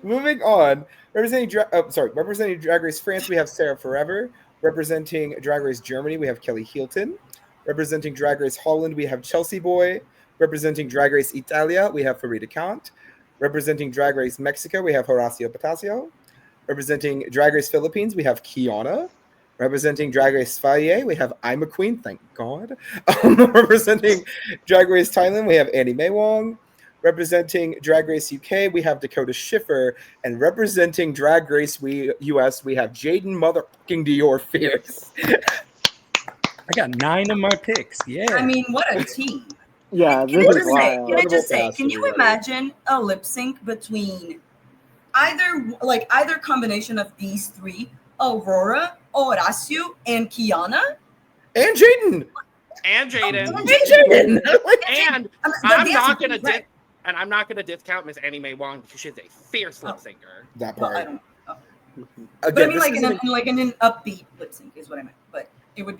Moving on, representing Drag Race France, we have Sarah Forever. Representing Drag Race Germany, we have Kelly Hilton. Representing Drag Race Holland, we have Chelsea Boy. Representing Drag Race Italia, we have Farida Count. Representing Drag Race Mexico, we have Horacio Patasio. Representing Drag Race Philippines, we have Kiana. Representing Drag Race Sverige, we have I'm a Queen, thank God. Representing Drag Race Thailand, we have Annie Mae Wong. Representing Drag Race UK, we have Dakota Schiffer. And representing Drag Race US, we have Jaden motherfucking Dior Fierce. I got 9 of my picks. Yeah. I mean, what a team. Yeah, Can this I is just say, wild. can I just say, Incredible can you cast, imagine a lip sync between either combination of these three, Aurora, Horacio, and Kiana? And Jaden. And Jaden. And Jaden. And I'm not gonna discount Miss Annie Mae Wong because she's a fierce lip syncer. That Well, I part. don't. Oh. Again, But I mean, this like is in an upbeat lip sync is what I meant. But it would.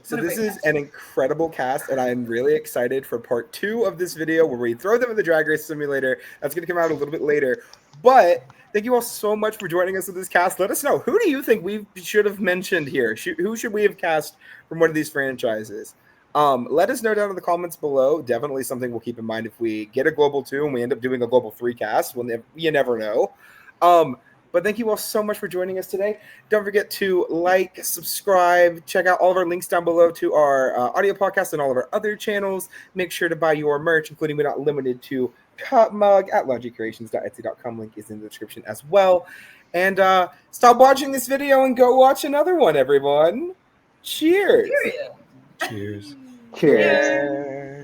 So What a this great is cast. an incredible cast, and I'm really excited for part 2 of this video where we throw them in the Drag Race Simulator. That's going to come out a little bit later. But thank you all so much for joining us with this cast. Let us know, who do you think we should have mentioned here? Who should we have cast from one of these franchises? Let us know down in the comments below. Definitely something we'll keep in mind if we get a Global 2 and we end up doing a Global 3 cast. You never know. But thank you all so much for joining us today. Don't forget to like, subscribe, check out all of our links down below to our audio podcast and all of our other channels. Make sure to buy your merch, including but not limited to cup mug at laundrycreations.etsy.com. Link is in the description as well. And stop watching this video and go watch another one, everyone. Cheers. Period. Cheers. Cheers. Cheers.